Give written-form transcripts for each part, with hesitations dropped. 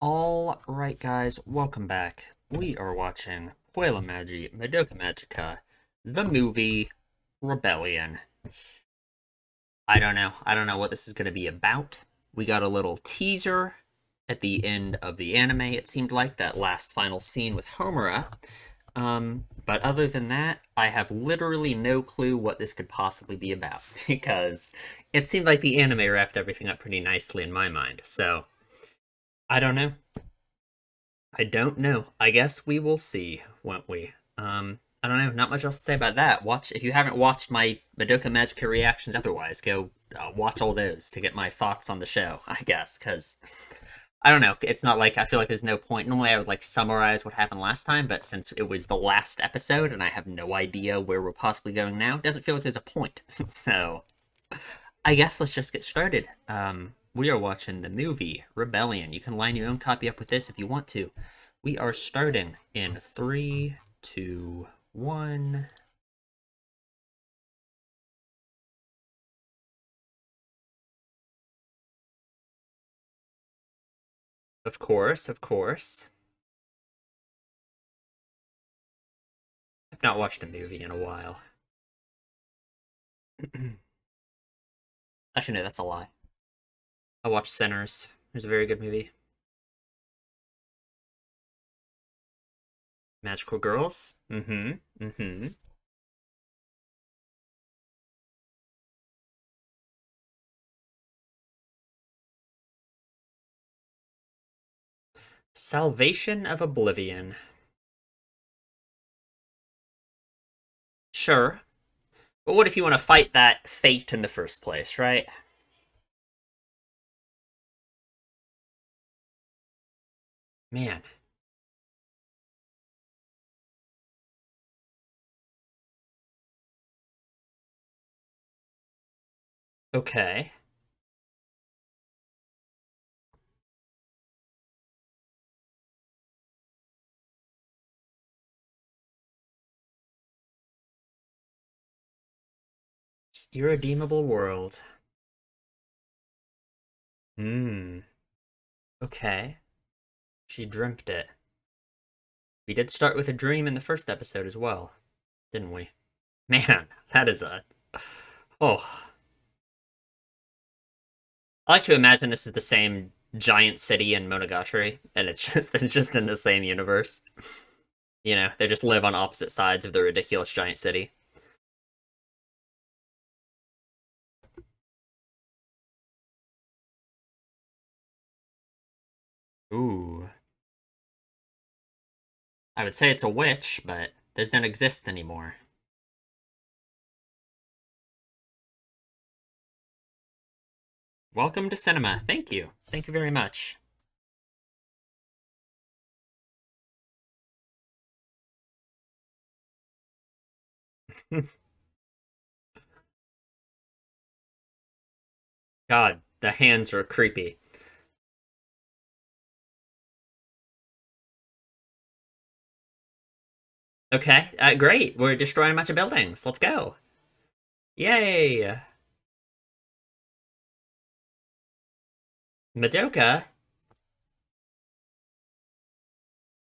Alright guys, welcome back. We are watching Madoka Magica, the movie Rebellion. I don't know what this is going to be about. We got a little teaser at the end of the anime, it seemed like, that last final scene with Homura. But other than that, I have literally no clue what this could possibly be about, because it seemed like the anime wrapped everything up pretty nicely in my mind, so I don't know. I don't know. I guess we will see, won't we? I don't know. Not much else to say about that. Watch if you haven't watched my Madoka Magica reactions. Otherwise, go watch all those to get my thoughts on the show. I guess because I don't know. It's not like I feel like there's no point. Normally, I would like summarize what happened last time, but since it was the last episode and I have no idea where we're possibly going now, it doesn't feel like there's a point. So I guess let's just get started. We are watching the movie Rebellion. You can line your own copy up with this if you want to. We are starting in three, two, one. Of course, of course. I've not watched a movie in a while. Actually, no, that's a lie. I watched Sinners. It's a very good movie. Magical Girls. Mm-hmm. Mm-hmm. Salvation of Oblivion. Sure. But what if you want to fight that fate in the first place, right? Man. Okay. Irredeemable world. Hmm. Okay. She dreamt it. We did start with a dream in the first episode as well, didn't we? Man, that is a. Oh. I like to imagine this is the same giant city in Monogatari, and it's just in the same universe. You know, they just live on opposite sides of the ridiculous giant city. Ooh. I would say it's a witch, but those don't exist anymore. Welcome to cinema. Thank you. Thank you very much. God, the hands are creepy. Okay, great. We're destroying a bunch of buildings. Let's go. Yay! Madoka.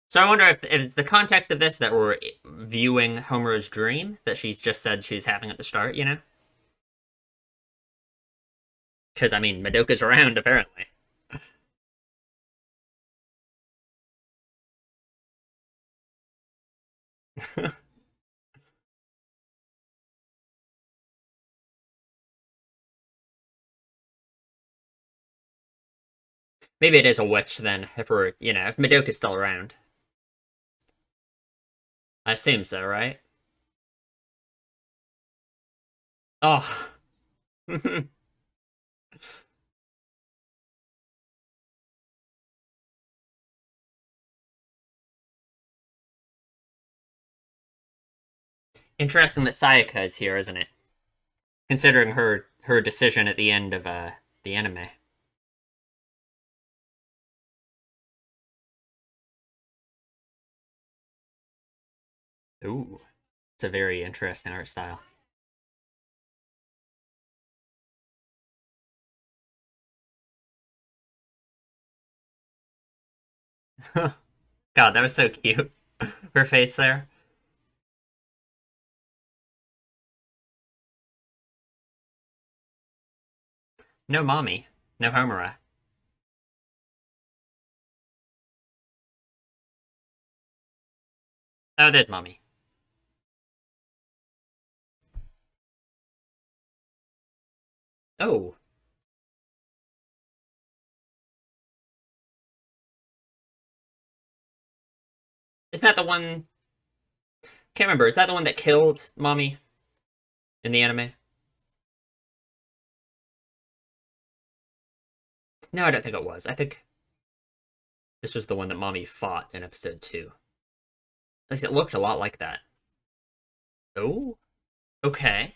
So I wonder if it's the context of this that we're viewing Homer's dream that she's just said she's having at the start, you know? Because, I mean, Madoka's around, apparently. Maybe it is a witch, then, if we're, if Madoka's still around. I assume so, right? Oh. Interesting that Sayaka is here, isn't it? Considering her decision at the end of the anime. Ooh. It's a very interesting art style. God, that was so cute. Her face there. No mommy. No Homura. Oh, there's mommy. Oh, is that the one? Can't remember. Is that the one that killed mommy in the anime? No, I don't think it was. I think this was the one that mommy fought in episode two. At least it looked a lot like that. Oh, okay.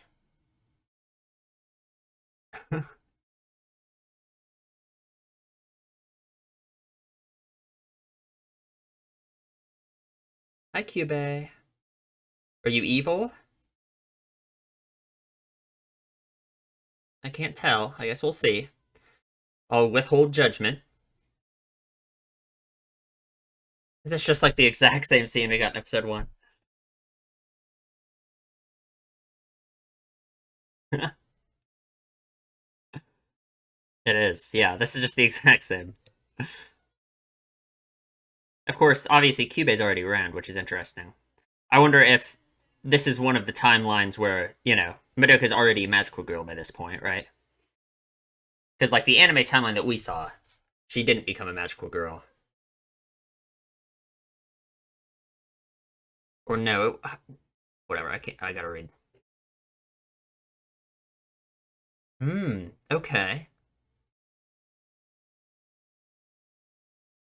Hi, Cube. Are you evil? I can't tell. I guess we'll see. I'll withhold judgment. That's just like the exact same scene we got in episode one. It is. Yeah, this is just the exact same. Of course, obviously, Cube's already around, which is interesting. I wonder if this is one of the timelines where, Madoka's already a magical girl by this point, right? Because, like, the anime timeline that we saw, she didn't become a magical girl. Or no, whatever, I gotta read. Okay.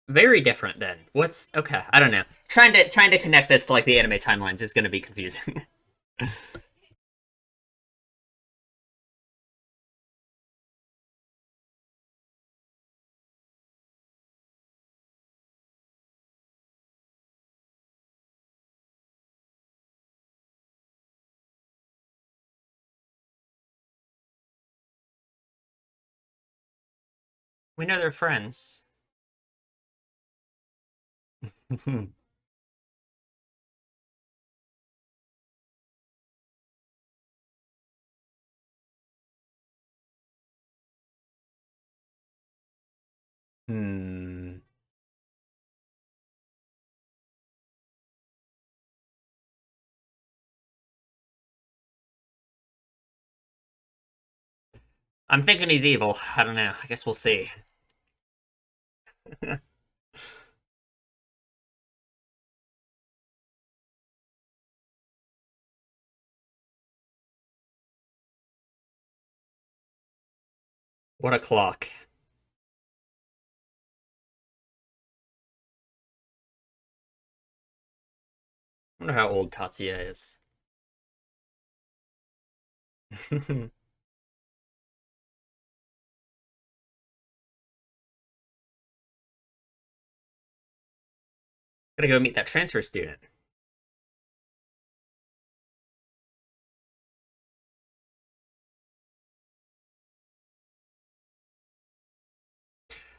Very different then. Okay, I don't know. Trying to connect this to, like, the anime timelines is gonna be confusing. We know they're friends. Hmm. I'm thinking he's evil. I don't know. I guess we'll see. What a clock. I wonder how old Tatsuya is. Gonna go meet that transfer student.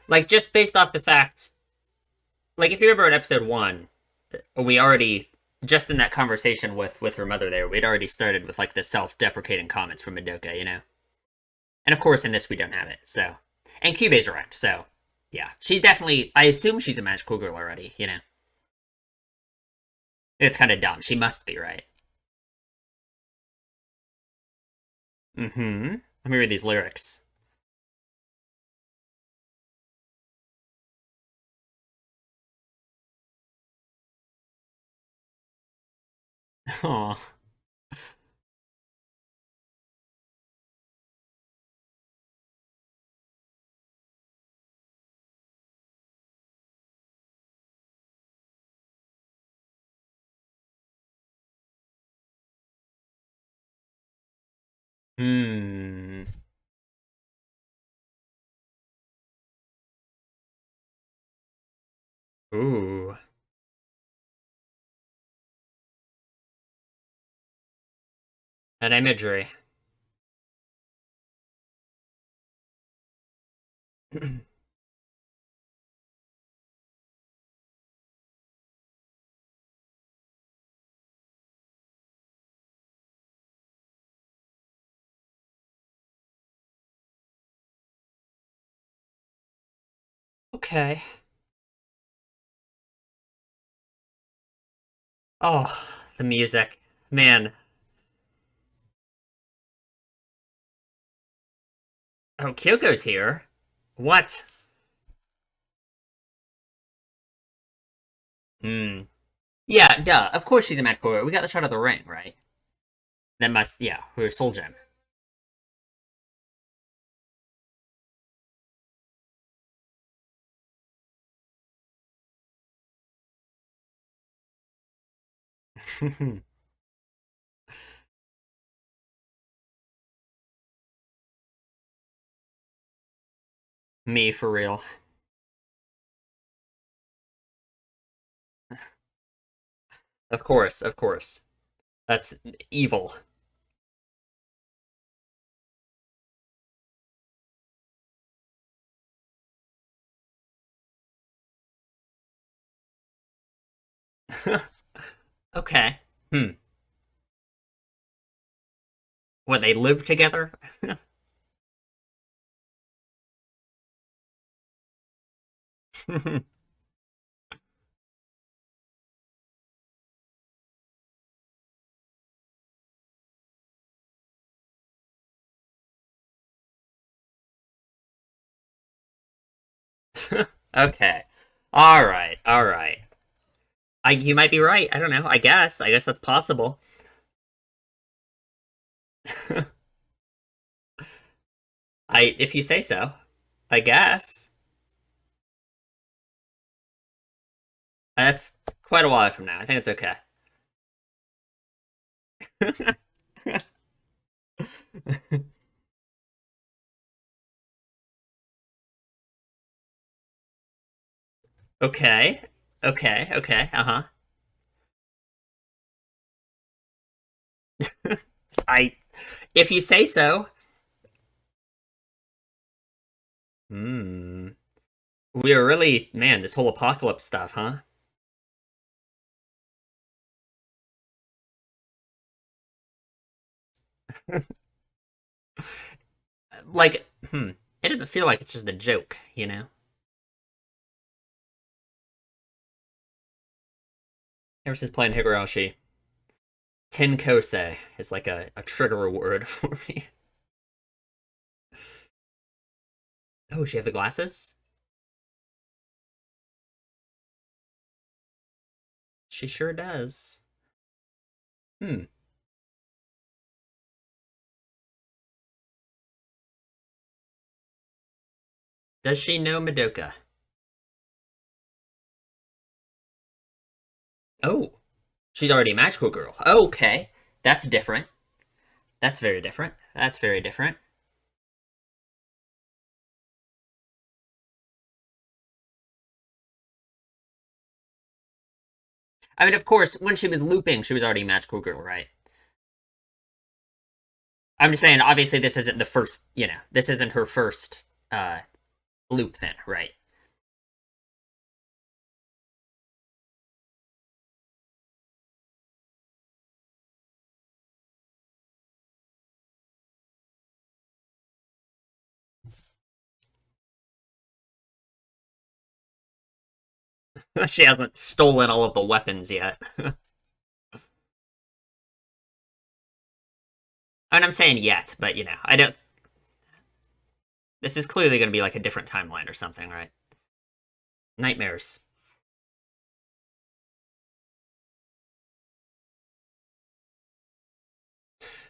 Like, just based off the fact, like, if you remember in episode one, we already, just in that conversation with her mother there, we'd already started with, like, the self-deprecating comments from Madoka. And of course, in this, we don't have it, so. And Kyubei's around, so. Yeah. She's definitely, I assume she's a magical girl already. It's kind of dumb. She must be, right? Mm-hmm. Let me read these lyrics. Aw. Hmm. Ooh. That imagery. Okay. Oh, the music. Man. Oh, Kyoko's here. What? Hmm. Yeah, duh. Of course she's a magical girl. We got the shot of the ring, right? That must, yeah, her soul gem. Me, for real. Of course, of course. That's evil. Okay. Hmm. What, they live together? Okay. All right. All right. You might be right. I don't know. I guess. I guess that's possible. If you say so. I guess. That's quite a while from now. I think it's okay. Okay. Okay. Okay. Uh-huh. I if you say so. Hmm. We are really, man, this whole apocalypse stuff, huh? Like, it doesn't feel like it's just a joke, you know? Ever since playing Higurashi, Tenkose is like a trigger word for me. Oh, she have the glasses? She sure does. Hmm. Does she know Madoka? Oh, she's already a magical girl. Okay. That's different. That's very different. That's very different. I mean, of course, when she was looping, she was already a magical girl, right? I'm just saying, obviously, this isn't the first, this isn't her first loop, then, right? She hasn't stolen all of the weapons yet. And I'm saying yet, but I don't. This is clearly going to be like a different timeline or something, right? Nightmares.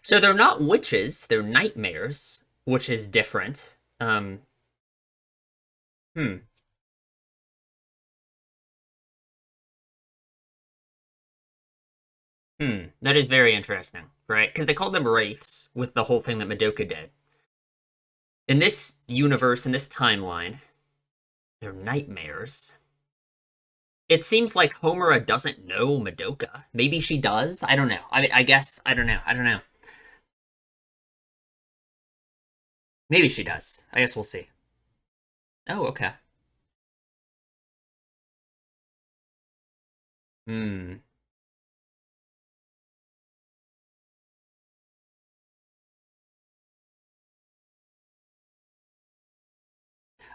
So they're not witches; they're nightmares, which is different. Hmm, that is very interesting, right? Because they called them wraiths with the whole thing that Madoka did. In this universe, in this timeline, they're nightmares. It seems like Homura doesn't know Madoka. Maybe she does. I don't know. I mean, I guess I don't know. I don't know. Maybe she does. I guess we'll see. Oh, okay. Hmm.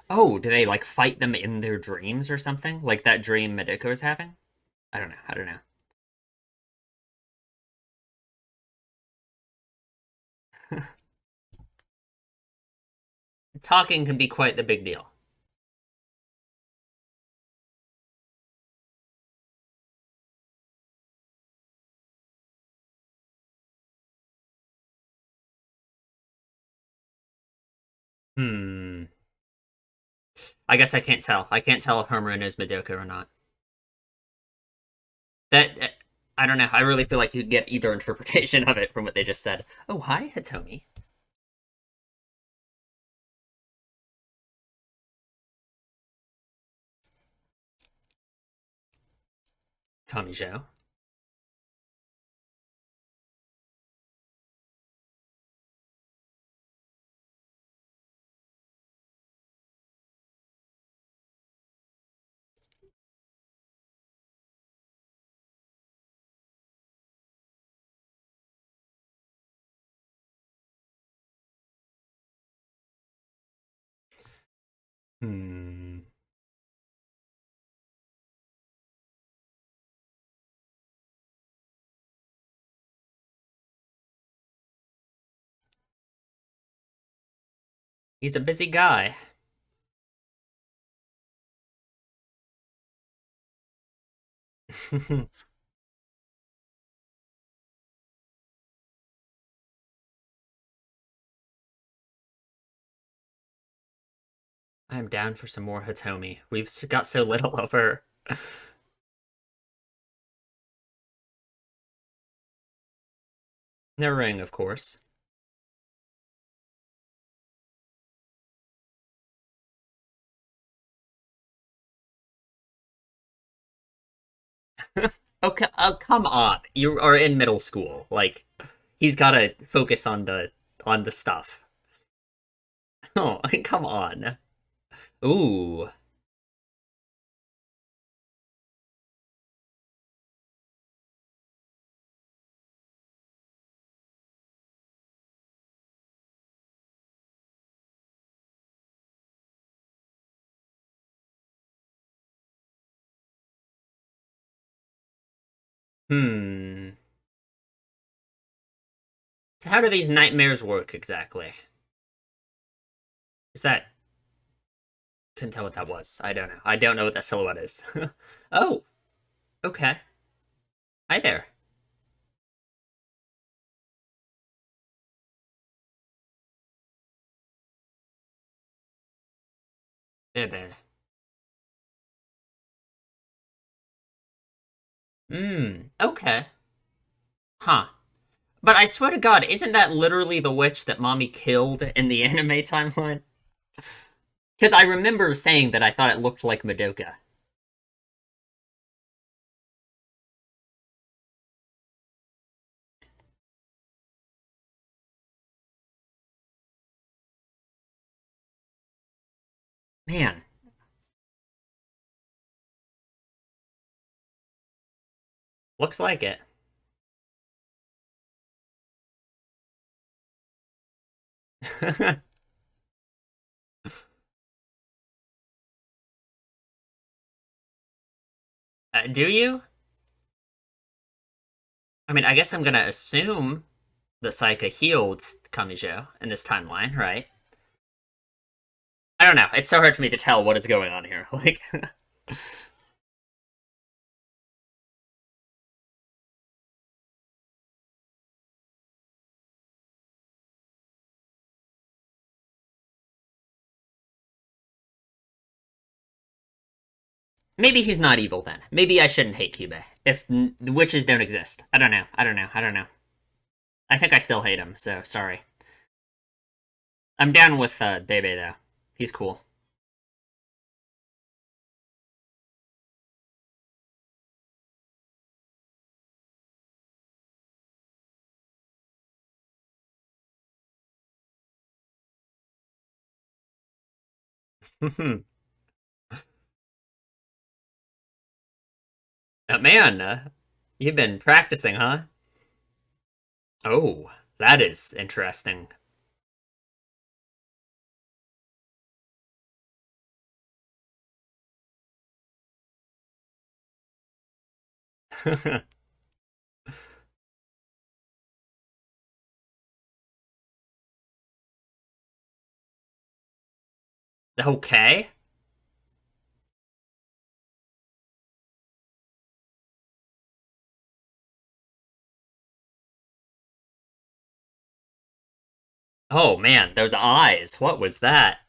Oh, do they like fight them in their dreams or something? Like that dream Madoka is having? I don't know. I don't know. Talking can be quite the big deal. Hmm. I guess I can't tell. I can't tell if Homura knows Madoka or not. That I don't know. I really feel like you get either interpretation of it from what they just said. Oh, hi, Hitomi. Kamijo. Hmm. He's a busy guy. I'm down for some more Hitomi. We've got so little of her. No ring, of course. Okay, come on. You are in middle school. Like, he's got to focus on the stuff. Oh, come on. Ooh. Hmm. So how do these nightmares work exactly? Is that couldn't tell what that was. I don't know. I don't know what that silhouette is. Oh, okay. Hi there. Bebe. Okay. Huh. But I swear to God, isn't that literally the witch that mommy killed in the anime timeline? Because I remember saying that I thought it looked like Madoka. Man, looks like it. Do you? I mean, I guess I'm gonna assume that Saika healed Kamijo in this timeline, right? I don't know. It's so hard for me to tell what is going on here. Like, maybe he's not evil then. Maybe I shouldn't hate Cube if the witches don't exist. I don't know. I don't know. I don't know. I think I still hate him, so sorry. I'm down with Bebe though. He's cool. Man, you've been practicing, huh? Oh, that is interesting. Okay. Oh man, those eyes. What was that?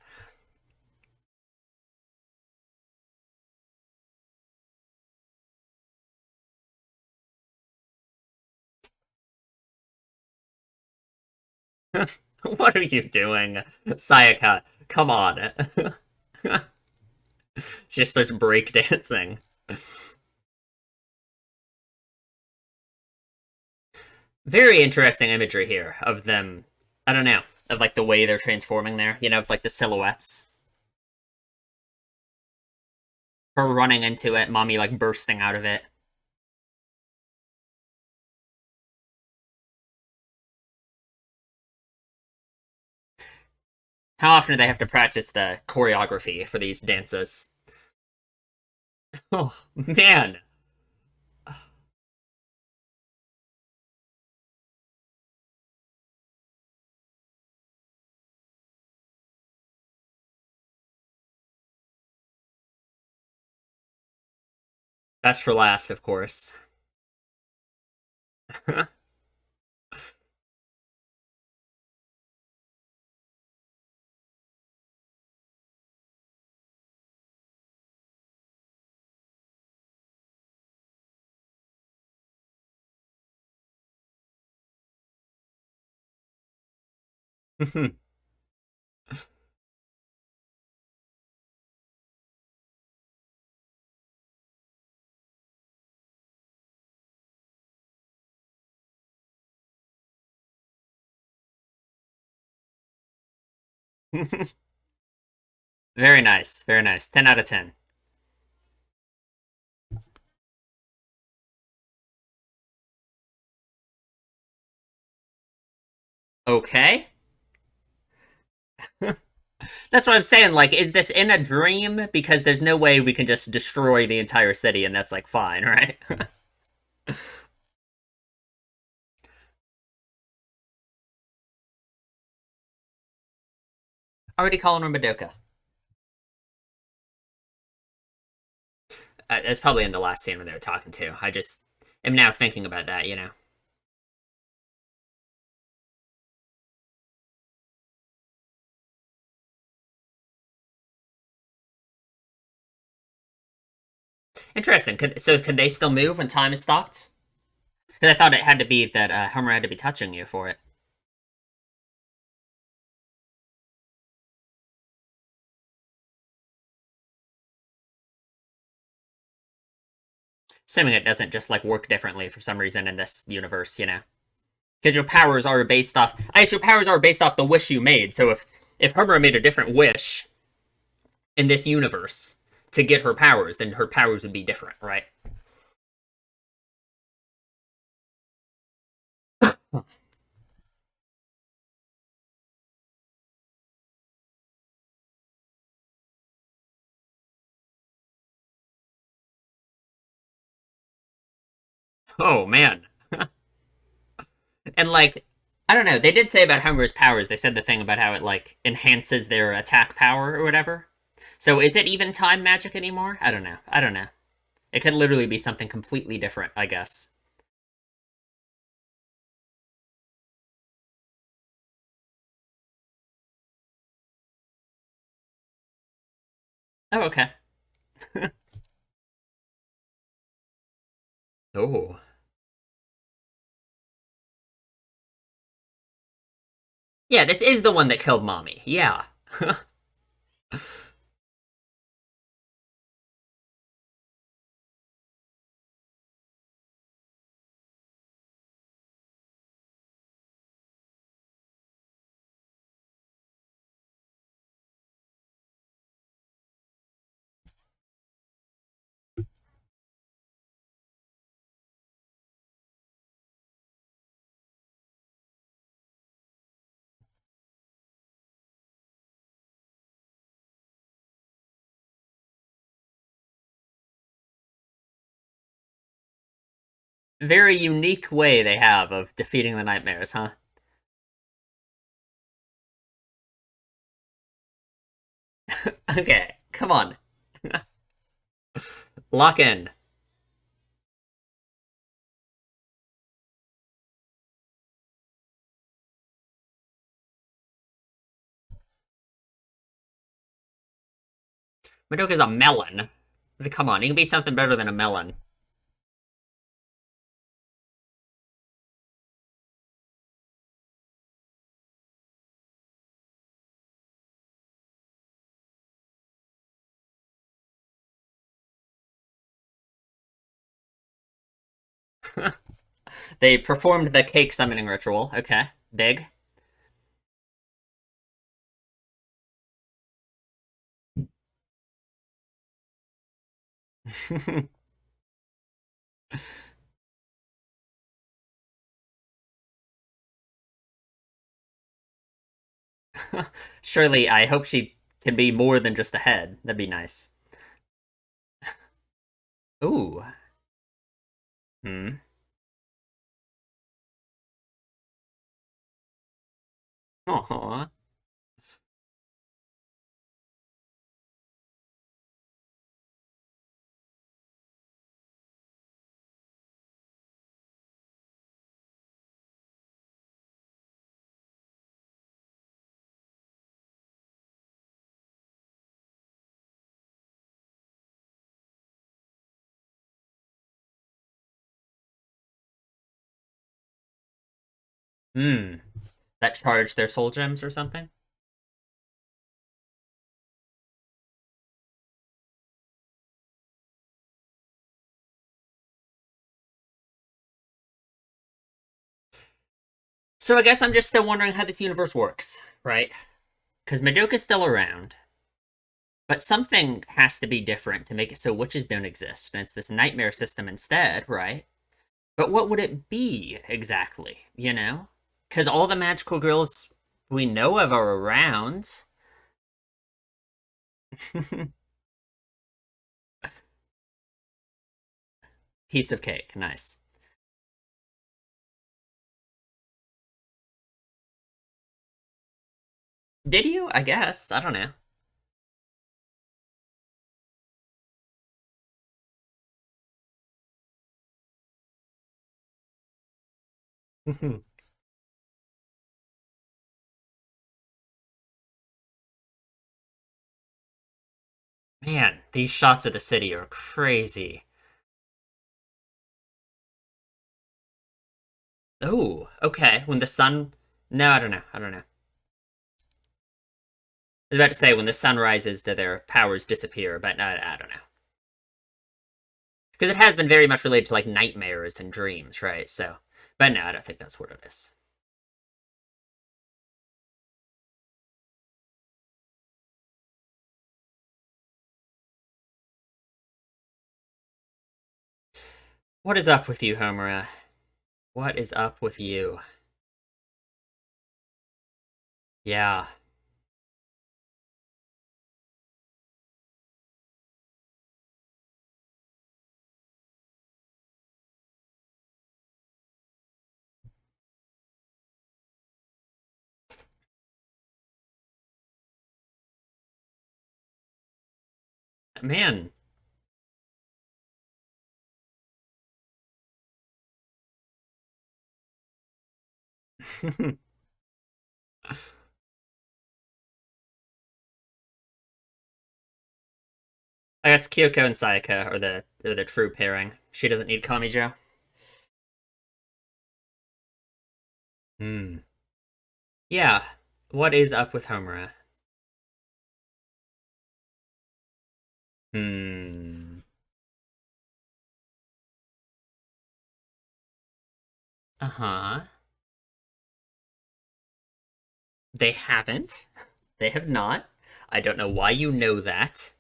What are you doing? Sayaka, come on. She just starts breakdancing. Very interesting imagery here of them. I don't know. Of like the way they're transforming there. You know, of like the silhouettes. Her running into it, mommy like bursting out of it. How often do they have to practice the choreography for these dances? Oh, man. Best for last, of course. Very nice. Very nice. 10 out of 10. Okay. That's what I'm saying. Like, is this in a dream? Because there's no way we can just destroy the entire city and that's like fine, right? Already calling her Madoka. That's probably in the last scene when they were talking to. I just am now thinking about that. Interesting. Could they still move when time is stopped? Because I thought it had to be that Homer had to be touching you for it. Assuming it doesn't just like work differently for some reason in this universe. Because your powers are based off. I guess your powers are based off the wish you made. So if Homer made a different wish in this universe to get her powers, then her powers would be different, right? Oh man. And like, I don't know. They did say about Homer's powers. They said the thing about how it like enhances their attack power or whatever. So is it even time magic anymore? I don't know. I don't know. It could literally be something completely different, I guess. Oh, okay. Oh. Yeah, this is the one that killed mommy. Yeah. Very unique way they have of defeating the nightmares, huh? Okay, come on. Lock in. Madoka's a melon. Come on, it can be something better than a melon. They performed the cake summoning ritual. Okay, big. Surely, I hope she can be more than just a head. That'd be nice. Ooh. Hmm. Aww. Hmm. That charged their soul gems or something? So I guess I'm just still wondering how this universe works, right? Because Madoka's still around, but something has to be different to make it so witches don't exist, and it's this nightmare system instead, right? But what would it be exactly, you know? Because all the magical girls we know of are around. Piece of cake, nice. Did you? I guess. I don't know. Man, these shots of the city are crazy. Oh, okay. When the sun. No, I don't know. I don't know. I was about to say when the sun rises, do their powers disappear, but I don't know. Because it has been very much related to like nightmares and dreams, right? So, but no, I don't think that's what it is. What is up with you, Homura? What is up with you? Yeah, man. I guess Kyoko and Sayaka are the true pairing. She doesn't need Kamijo. Hmm. Yeah. What is up with Homura? Hmm. Uh huh. They haven't. They have not. I don't know why you know that.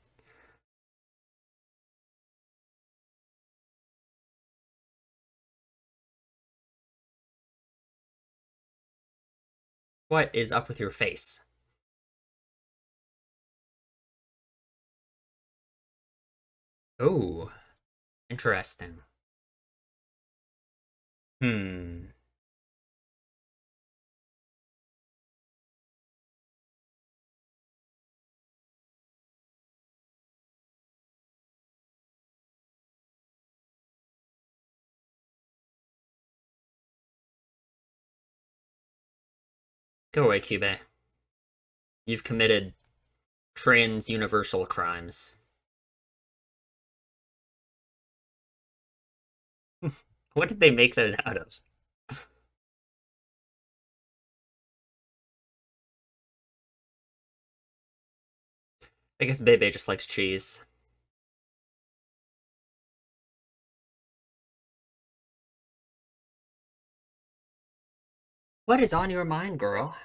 What is up with your face? Oh, interesting. Hmm. Go away, Cube. You've committed trans-universal crimes. What did they make those out of? I guess Bebe just likes cheese. What is on your mind, girl?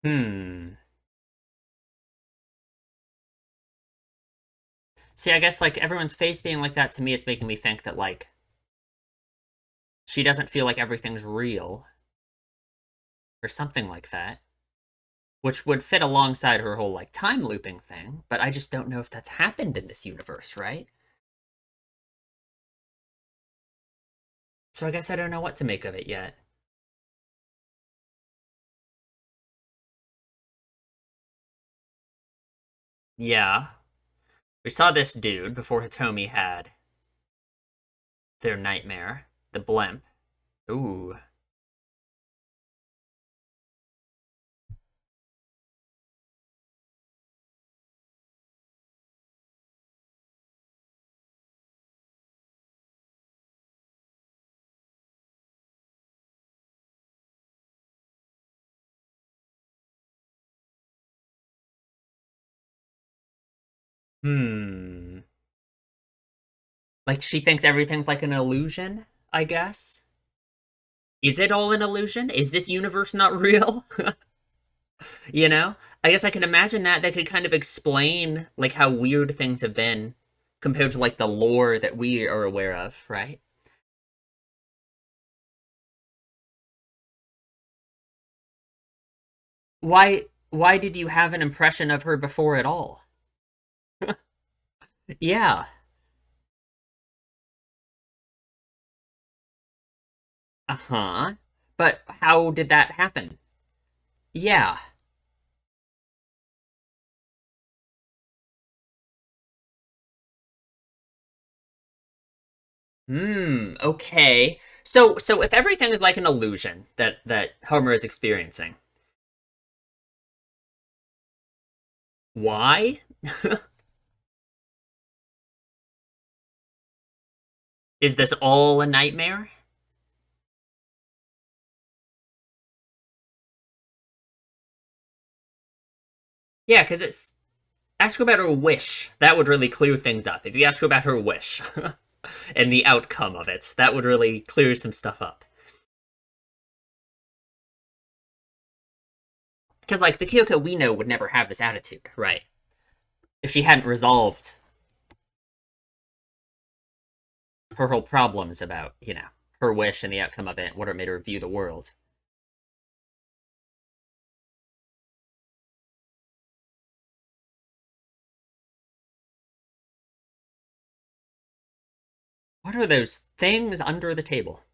Hmm. See, I guess like everyone's face being like that to me, it's making me think that like she doesn't feel like everything's real or something like that, which would fit alongside her whole like time looping thing. But I just don't know if that's happened in this universe, right? So I guess I don't know what to make of it yet. Yeah, we saw this dude before Hitomi had their nightmare, the blimp. Ooh. Hmm. Like she thinks everything's like an illusion, I guess. Is it all an illusion? Is this universe not real? You know? I guess I can imagine that could kind of explain like how weird things have been compared to like the lore that we are aware of, right? Why did you have an impression of her before at all? Yeah. Uh-huh. But how did that happen? Yeah. Hmm, okay. So if everything is like an illusion that Homer is experiencing, why? Is this all a nightmare? Yeah, because it's ask her about her wish. That would really clear things up. If you ask her about her wish and the outcome of it, that would really clear some stuff up. Because like the Kyoko we know would never have this attitude, right? If she hadn't resolved her whole problems about, her wish and the outcome of it, what it made her view the world. What are those things under the table?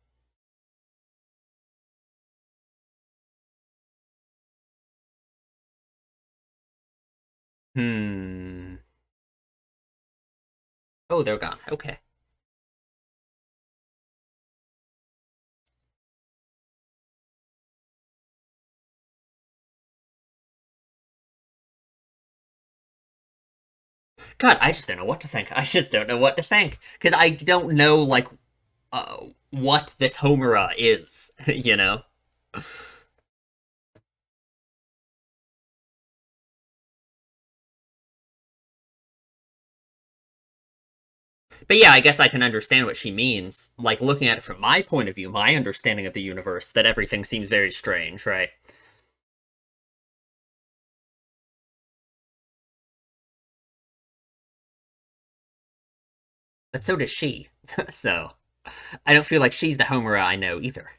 Hmm. Oh, they're gone. Okay. God, I just don't know what to think. I just don't know what to think because I don't know like what this Homura is. You know. But yeah, I guess I can understand what she means. Like looking at it from my point of view, my understanding of the universe, that everything seems very strange, right? But so does she. So I don't feel like she's the Homura I know either.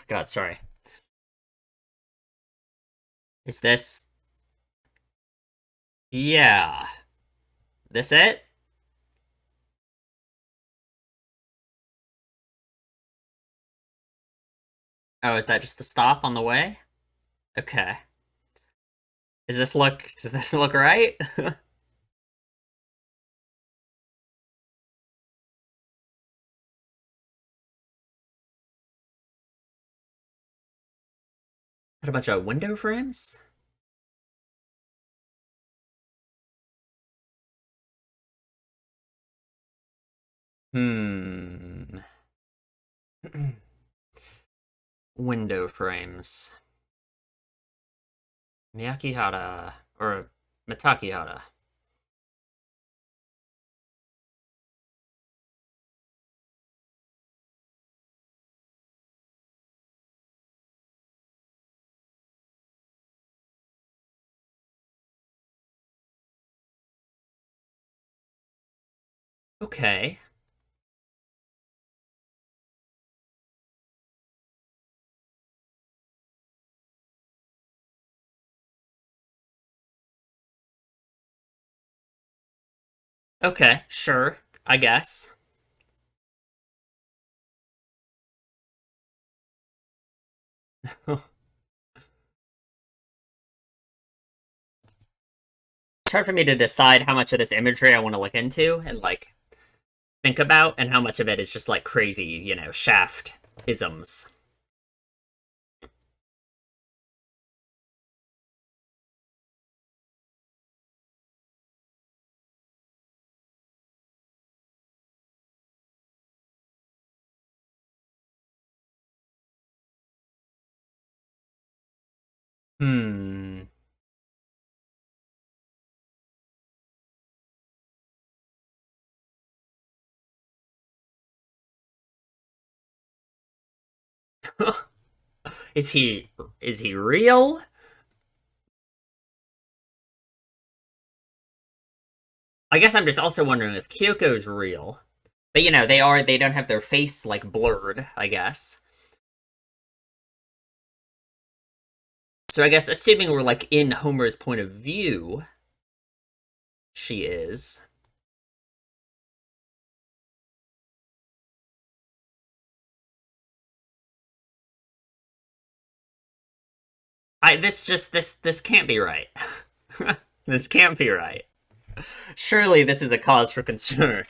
God, sorry. Is this? Yeah. This it? Oh, is that just the stop on the way? Okay. Does this look right? Got a bunch of window frames? Hmm. Window frames. Miyakihara or Matakihara. Okay. Okay, sure. I guess. It's hard for me to decide how much of this imagery I want to look into and like think about and how much of it is just like crazy, shaft isms. Hmm. is he is he real? I guess I'm just also wondering if Kyoko's real. But they don't have their face like blurred, I guess. So I guess assuming we're like in Homer's point of view, she is. I this can't be right. This can't be right. Surely this is a cause for concern.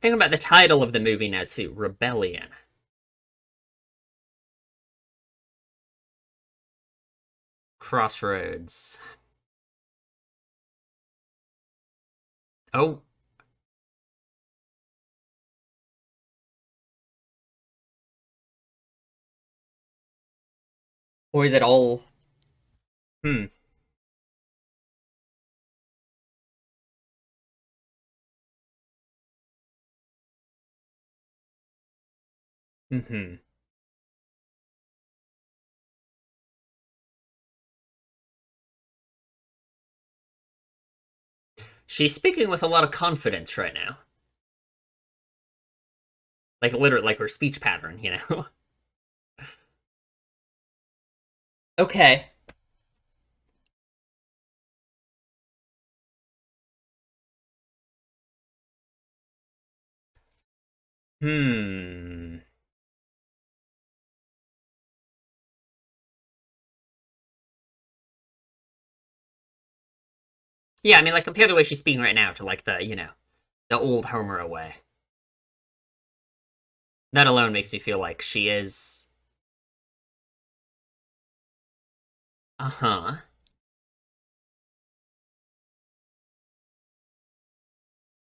Think about the title of the movie now too, Rebellion. Crossroads. Oh, or is it all hmm. Mm-hmm. She's speaking with a lot of confidence right now. Like literally like her speech pattern. Okay. Hmm. Yeah, I mean like compare the way she's speaking right now to like the old Homer way. That alone makes me feel like she is uh-huh.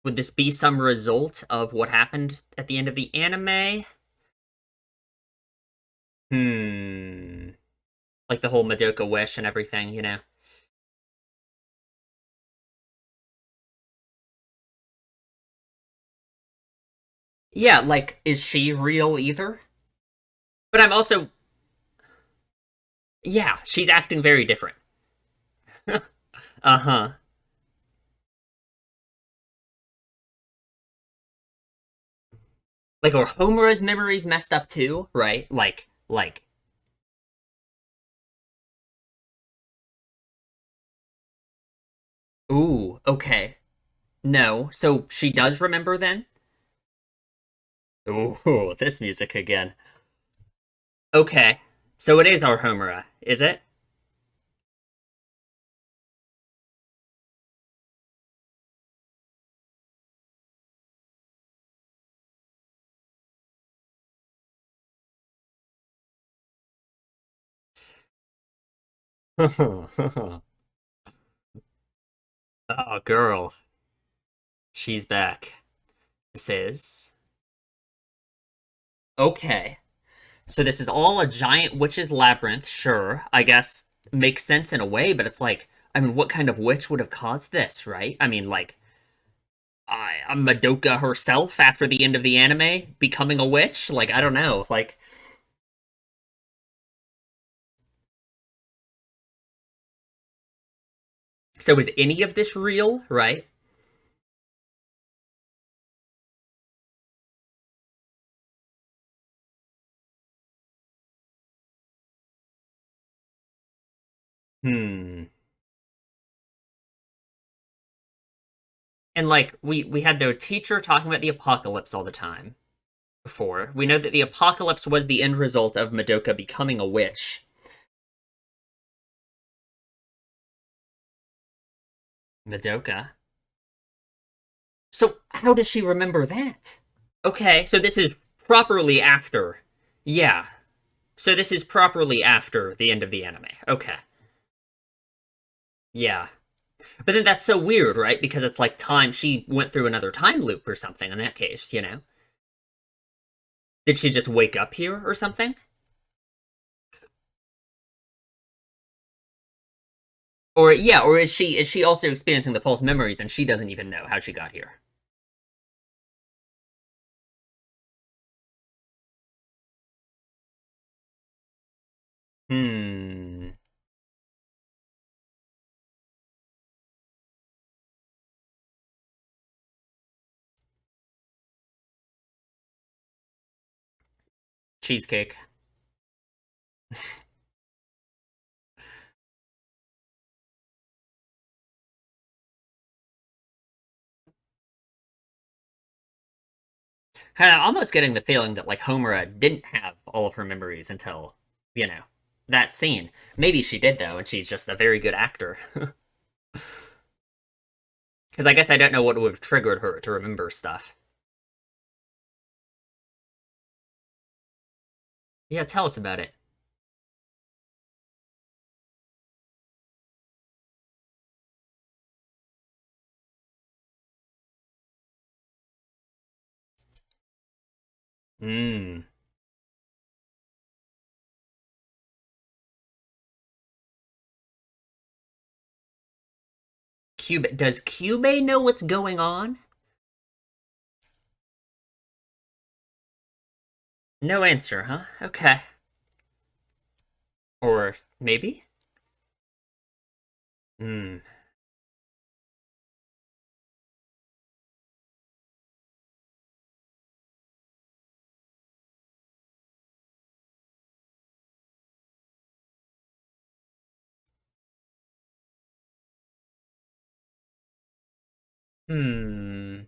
Would this be some result of what happened at the end of the anime? Hmm. Like the whole Madoka wish and everything. Yeah, like, is she real either? But I'm also, yeah, she's acting very different. Uh-huh. Like, or Homura's memory's messed up too, right? Like, Ooh, okay. No, so she does remember then? Ooh, this music again. Okay, so it is our Homura, is it? Oh, girl, she's back. This is okay. So this is all a giant witch's labyrinth, sure. I guess makes sense in a way, but it's like, I mean, what kind of witch would have caused this, right? I mean, like, Madoka herself after the end of the anime becoming a witch? Like, I don't know. Like, so is any of this real, right? Hmm. And like, we had the teacher talking about the apocalypse all the time before. We know that the apocalypse was the end result of Madoka becoming a witch. Madoka. So how does she remember that? Okay, so this is properly after. Yeah. So this is properly after the end of the anime. Okay. Yeah. But then that's so weird, right? Because it's like time she went through another time loop or something in that case, you know? Did she just wake up here or something? Or yeah, or is she also experiencing the false memories and she doesn't even know how she got here? Hmm. Cheesecake. Kind of almost getting the feeling that like Homura didn't have all of her memories until, you know, that scene. Maybe she did though, and she's just a very good actor. Because I guess I don't know what would have triggered her to remember stuff. Yeah, tell us about it. Hmm. Cube does Cube know what's going on? No answer, huh? Okay. Or maybe? Hmm. Hmm.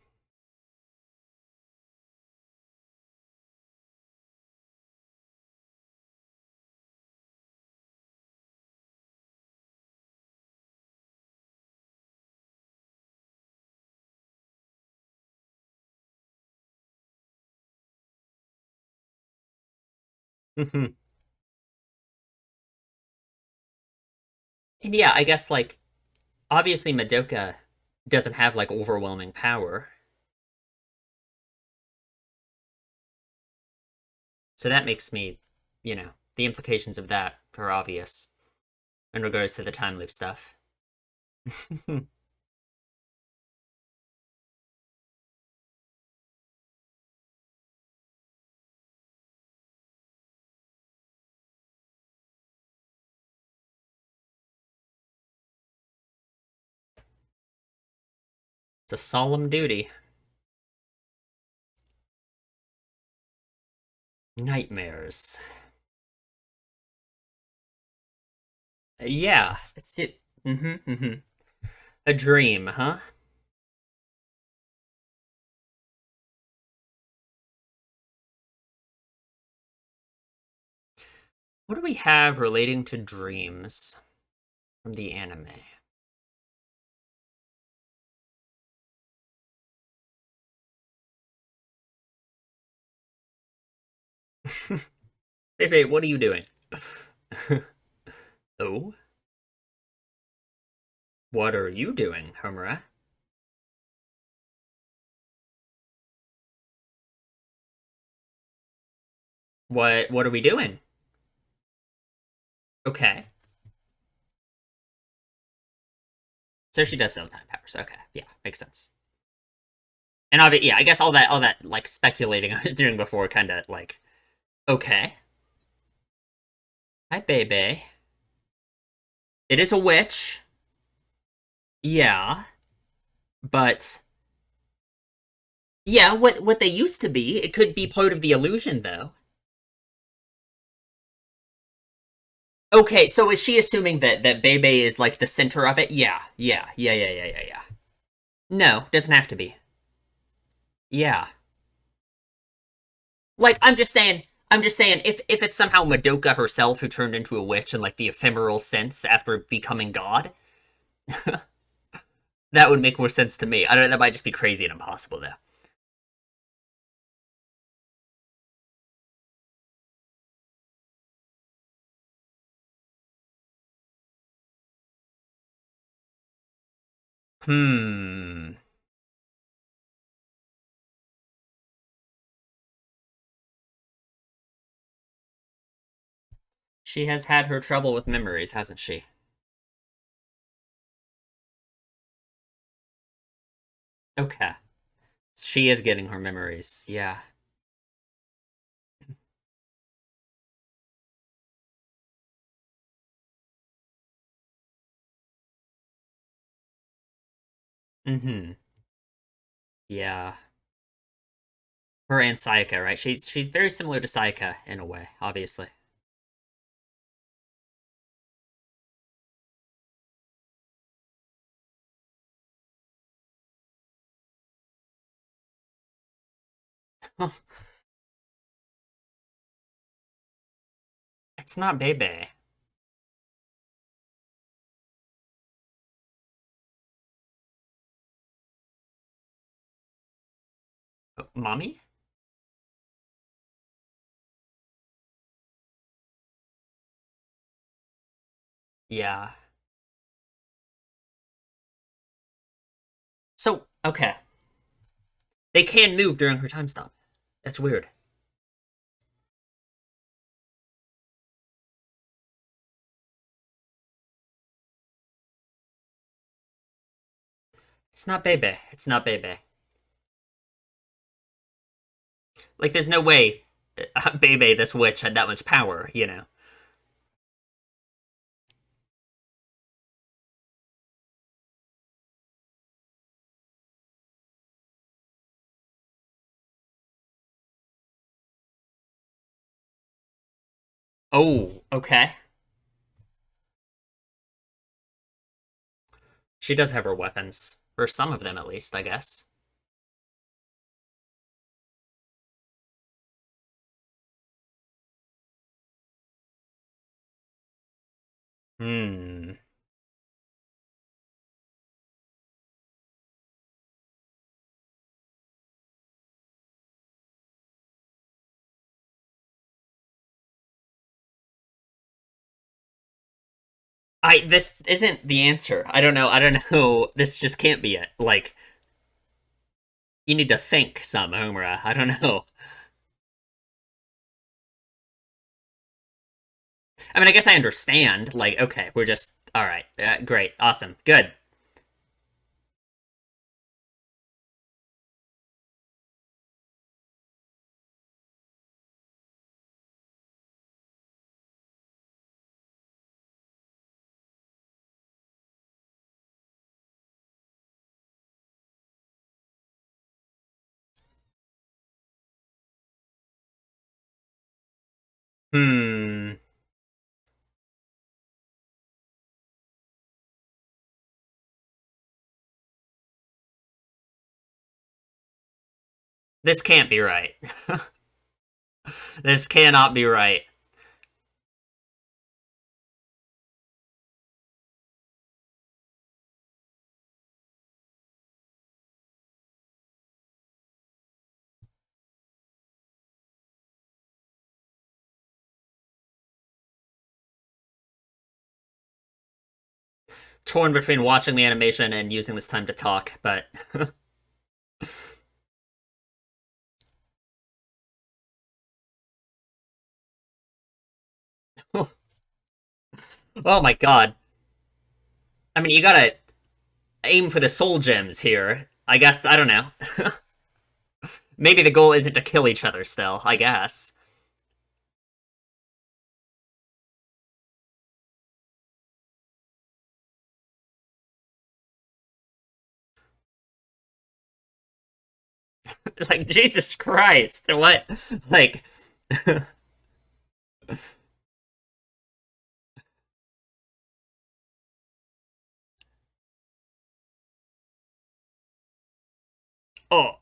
and yeah, I guess like obviously Madoka doesn't have like overwhelming power. So that makes me, the implications of that are obvious in regards to the time loop stuff. It's a solemn duty. Nightmares. Yeah, it's it. Mm-hmm, mm-hmm. A dream, huh? What do we have relating to dreams from the anime? Hey, what are you doing? Oh, what are you doing, Homura? What are we doing? Okay. So she does have time powers. Okay, yeah, makes sense. And obviously, yeah, I guess all that like speculating I was doing before kind of like okay. Hi, baby. It is a witch. Yeah, but yeah, what they used to be, it could be part of the illusion though. Okay, so is she assuming that Bebe is like the center of it? Yeah, yeah. No, doesn't have to be. Yeah, like I'm just saying, if it's somehow Madoka herself who turned into a witch in like the ephemeral sense after becoming God, that would make more sense to me. I don't know. That might just be crazy and impossible though. Hmm. She has had her trouble with memories, hasn't she? Okay. She is getting her memories. Yeah. Mm-hmm. Yeah. Her and Sayaka, right? She's very similar to Sayaka in a way, obviously. It's not Bebe. Mommy? Yeah. So, okay. They can move during her time stop. That's weird. It's not Bebe. It's not Bebe. Like, there's no way Bebe, this witch, had that much power, you know? Oh, okay. She does have her weapons. For some of them, at least, I guess. Hmm. This isn't the answer. I don't know. This just can't be it. Like, you need to think some, Homura. I don't know. I mean, I guess I understand. Like, okay, we're just all right. Great, awesome, good. Hmm. This can't be right. This cannot be right. Torn between watching the animation and using this time to talk, but oh my god. I mean, you gotta aim for the soul gems here. I guess, I don't know. Maybe the goal isn't to kill each other still, I guess. Like, Jesus Christ, what? Like, oh,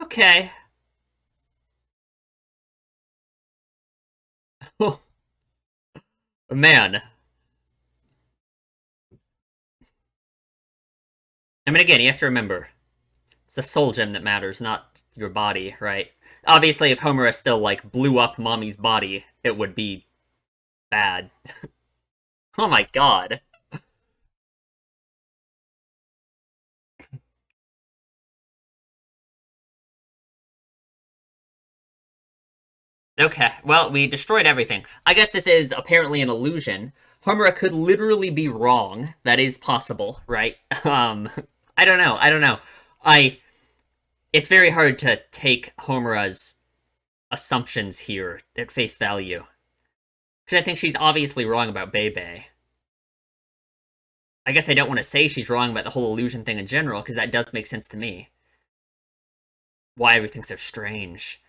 okay. Oh, man. I mean, again, you have to remember, it's the soul gem that matters, not your body, right? Obviously, if Homura still, like, blew up Mommy's body, it would be bad. Oh my god. Okay, well, we destroyed everything. I guess this is apparently an illusion. Homura could literally be wrong. That is possible, right? I don't know. I don't know. I. It's very hard to take Homura's assumptions here at face value. Because I think she's obviously wrong about Bebe. I guess I don't want to say she's wrong about the whole illusion thing in general, because that does make sense to me. Why everything's so strange.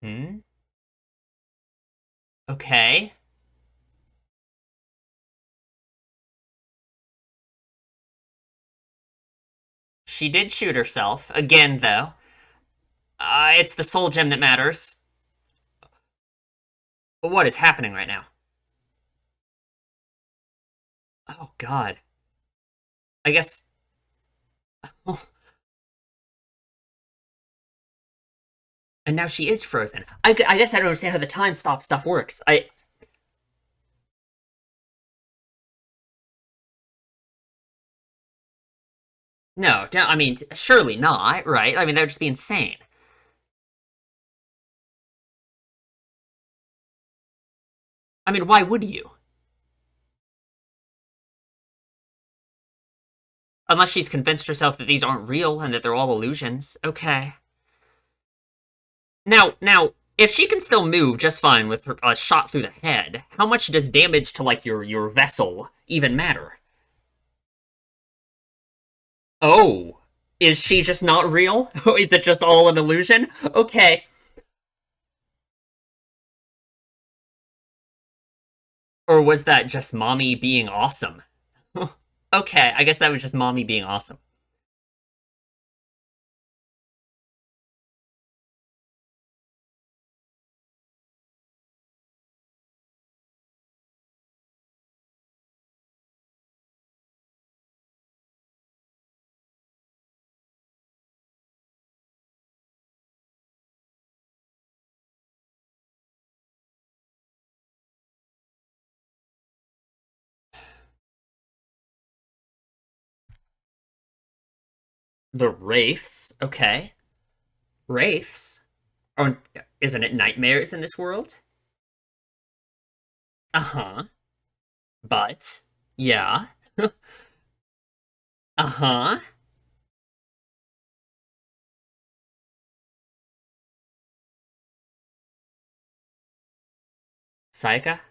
Hmm? Okay. She did shoot herself. Again, though. It's the soul gem that matters. But what is happening right now? Oh, God. I guess. Oh, and now she is frozen. I guess I don't understand how the time stop stuff works. No, I mean, surely not, right? I mean, that would just be insane. I mean, why would you? Unless she's convinced herself that these aren't real and that they're all illusions. Okay. Now, if she can still move just fine with her, a shot through the head, how much does damage to like your vessel even matter? Oh, is she just not real? Is it just all an illusion? Okay. Or was that just mommy being awesome? Okay, I guess that was just mommy being awesome. The wraiths, okay. Wraiths? Oh, isn't it nightmares in this world? Uh-huh. But, yeah. Uh-huh. Sayaka?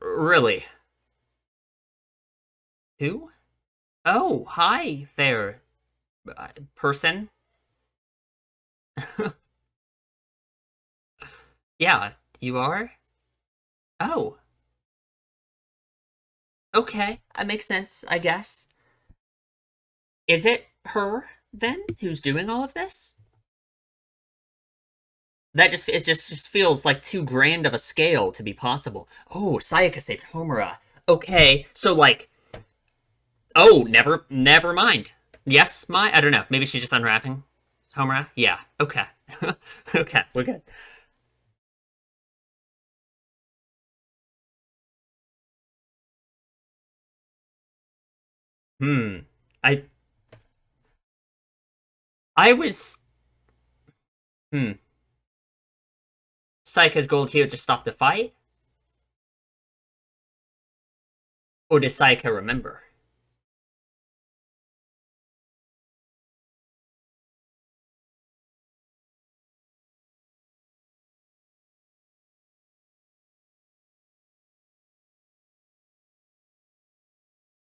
Really? Who? Oh, hi there, person. Yeah, you are? Oh, okay. That makes sense, I guess. Is it her then who's doing all of this? That just feels like too grand of a scale to be possible. Oh, Sayaka saved Homura. Okay, so like, oh, never mind. Yes, I don't know. Maybe she's just unwrapping Homura. Yeah. Okay. Okay, we're good. Hmm. I I was hmm. Sayaka's goal here to stop the fight, or does Sayaka remember?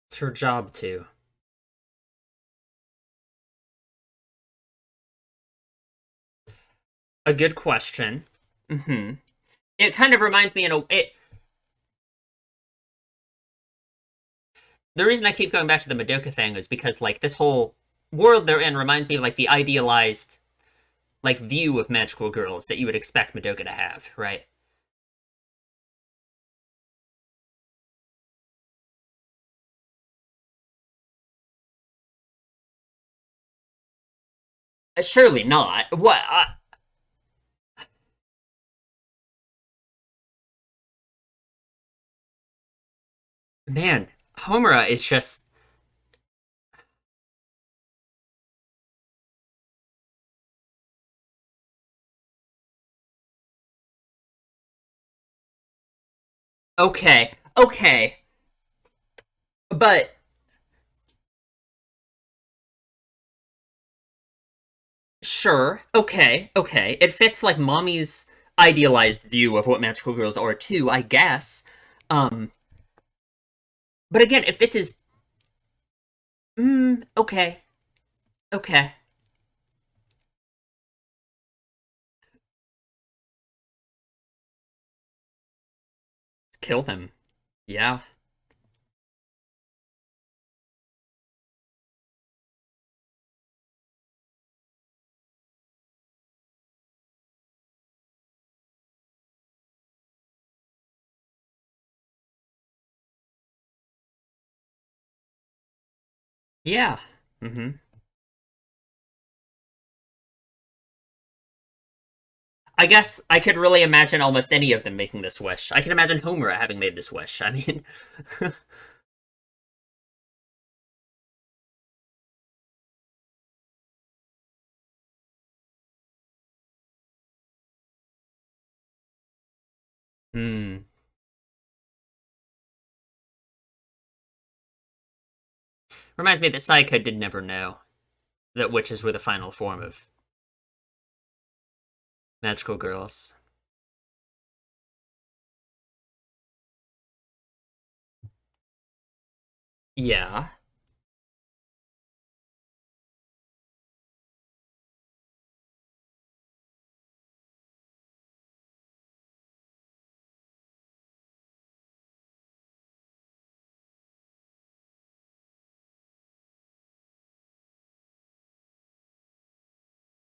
It's her job to. A good question. Hmm. It kind of reminds me in a it. The reason I keep going back to the Madoka thing is because like this whole world they're in reminds me of like the idealized like view of magical girls that you would expect Madoka to have, right? Surely not. What? Man, Homura is just okay. Okay, but sure. Okay. Okay. It fits like mommy's idealized view of what magical girls are too, I guess. Um, but again, if this is okay. Okay. Kill them. Yeah. Yeah. Mhm. I guess I could really imagine almost any of them making this wish. I can imagine Homer having made this wish. I mean, hmm. Reminds me that Psycho did never know that witches were the final form of magical girls. Yeah.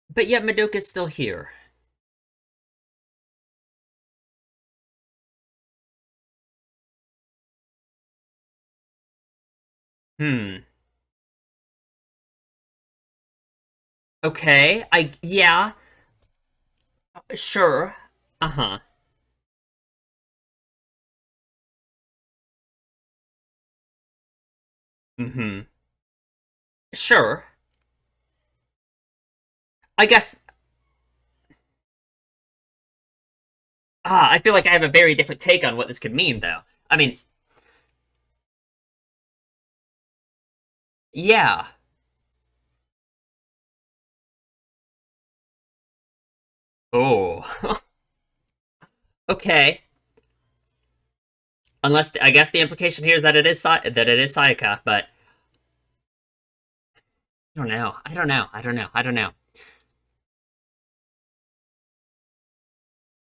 But yet Madoka's still here. Hmm. Okay. Yeah. Sure. Uh-huh. Mm-hmm. Sure. I guess I feel like I have a very different take on what this could mean though. I mean, yeah. Oh. Okay. Unless I guess the implication here is that it is Sayaka, but I don't know. I don't know. I don't know. I don't know.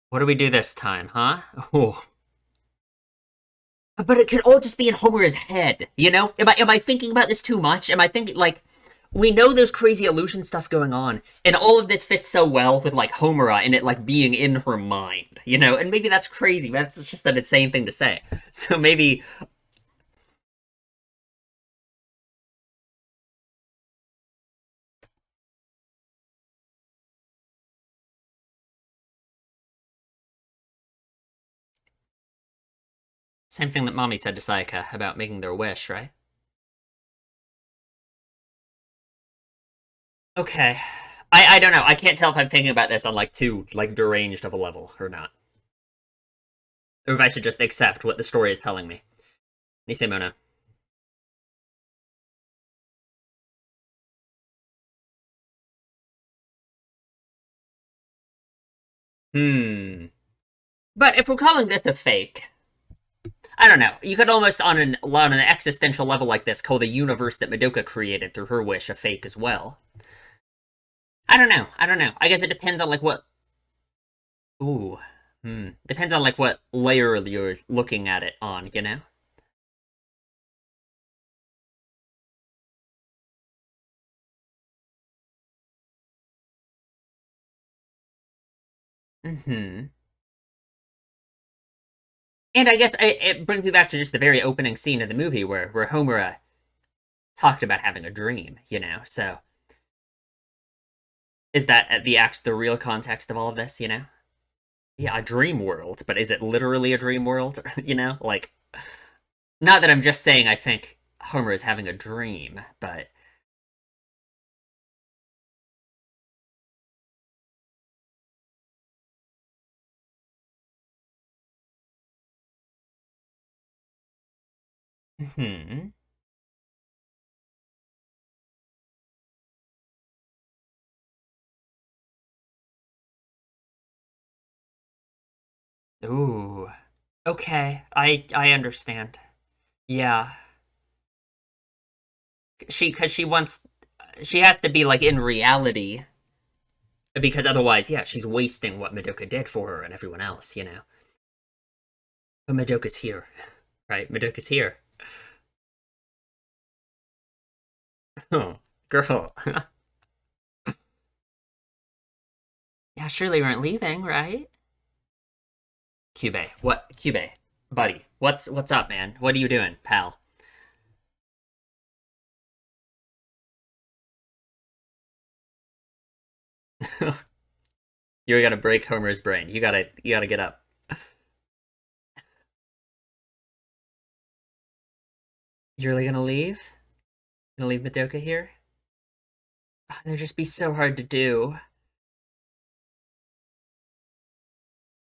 What do we do this time, huh? Oh. But it could all just be in Homer's head, you know? Am I thinking about this too much? Am I thinking like we know there's crazy illusion stuff going on, and all of this fits so well with like Homura and it like being in her mind, you know? And maybe that's crazy. That's just an insane thing to say. So maybe same thing that Mommy said to Sayaka about making their wish, right? Okay. I don't know. I can't tell if I'm thinking about this on like too like deranged of a level or not. Or if I should just accept what the story is telling me. Nisemona. Hmm. But if we're calling this a fake, I don't know. You could almost on an existential level like this call the universe that Madoka created through her wish a fake as well. I don't know. I don't know. I guess it depends on like what. Ooh. Hmm. Depends on like what layer you're looking at it on. You know. Hmm. And I guess it brings me back to just the very opening scene of the movie where Homura talked about having a dream. You know. So is that the real context of all of this? You know. Yeah, a dream world, but is it literally a dream world? You know, like not that I'm just saying I think Homer is having a dream, but hmm. Ooh. Okay, I understand. Yeah. Cuz she wants she has to be like in reality because otherwise, yeah, she's wasting what Madoka did for her and everyone else, you know. But Madoka's here, right? Madoka's here. Oh, girl. Yeah, surely we aren't leaving, right? Cube, what? Cube, buddy, what's up, man? What are you doing, pal? You're gonna break Homer's brain. You gotta get up. You're really gonna leave? Gonna leave Madoka here? Oh, that'd just be so hard to do.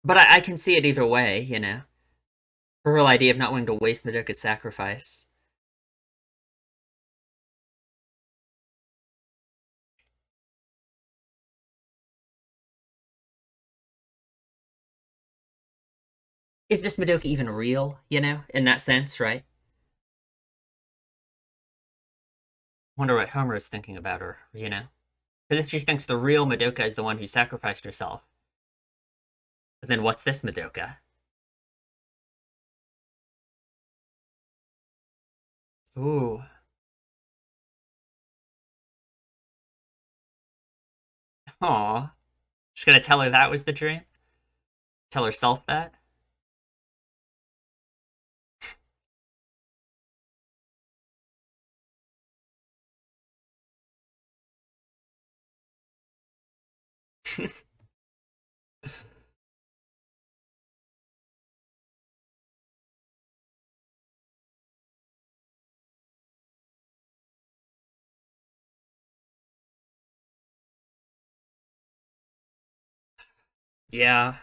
But I can see it either way, you know. Her whole idea of not wanting to waste Madoka's sacrifice. Is this Madoka even real, you know, in that sense, right? Wonder what Homer is thinking about her, you know? Because if she thinks the real Madoka is the one who sacrificed herself, then what's this Madoka? Ooh. Aw. She's gonna tell her that was the dream? Tell herself that? Yeah.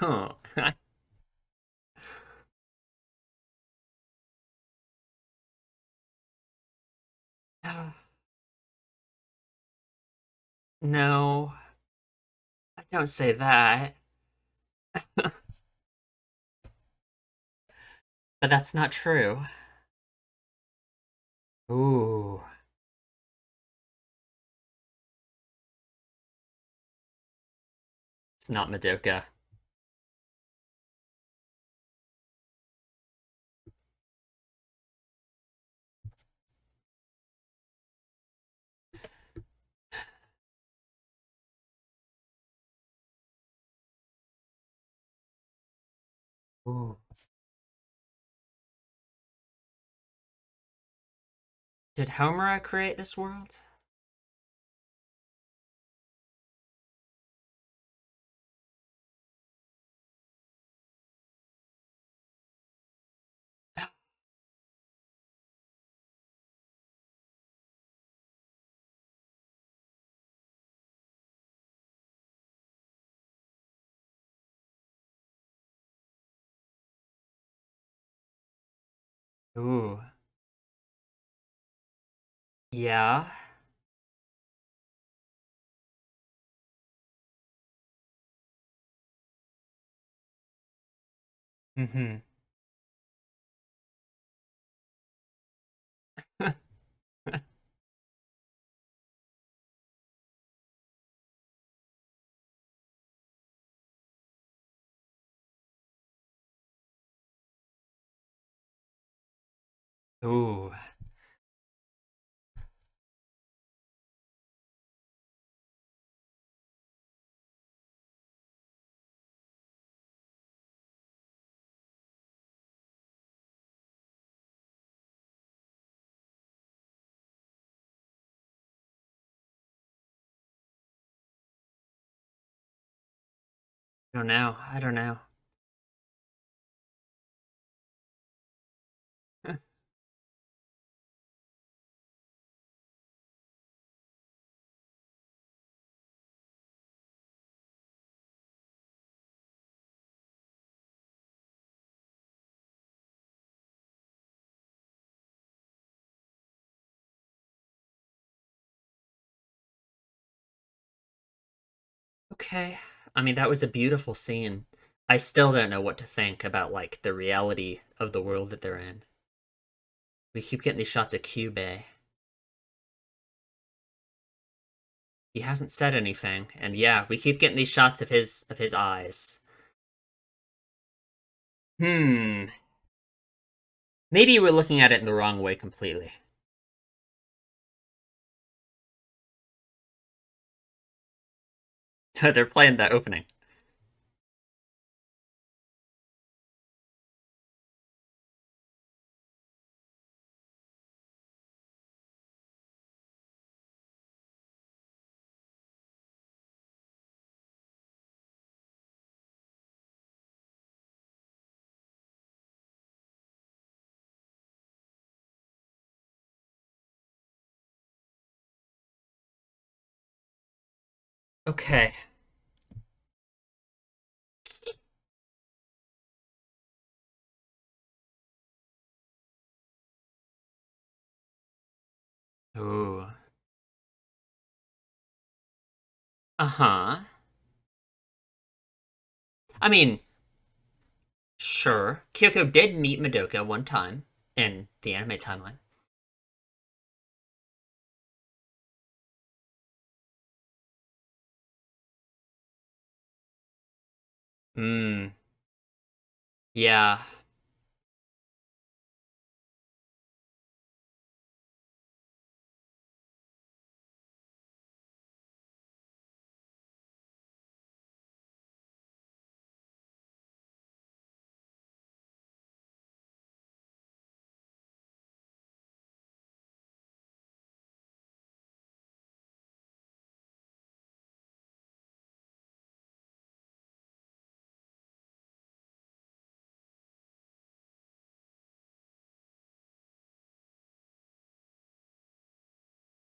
Oh. No, don't say that. But that's not true. Ooh, it's not Madoka. Ooh. Did Homura create this world? Ooh. Yeah. Mm-hmm. Ooh. I don't know. I don't know. Okay. I mean, that was a beautiful scene. I still don't know what to think about like the reality of the world that they're in. We keep getting these shots of Cube. He hasn't said anything, and yeah, we keep getting these shots of his eyes. Hmm. Maybe we're looking at it in the wrong way completely. They're playing that opening. Okay. Ooh. Uh-huh. I mean, sure. Kyoko did meet Madoka one time in the anime timeline. Hmm. Yeah.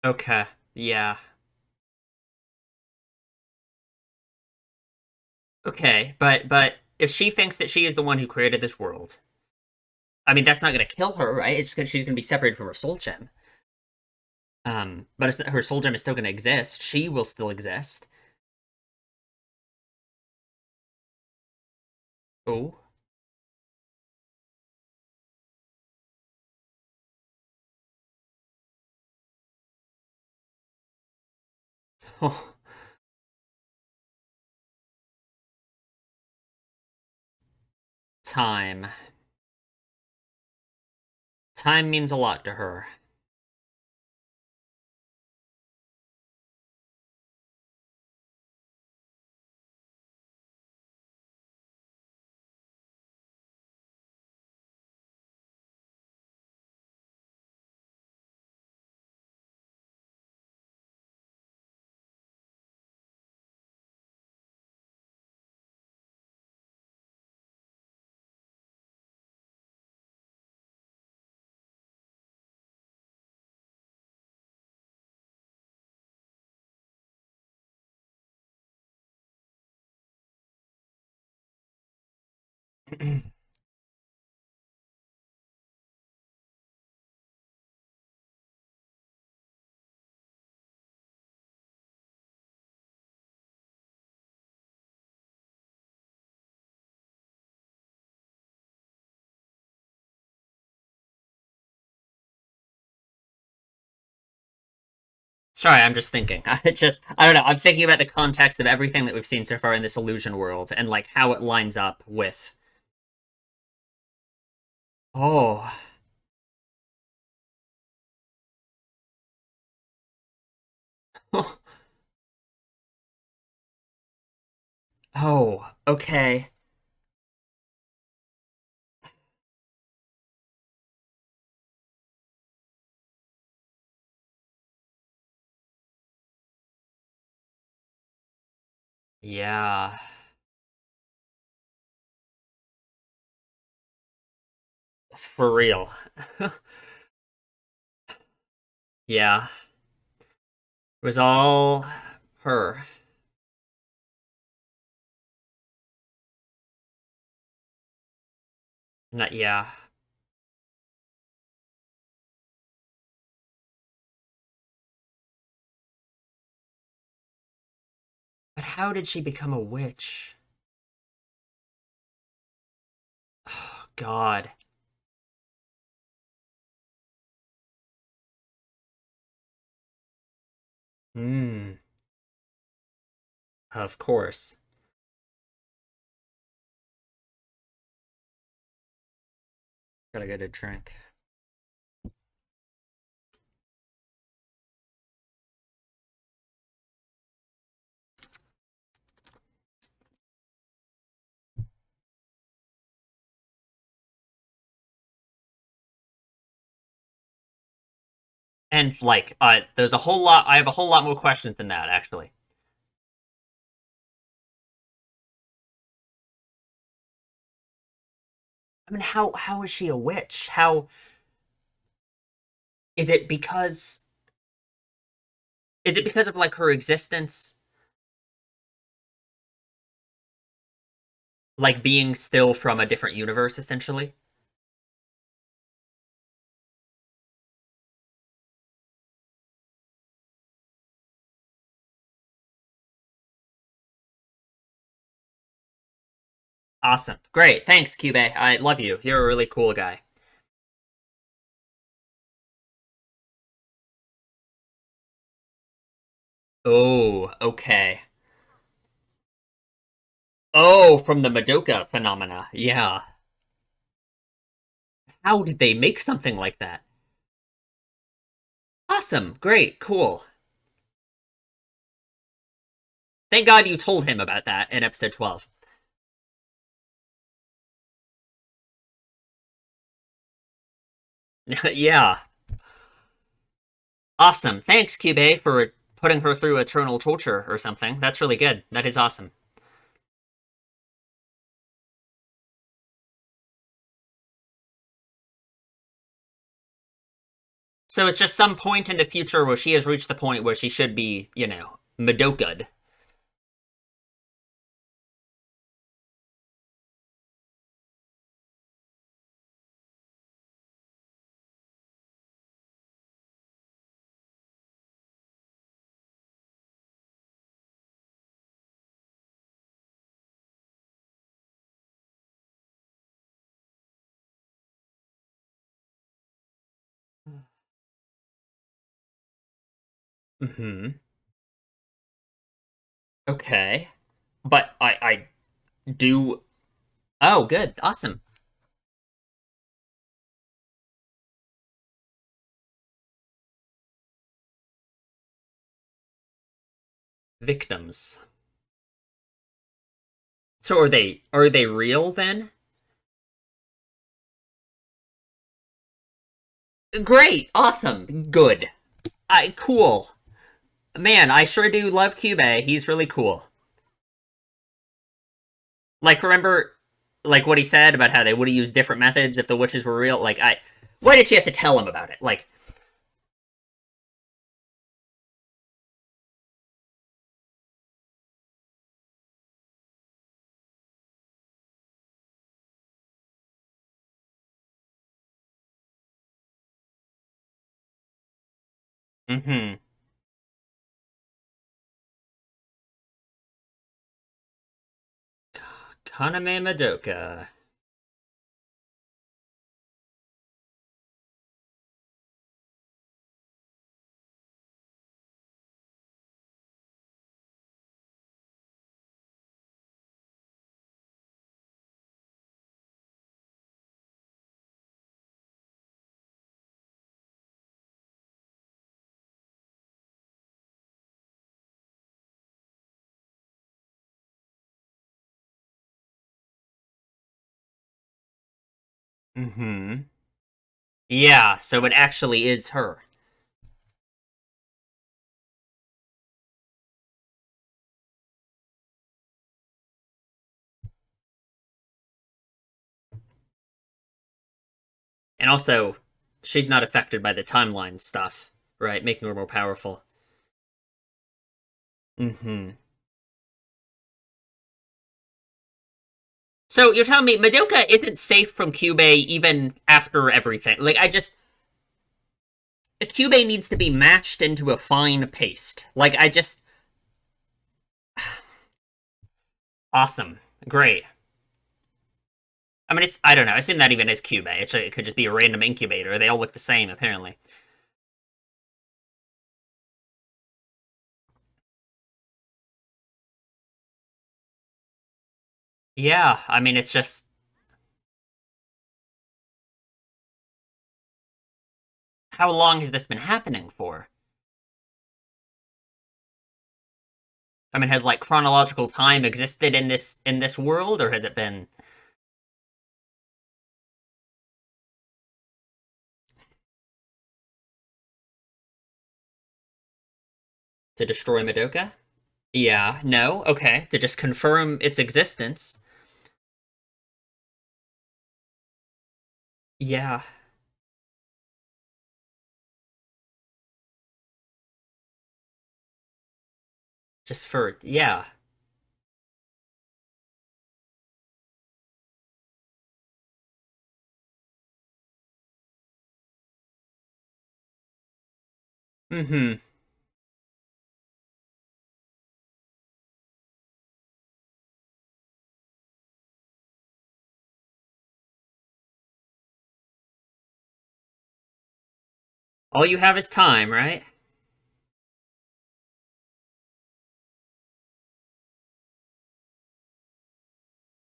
Okay. Yeah. Okay, but if she thinks that she is the one who created this world, I mean, that's not going to kill her, right? She's going to be separated from her soul gem. But her soul gem is still going to exist. She will still exist. Oh. Oh. Time. Time means a lot to her. Sorry, I'm just thinking. I don't know. I'm thinking about the context of everything that we've seen so far in this illusion world and like how it lines up with. Oh. Oh, okay. Yeah. For real. Yeah. It was all her. Not, yeah. But how did she become a witch? Oh, God. Hmm. Of course. Gotta get a drink. And like, there's a whole lot. I have a whole lot more questions than that, actually. I mean, how is she a witch? How is it because is it because of like her existence, like being still from a different universe, essentially? Awesome, great, thanks, Cube. I love you. You're a really cool guy. Oh, okay. Oh, from the Madoka phenomena. Yeah. How did they make something like that? Awesome, great, cool. Thank God you told him about that in episode 12. Yeah. Awesome. Thanks, Cube, for putting her through eternal torture or something. That's really good. That is awesome. So it's just some point in the future where she has reached the point where she should be, Madoka. Mm-hmm. Okay. But I do. Oh, good. Awesome. Victims. So are they real then? Great. Awesome. Good. Cool. Man, I sure do love Cube. He's really cool. Like, remember, like what he said about how they would have used different methods if the witches were real. Why did she have to tell him about it? Like, mm-hmm. Kaname Madoka. Mm-hmm. Yeah, so it actually is her. And also, she's not affected by the timeline stuff, right? Making her more powerful. Mm-hmm. So you're telling me Madoka isn't safe from Kyubey even after everything? Like, Kyubey needs to be matched into a fine paste. Like, awesome. Great. I mean, I don't know. I assume that even is Kyubey. It could just be a random incubator. They all look the same, apparently. Yeah, I mean, it's just. How long has this been happening for? I mean, has like chronological time existed in this world, or has it been to destroy Madoka? Yeah, no, okay. To just confirm its existence. Yeah, just for yeah. Mm-hmm. All you have is time, right?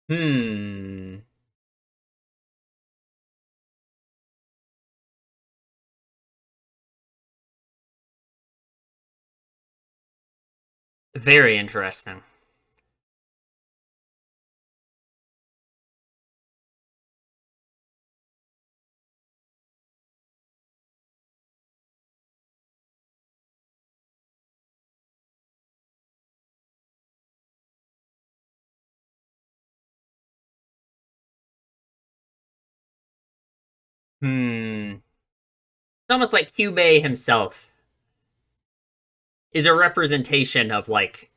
Hmm. Very interesting. Hmm. It's almost like Kyubey himself is a representation of like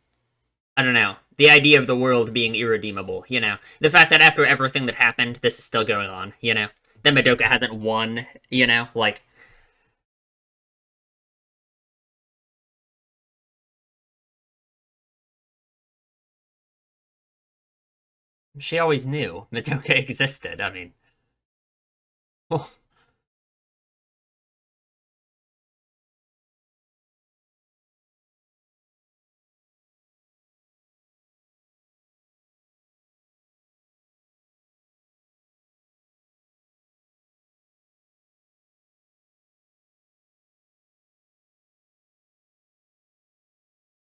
I don't know, the idea of the world being irredeemable, you know? The fact that after everything that happened, this is still going on, you know? That Madoka hasn't won, you know? Like, she always knew Madoka existed. I mean,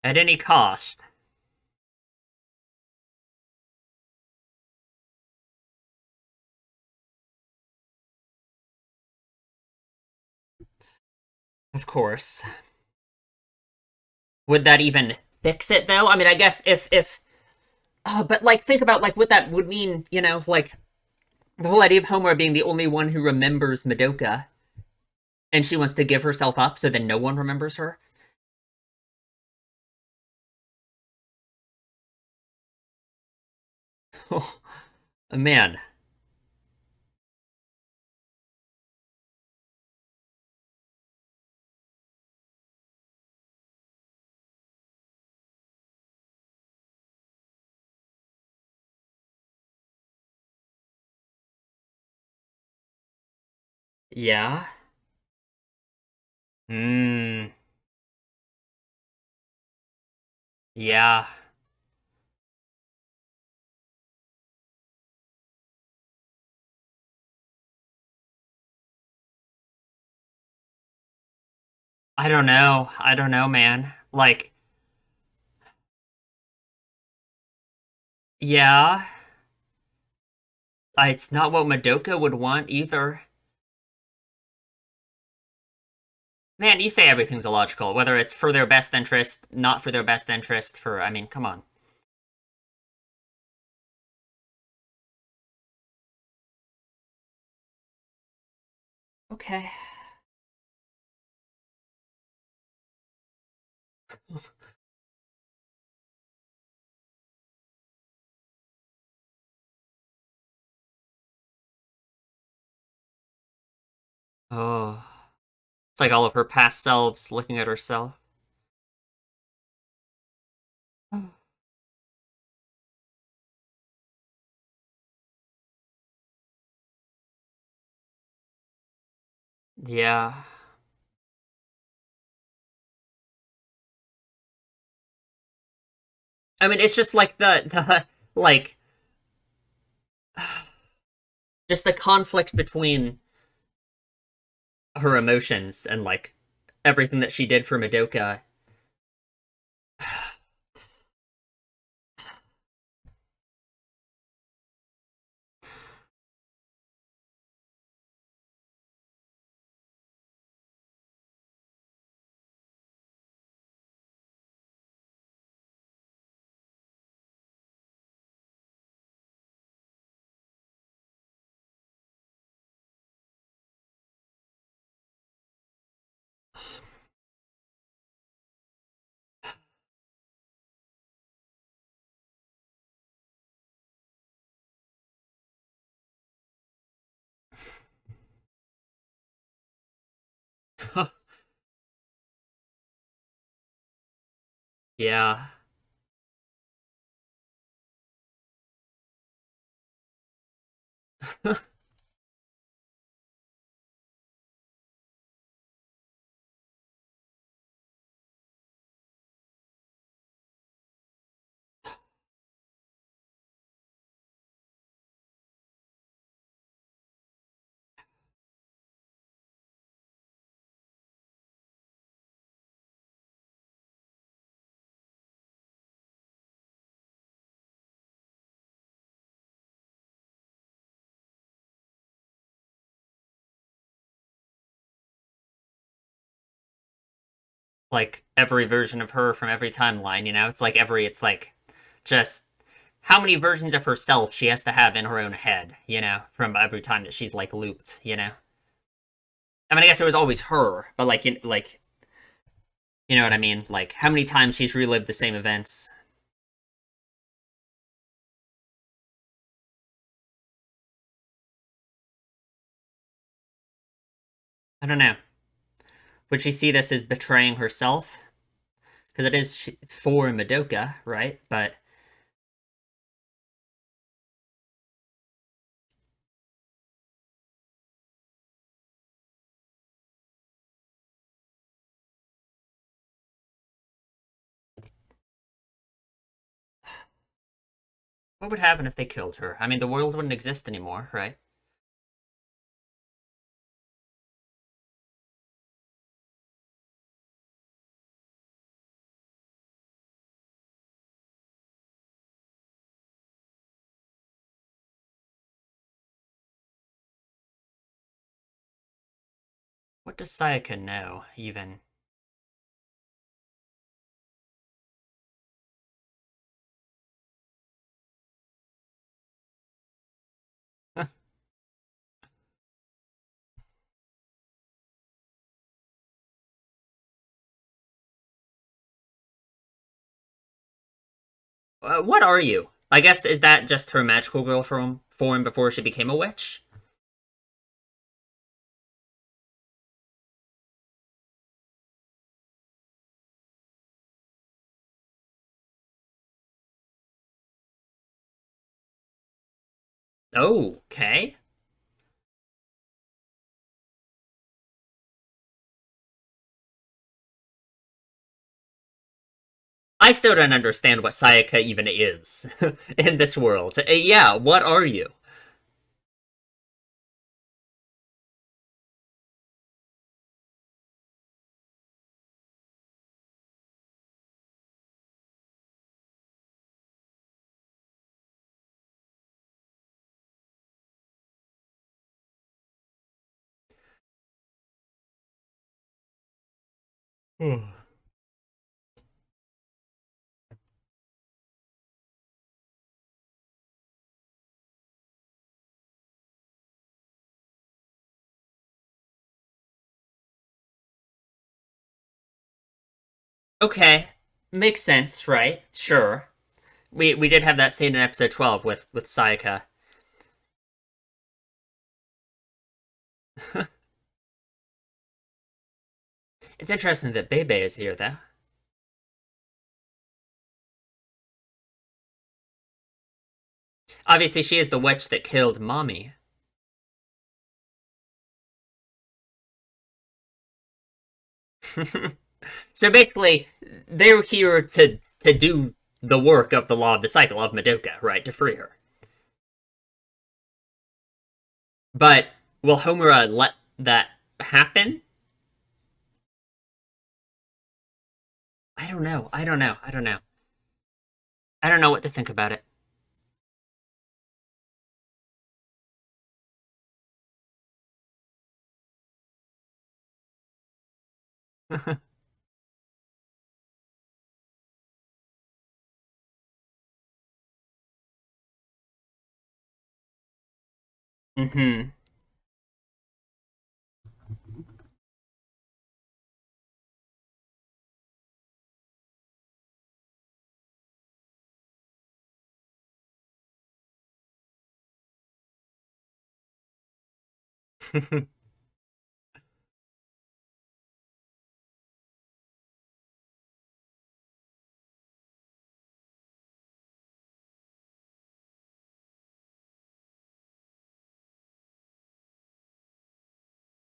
At any cost. Of course. Would that even fix it though? I mean, I guess if but like think about like what that would mean, like the whole idea of Homer being the only one who remembers Madoka and she wants to give herself up so then no one remembers her. Oh, man. Yeah. Hmm. Yeah. I don't know. I don't know, man. Like, yeah. It's not what Madoka would want either. Man, you say everything's illogical, whether it's for their best interest, not for their best interest, I mean, come on. Okay. Oh. It's like all of her past selves looking at herself. Yeah. I mean, it's just like the like just the conflict between her emotions and like everything that she did for Madoka. Yeah. Like every version of her from every timeline, It's like it's like just how many versions of herself she has to have in her own head, from every time that she's like looped. I mean, I guess it was always her, but you know what I mean? Like how many times she's relived the same events. I don't know. Would she see this as betraying herself? Because it's for Madoka, right? But what would happen if they killed her? I mean, the world wouldn't exist anymore, right? What does Sayaka know, even? What are you? I guess, is that just her magical girl form before she became a witch? Oh, okay. I still don't understand what Sayaka even is in this world. Yeah, what are you? Okay, makes sense, right? Sure. We did have that scene in episode 12 with Sayaka. It's interesting that Bebe is here, though. Obviously, she is the witch that killed Mommy. So basically, they're here to do the work of the law of the cycle of Madoka, right? To free her. But will Homura let that happen? I don't know. I don't know. I don't know. I don't know what to think about it. Hmm.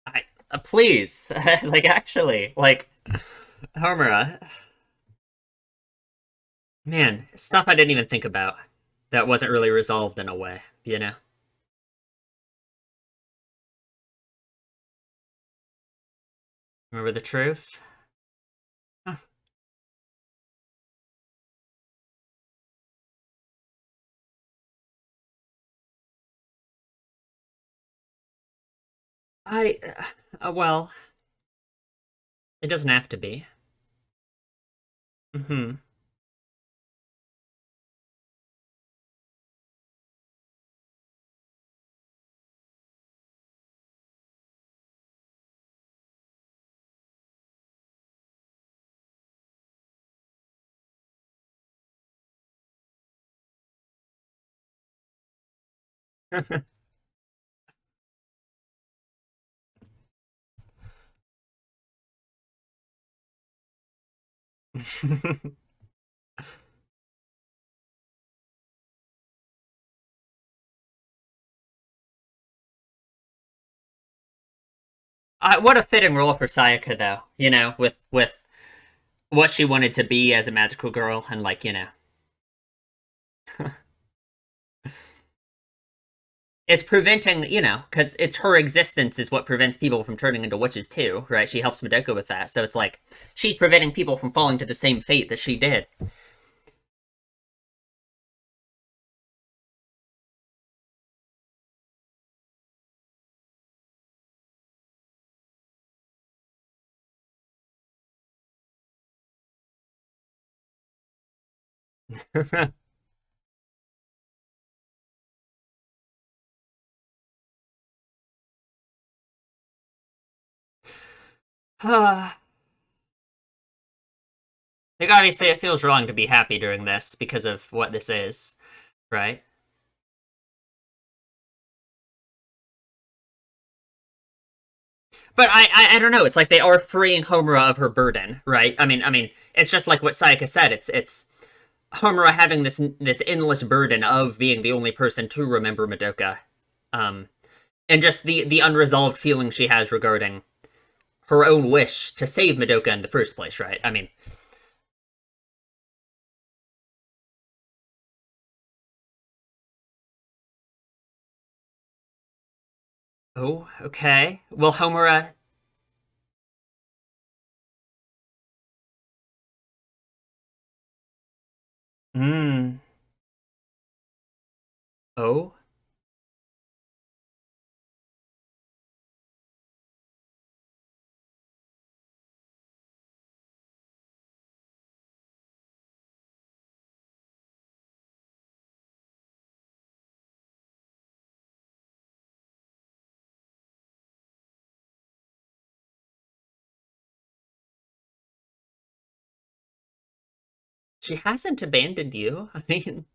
I, please, like actually, like Homura, man, stuff I didn't even think about that wasn't really resolved in a way, you know? Remember the truth? Huh. I, well, it doesn't have to be. Hmm. What a fitting role for Sayaka, though. You know, with what she wanted to be as a magical girl, and like you know, it's preventing you know because it's her existence is what prevents people from turning into witches too, right? She helps Madoka with that, so it's like she's preventing people from falling to the same fate that she did. Like, obviously, it feels wrong to be happy during this because of what this is, right? But I don't know. It's like they are freeing Homura of her burden, right? I mean, it's just like what Sayaka said. It's Homura having this endless burden of being the only person to remember Madoka, um, and just the unresolved feeling she has regarding her own wish to save Madoka in the first place, right? I mean, oh, okay. Well, Homura. Hmm. Oh. She hasn't abandoned you. I mean,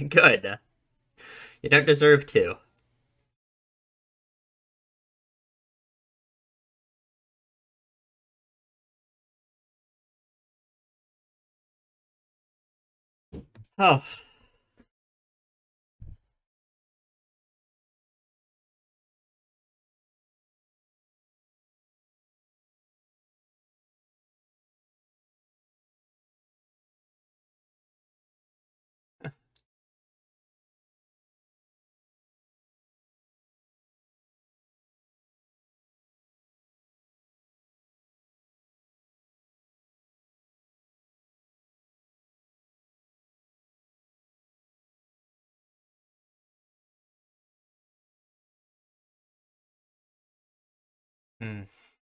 good. You don't deserve to. Oh. Hmm.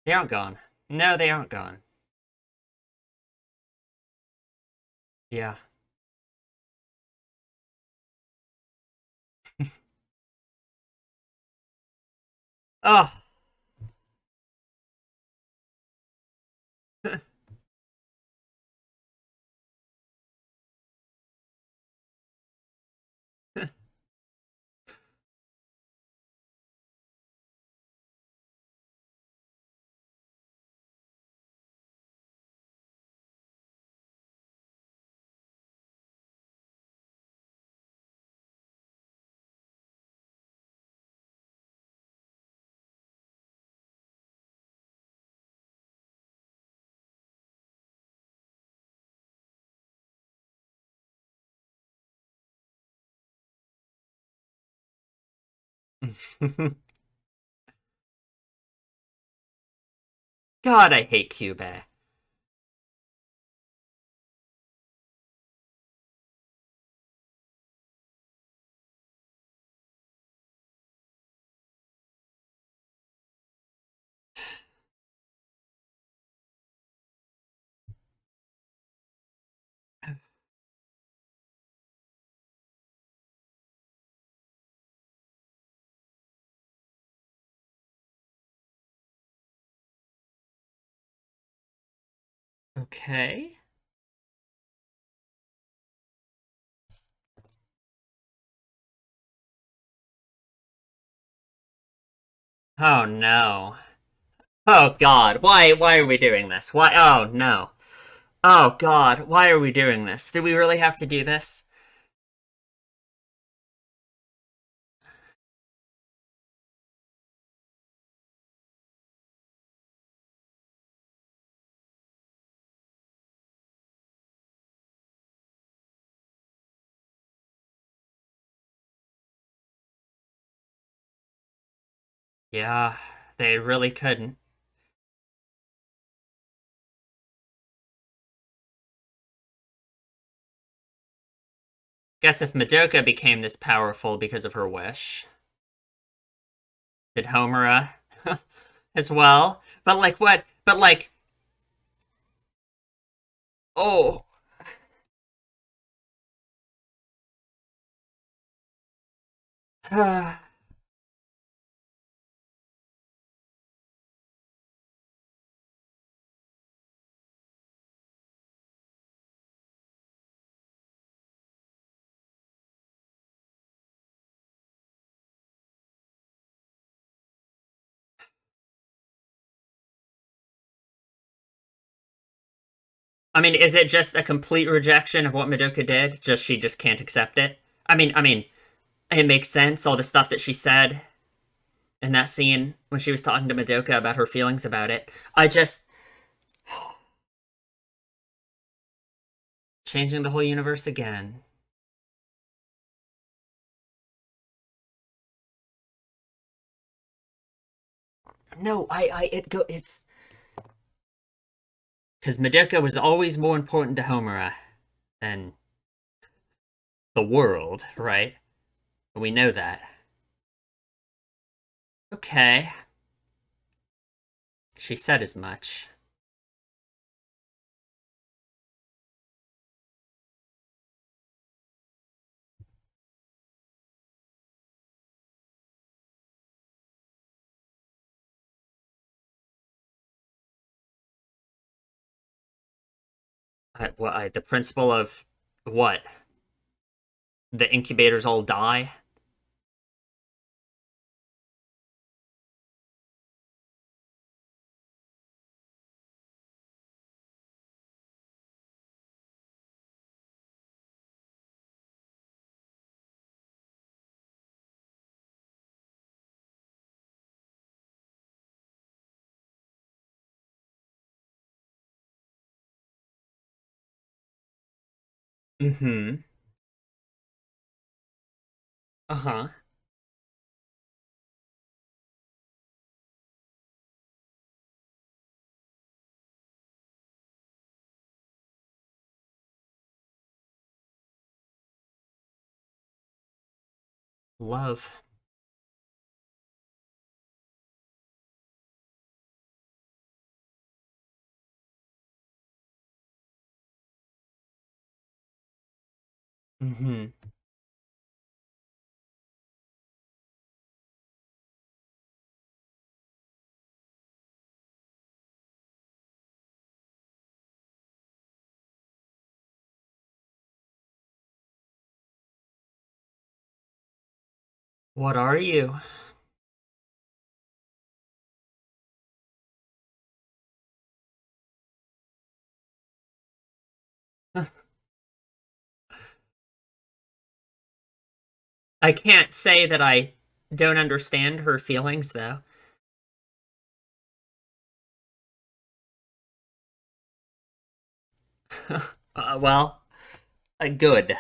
They aren't gone. No, they aren't gone. Yeah. Oh. God, I hate Cuba. Okay. Oh no. Oh god. Why are we doing this? Why oh no. Oh god, why are we doing this? Do we really have to do this? Yeah, they really couldn't. Guess if Madoka became this powerful because of her wish, did Homura as well? But like what? But like, oh. I mean, is it just a complete rejection of what Madoka did? Just she just can't accept it? I mean, it makes sense, all the stuff that she said in that scene when she was talking to Madoka about her feelings about it. I just changing the whole universe again. No, it's because Madoka was always more important to Homura than the world, right? We know that. Okay, she said as much. The principle of what? The incubators all die? Mm-hmm. Uh-huh. Love. Mm-hmm. What are you? I can't say that I don't understand her feelings, though. Well, good.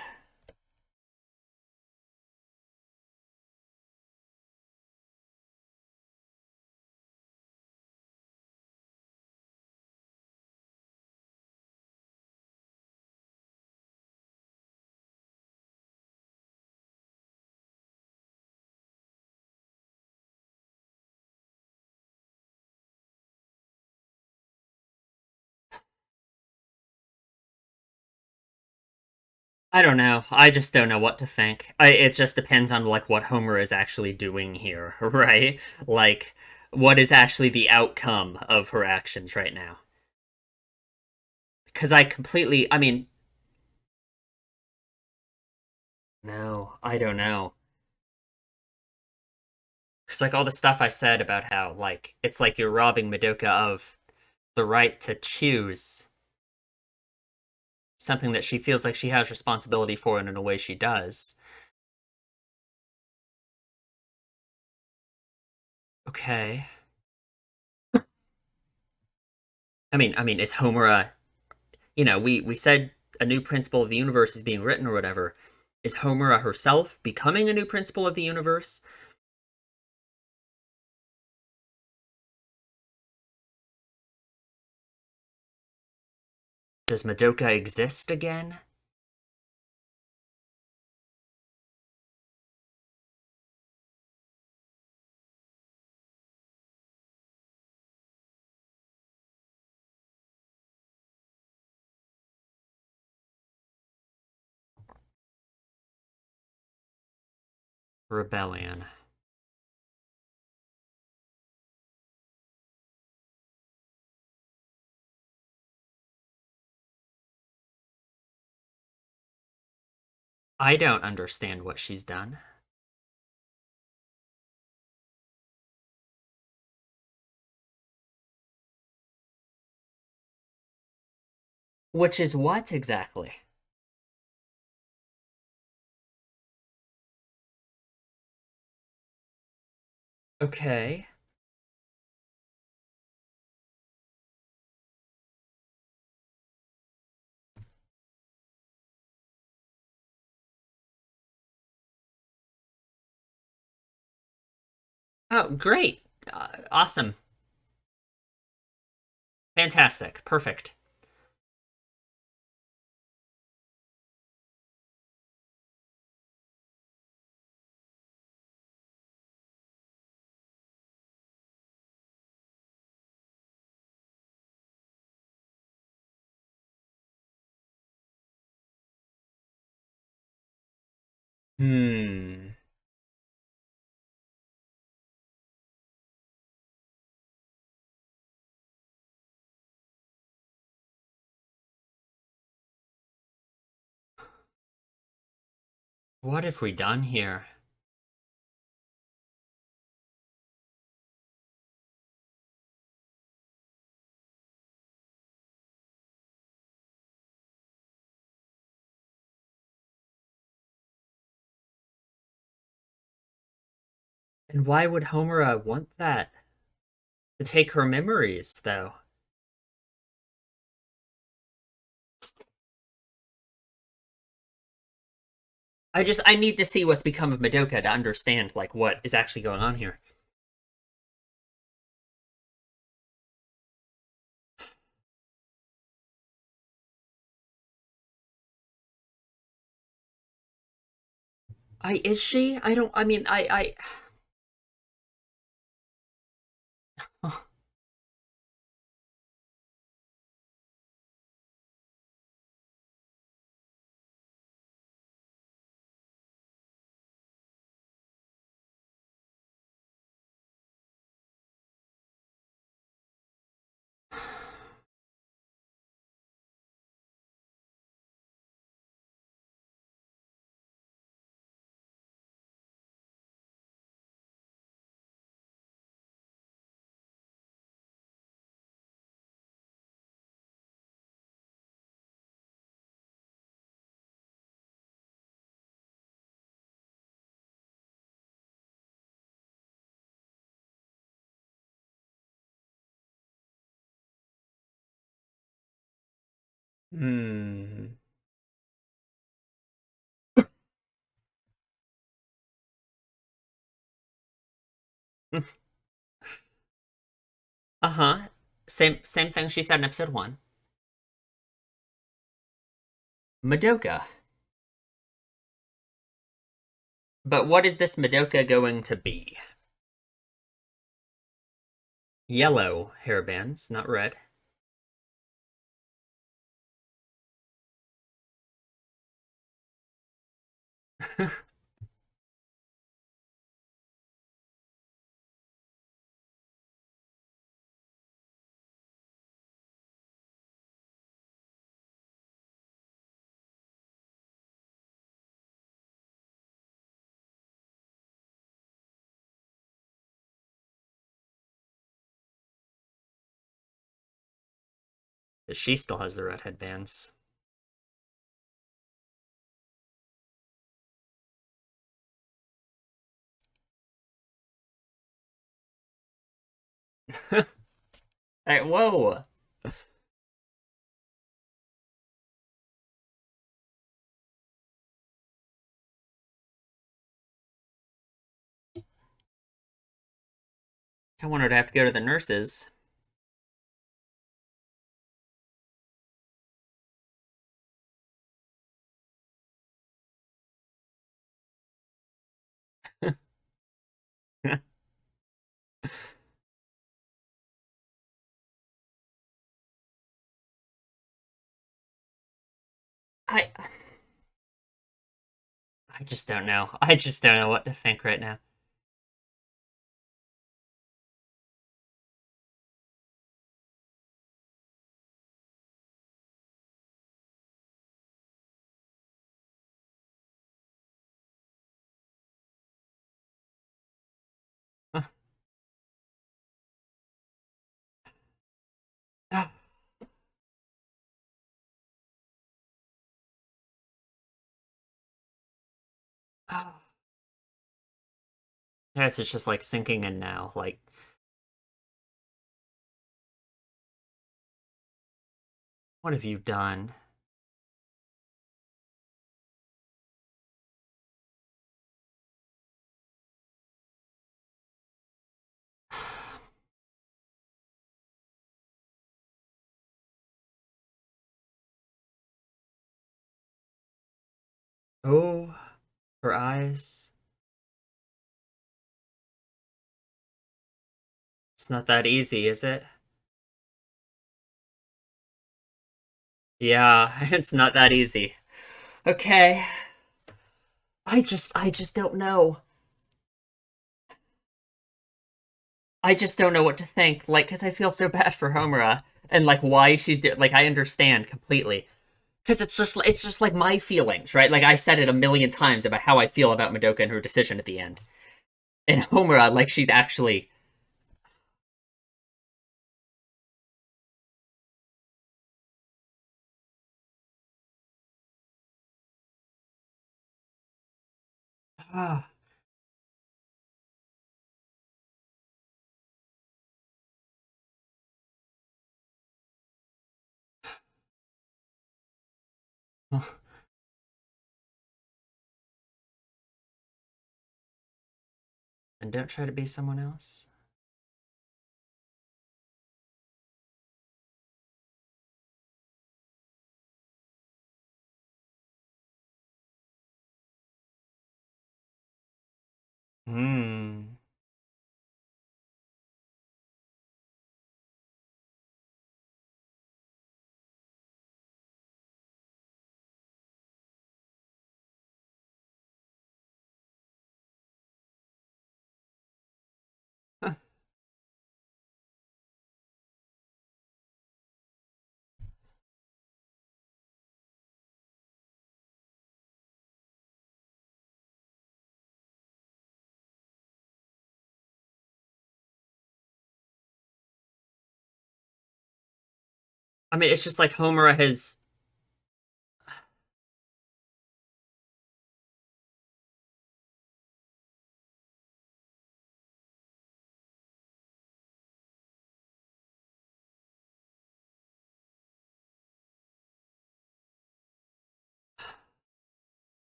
I don't know. I just don't know what to think. It just depends on like what Homer is actually doing here, right? Like, what is actually the outcome of her actions right now? Because I completely, I mean, no, I don't know. It's like all the stuff I said about how, like, it's like you're robbing Madoka of the right to choose something that she feels like she has responsibility for, and in a way she does. Okay. I mean, is Homura, we said a new principle of the universe is being written or whatever. Is Homura herself becoming a new principle of the universe? Does Madoka exist again? Rebellion. I don't understand what she's done. Which is what exactly? Okay. Oh, great. Awesome. Fantastic. Perfect. Hmm. What have we done here? And why would Homura want that? To take her memories, though. I need to see what's become of Madoka to understand, like, what is actually going on here. Is she? I don't, I mean, Hmm. Uh-huh. Same thing she said in episode 1. Madoka. But what is this Madoka going to be? Yellow hairbands, not red. But she still has the red headbands. Hey, whoa! I want her to have to go to the nurses. I I just don't know. I just don't know what to think right now. Yes, it's just like sinking in now. Like, what have you done? Oh, her eyes. It's not that easy, is it? Yeah, it's not that easy. Okay. I just don't know. I just don't know what to think. Like, because I feel so bad for Homura and like why she's like I understand completely. Because it's just like my feelings, right? Like I said it a million times about how I feel about Madoka and her decision at the end. And Homura, like she's actually and don't try to be someone else. Hmm. I mean, it's just like Homura has.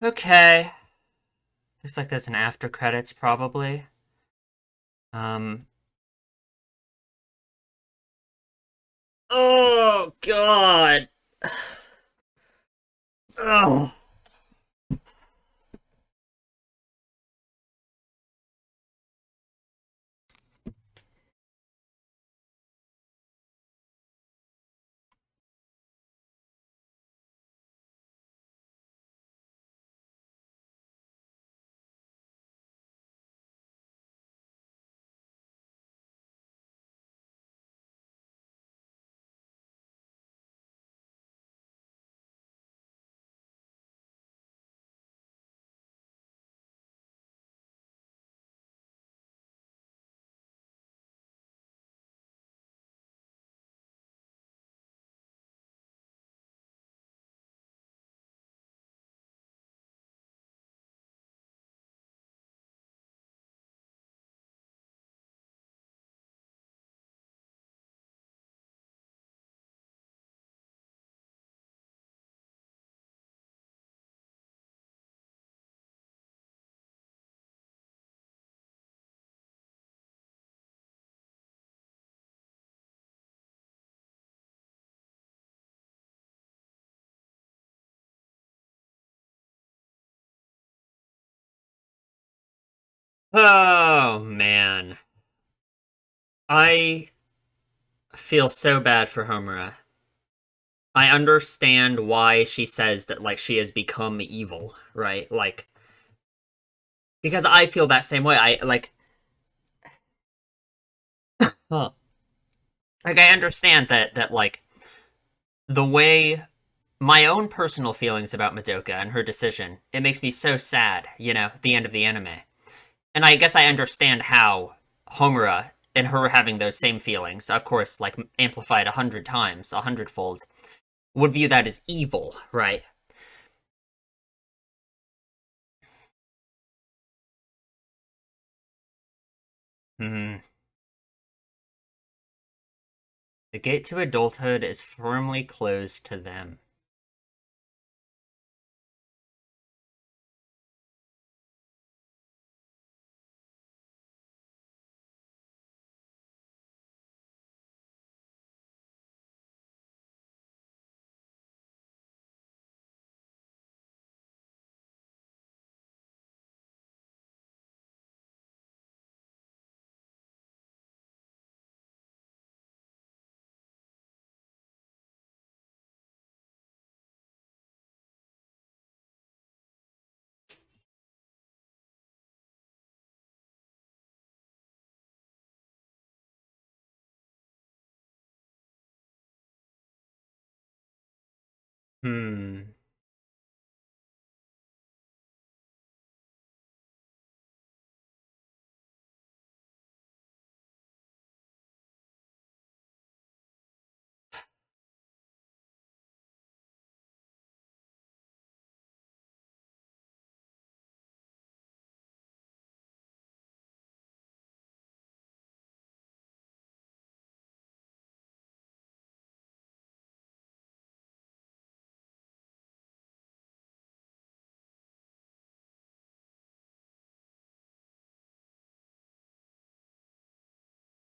Okay. Looks like there's an after credits probably. Um. Oh God. Oh. Oh, man. I feel so bad for Homura. I understand why she says that, like, she has become evil, right? Like, because I feel that same way. Huh. Like, I understand that, like, the way my own personal feelings about Madoka and her decision, it makes me so sad, at the end of the anime. And I guess I understand how Homura and her having those same feelings, of course, like amplified 100 times, 100-fold, would view that as evil, right? Hmm. The gate to adulthood is firmly closed to them. Hmm.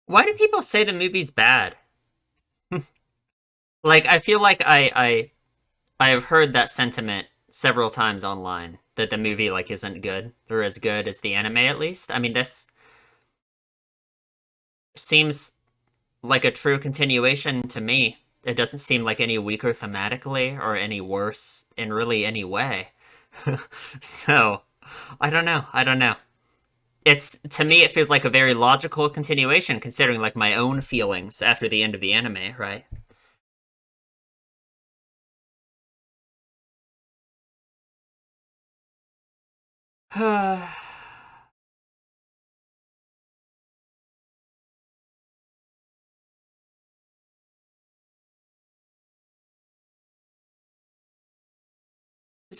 Why do people say the movie's bad? Like, I feel like I have heard that sentiment several times online that the movie like isn't good or as good as the anime at least. I mean, this seems like a true continuation to me. It doesn't seem like any weaker thematically or any worse in really any way. So, I don't know. I don't know. It's to me it feels like a very logical continuation considering like my own feelings after the end of the anime, right? Because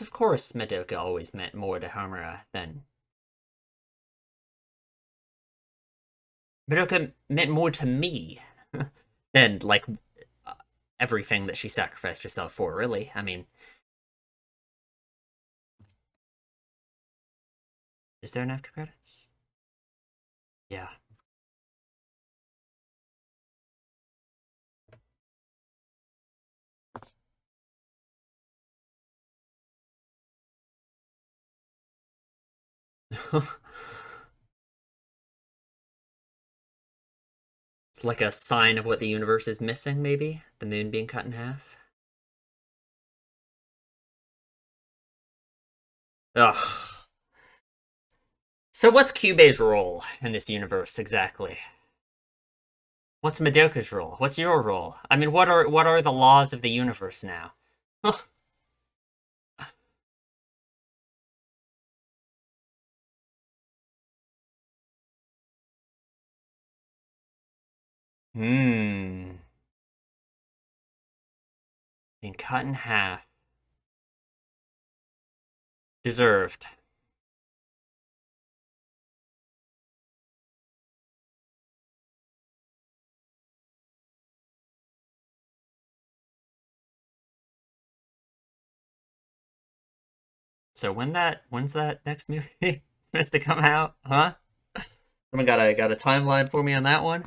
of course Madoka always meant more to Homura than Madoka meant more to me than like uh, everything that she sacrificed herself for, really. I mean, is there an after credits? Yeah. It's like a sign of what the universe is missing, maybe? The moon being cut in half? Ugh. So what's Kyubei's role in this universe exactly? What's Madoka's role? What's your role? I mean, what are the laws of the universe now? Hmm. Being cut in half. Deserved. So when's that next movie supposed to come out? Huh? Someone got a timeline for me on that one?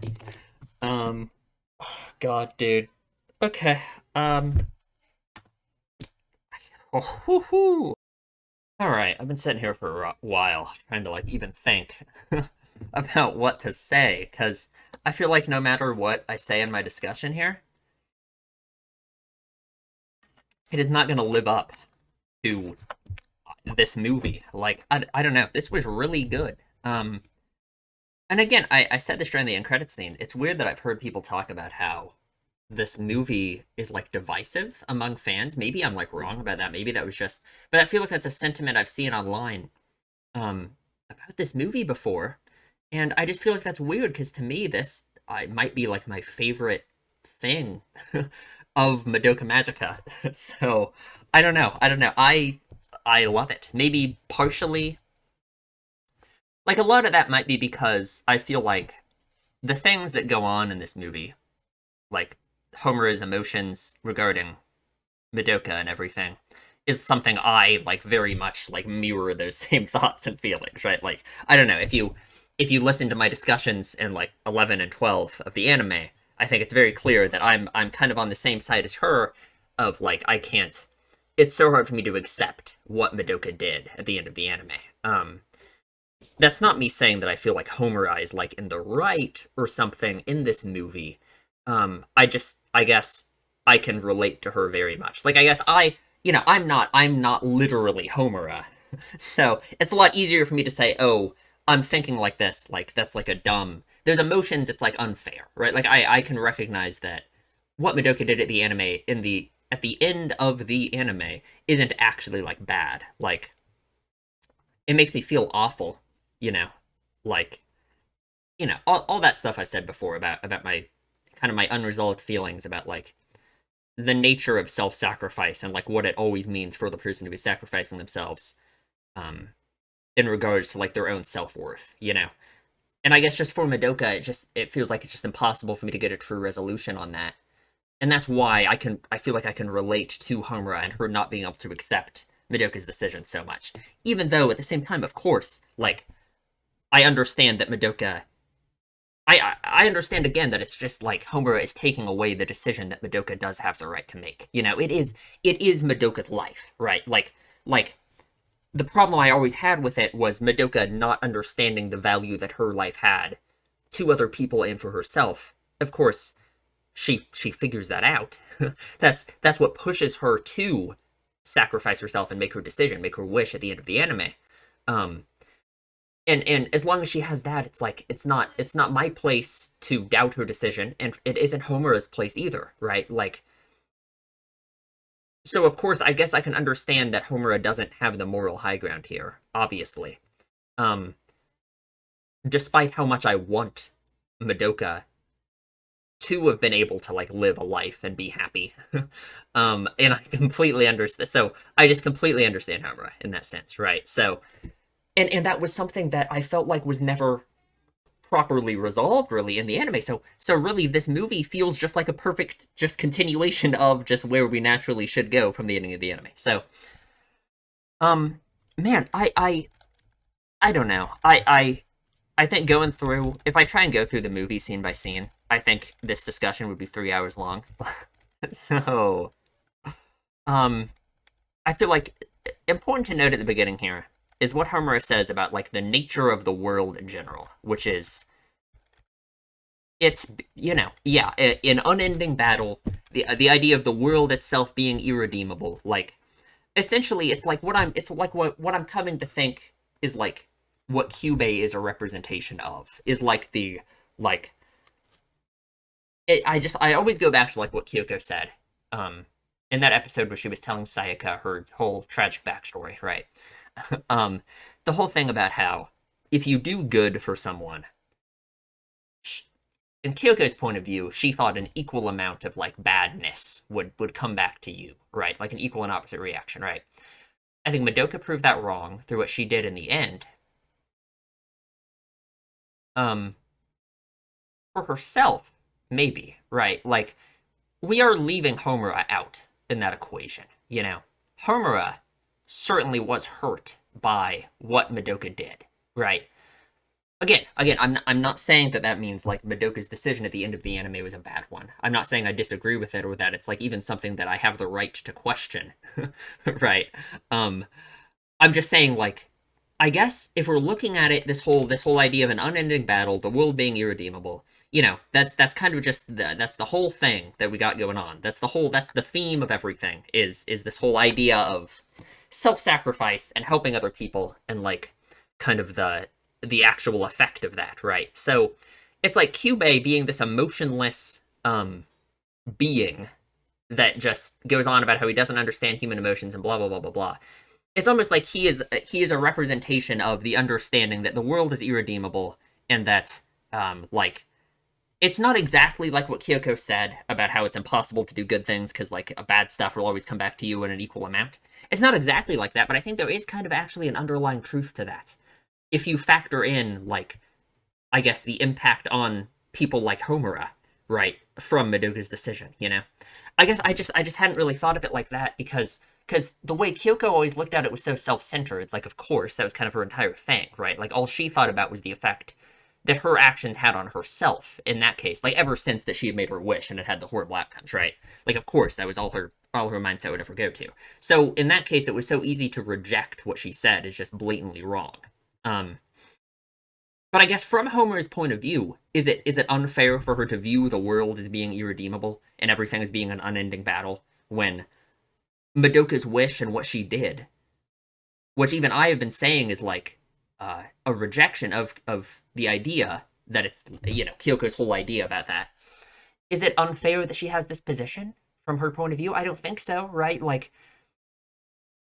Um God, dude. Okay. Um oh, All right, I've been sitting here for a while trying to like even think about what to say because I feel like no matter what I say in my discussion here, it is not going to live up to this movie. Like I don't know, this was really good. And again, I said this during the end credit scene. It's weird that I've heard people talk about how this movie is like divisive among fans. Maybe I'm like wrong about that. Maybe that was just, but I feel like that's a sentiment I've seen online um about this movie before, and I just feel like that's weird because to me this might be like my favorite thing of Madoka Magica. So I don't know. I love it. Maybe partially, like a lot of that might be because I feel like the things that go on in this movie, like Homura's emotions regarding Madoka and everything, is something I like very much like mirror those same thoughts and feelings, right? Like I don't know, if you listen to my discussions in like 11 and 12 of the anime, I think it's very clear that I'm kind of on the same side as her of like I can't, it's so hard for me to accept what Madoka did at the end of the anime. That's not me saying that I feel like Homura is like in the right or something in this movie. I guess I can relate to her very much. Like I guess I'm not literally Homura. So it's a lot easier for me to say, oh, I'm thinking like this, like that's like a dumb, there's emotions, it's like unfair, right? Like I can recognize that what Madoka did at the anime at the end of the anime isn't actually like bad. Like it makes me feel awful, you know, like all that stuff I said before about my kind of my unresolved feelings about like the nature of self-sacrifice and like what it always means for the person to be sacrificing themselves um in regards to like their own self-worth. And I guess just for Madoka it feels like it's just impossible for me to get a true resolution on that. And that's why I feel like I can relate to Homura and her not being able to accept Madoka's decision so much. Even though at the same time, of course, like I understand that Madoka. I understand again that it's just like Homura is taking away the decision that Madoka does have the right to make. It is Madoka's life, right? Like the problem I always had with it was Madoka not understanding the value that her life had to other people and for herself. Of course, she figures that out. That's what pushes her to sacrifice herself and make her decision, make her wish at the end of the anime. Um, and as long as she has that, it's like it's not my place to doubt her decision, and it isn't Homura's place either, right? Like, so of course I guess I can understand that Homura doesn't have the moral high ground here, obviously. Um, Despite how much I want Madoka to have been able to like live a life and be happy. And I completely understand, so I just completely understand Homura in that sense, right? So and that was something that I felt like was never properly resolved really in the anime. So really this movie feels just like a perfect just continuation of just where we naturally should go from the ending of the anime. So um man, I don't know. I think going through, if I try and go through the movie scene by scene, I think this discussion would be 3 hours long. So um I feel like important to note at the beginning here is what Homura says about like the nature of the world in general, which is it's yeah, an unending battle, the idea of the world itself being irredeemable. Like essentially it's like what I'm coming to think is like what Kyubey is a representation of, is like the like I always go back to like what Kyoko said um in that episode where she was telling Sayaka her whole tragic backstory, right? um the whole thing about how if you do good for someone, in Kyoko's point of view, she thought an equal amount of like badness would come back to you, right? Like an equal and opposite reaction, right? I think Madoka proved that wrong through what she did in the end. Um, for herself, maybe, right? Like we are leaving Homura out in that equation. Homura certainly was hurt by what Madoka did, right? Again, I'm not saying that means like Madoka's decision at the end of the anime was a bad one. I'm not saying I disagree with it or that it's like even something that I have the right to question, right? Um, I'm just saying, like, I guess if we're looking at it, this whole idea of an unending battle, the world being irredeemable, that's kind of just that's the whole thing that we got going on. That's the theme of everything is this whole idea of self-sacrifice and helping other people and like kind of the actual effect of that, right? So it's like Cube being this emotionless being that just goes on about how he doesn't understand human emotions and blah blah blah blah blah. It's almost like he is a representation of the understanding that the world is irredeemable and that like it's not exactly like what Kyoko said about how it's impossible to do good things because like a bad stuff will always come back to you in an equal amount. It's not exactly like that, but I think there is kind of actually an underlying truth to that. If you factor in like I guess the impact on people like Homura, right, from Madoka's decision. I guess I just hadn't really thought of it like that because the way Kyoko always looked at it was so self-centered. Like, of course, that was kind of her entire thing, right? Like, all she thought about was the effect that her actions had on herself in that case. Like, ever since that she had made her wish and it had the horrible outcomes, right? Like, of course, that was all her mindset would ever go to. So in that case, it was so easy to reject what she said as just blatantly wrong. Um, but I guess from Homer's point of view, is it unfair for her to view the world as being irredeemable and everything as being an unending battle when Madoka's wish and what she did, which even I have been saying is like a rejection of the idea that it's Kyoko's whole idea about that. Is it unfair that she has this position from her point of view? I don't think so, right? Like,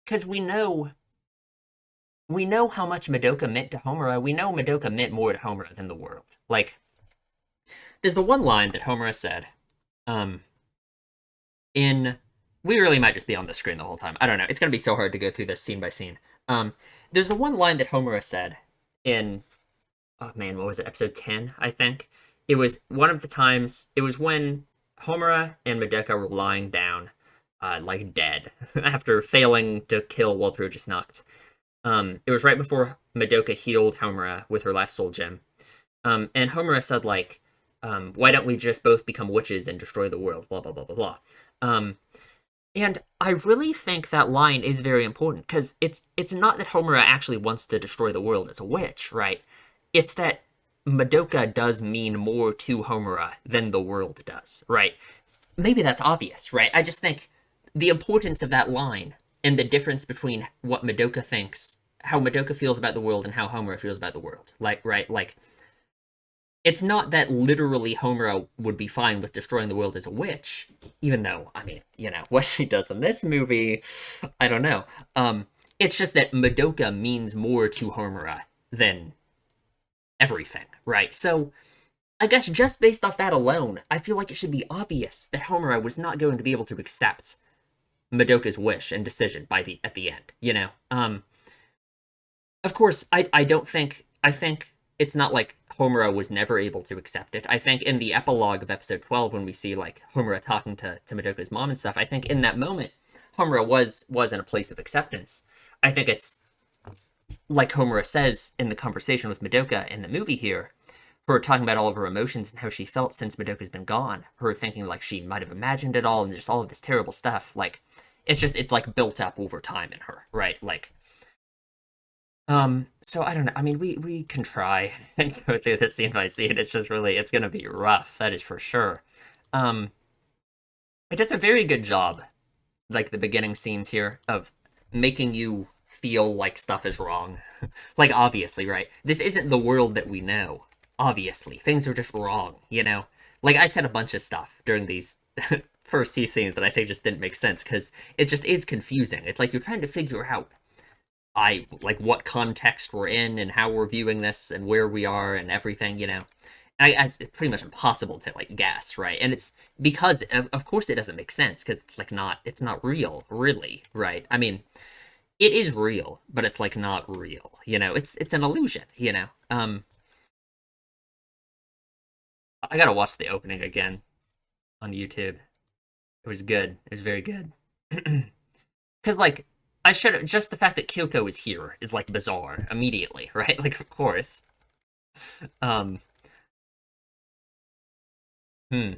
because we know how much Madoka meant to Homura. We know Madoka meant more to Homura than the world. Like, there's the one line that Homura said, um, in we really might just be on the screen the whole time. I don't know. It's gonna be so hard to go through this scene by scene. There's the one line that Homura said in oh man, what was it? Episode 10, I think. It was one of the times. It was when Homura and Madoka were lying down, like dead after failing to kill Walter just knocked. It was right before Madoka healed Homura with her last soul gem. And Homura said like, "Why don't we just both become witches and destroy the world?" Blah blah blah blah blah. And I really think that line is very important because it's not that Homura actually wants to destroy the world as a witch, right? It's that Madoka does mean more to Homura than the world does, right? Maybe that's obvious, right? I just think the importance of that line and the difference between what Madoka thinks, how Madoka feels about the world, and how Homura feels about the world, like right, like it's not that literally Homura would be fine with destroying the world as a witch, even though, I mean, what she does in this movie, I don't know. It's just that Madoka means more to Homura than everything, right? So, I guess just based off that alone, I feel like it should be obvious that Homura was not going to be able to accept Madoka's wish and decision at the end. Of course, I don't think I think it's not like Homura was never able to accept it. I think in the epilogue of episode 12, when we see like Homura talking to Madoka's mom and stuff, I think in that moment Homura was in a place of acceptance. I think it's like Homura says in the conversation with Madoka in the movie here, her talking about all of her emotions and how she felt since Madoka's been gone, her thinking like she might have imagined it all and just all of this terrible stuff. Like it's like built up over time in her, right? Like so I don't know. I mean, we can try and go through this scene by scene. It's just really, it's gonna be rough, that is for sure. Um, it does a very good job, like the beginning scenes here, of making you feel like stuff is wrong. Like, obviously, right? This isn't the world that we know. Obviously, things are just wrong. Like, I said a bunch of stuff during these first few scenes that I think just didn't make sense, because it just is confusing. It's like you're trying to figure out like what context we're in and how we're viewing this and where we are and everything. It's pretty much impossible to like guess, right? And it's because of course it doesn't make sense because it's not real, really, right? I mean, it is real, but it's like not real. It's an illusion. I gotta watch the opening again on YouTube. It was good. It was very good. Because like I should just the fact that Kyoko is here is like bizarre immediately, right? Like of course. Um. Hmm.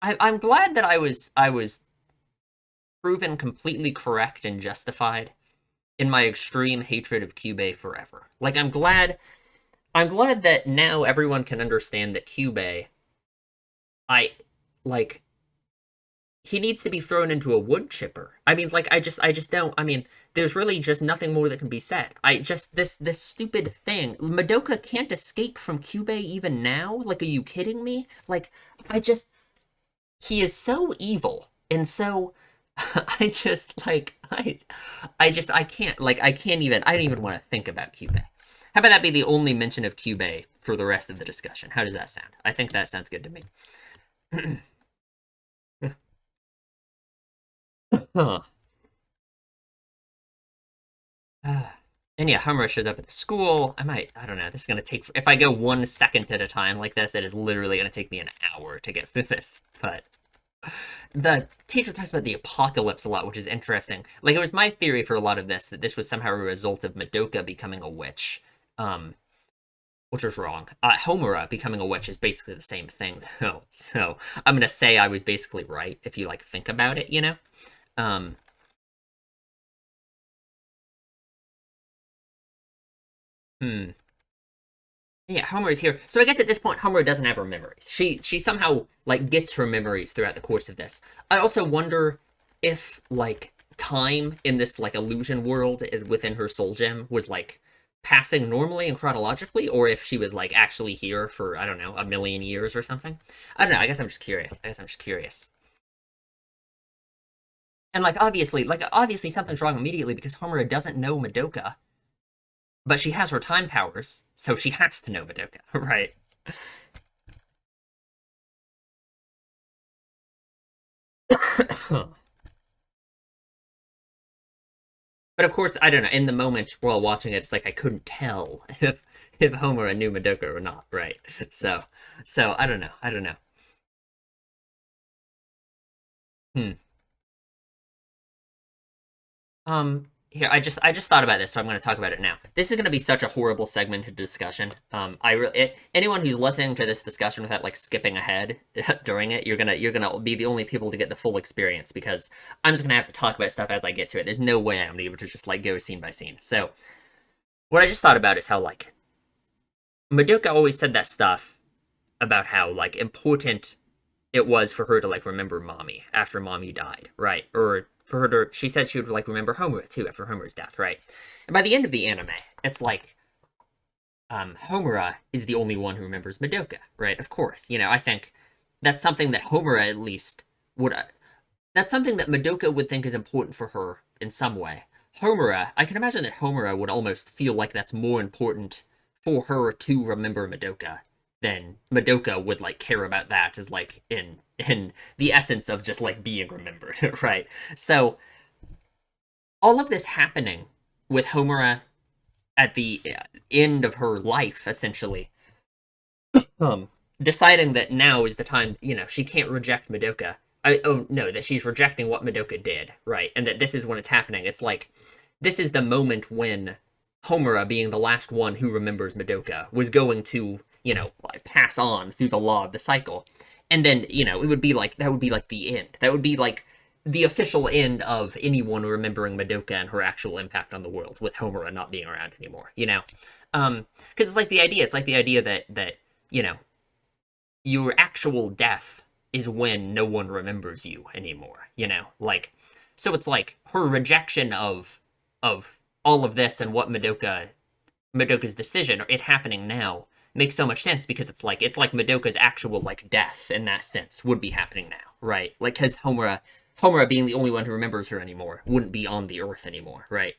I'm glad that I was proven completely correct and justified in my extreme hatred of Kyubey forever. Like, I'm glad that now everyone can understand that Kyubey, I like he needs to be thrown into a wood chipper. I mean, like, I just don't. I mean, there's really just nothing more that can be said. I just this stupid thing. Madoka can't escape from Kyubey even now. Like, are you kidding me? Like, I just he is so evil and so. I just like I can't like I don't even want to think about Kyubey. How about that be the only mention of Kyubey for the rest of the discussion? How does that sound? I think that sounds good to me. Huh. And yeah, Homura shows up at the school. I don't know, this is gonna take, if I go 1 second at a time like this, it is literally gonna take me an hour to get through this. But the teacher talks about the apocalypse a lot, which is interesting. Like, it was my theory for a lot of this, that this was somehow a result of Madoka becoming a witch. Which was wrong. Homura becoming a witch is basically the same thing, though. So I'm gonna say I was basically right, if you, like, think about it, you know? Um, hmm. Yeah, Homer is here. So I guess at this point, Homer doesn't have her memories. She somehow, like, gets her memories throughout the course of this. I also wonder if, like, time in this, like, illusion world within her soul gem was, like, passing normally and chronologically, or if she was, like, actually here for, I don't know, a million years or something. I don't know. I guess I'm just curious. And, like, obviously something's wrong immediately because Homura doesn't know Madoka, but she has her time powers, so she has to know Madoka, right? But of course, I don't know. In the moment while watching it, it's like I couldn't tell if Homura knew Madoka or not, right? So so I don't know. I don't know. Hmm. Here, I just thought about this, so I'm going to talk about it now. This is going to be such a horrible segmented discussion. Anyone who's listening to this discussion without, like, skipping ahead during it, you're gonna be the only people to get the full experience, because I'm just gonna have to talk about stuff as I get to it. There's no way I'm gonna be able to just, like, go scene by scene. So what I just thought about is how, like, Madoka always said that stuff about how, like, important it was for her to, like, remember mommy after mommy died, right? Or for her to, she said she would, like, remember Homura too after Homura's death, right? And by the end of the anime, it's like, Homura is the only one who remembers Madoka, right? Of course, I think that's something that Homura at least would. That's something that Madoka would think is important for her in some way. Homura, I can imagine that Homura would almost feel like that's more important for her to remember Madoka than Madoka would, like, care about that as, like, in the essence of just, like, being remembered, right? So all of this happening with Homura at the end of her life, essentially, um, deciding that now is the time, she can't reject Madoka. Oh no, that she's rejecting what Madoka did, right? And that this is when it's happening. It's like, this is the moment when Homura, being the last one who remembers Madoka, was going to, pass on through the law of the cycle. And then, it would be like, that would be like the end. That would be like the official end of anyone remembering Madoka and her actual impact on the world, with Homura not being around anymore, Because it's like the idea that, you know, your actual death is when no one remembers you anymore, like, so it's like her rejection of all of this and what Madoka's decision, or it happening now, makes so much sense, because it's like Madoka's actual, like, death in that sense would be happening now, right? Like, because Homura being the only one who remembers her anymore wouldn't be on the earth anymore, right?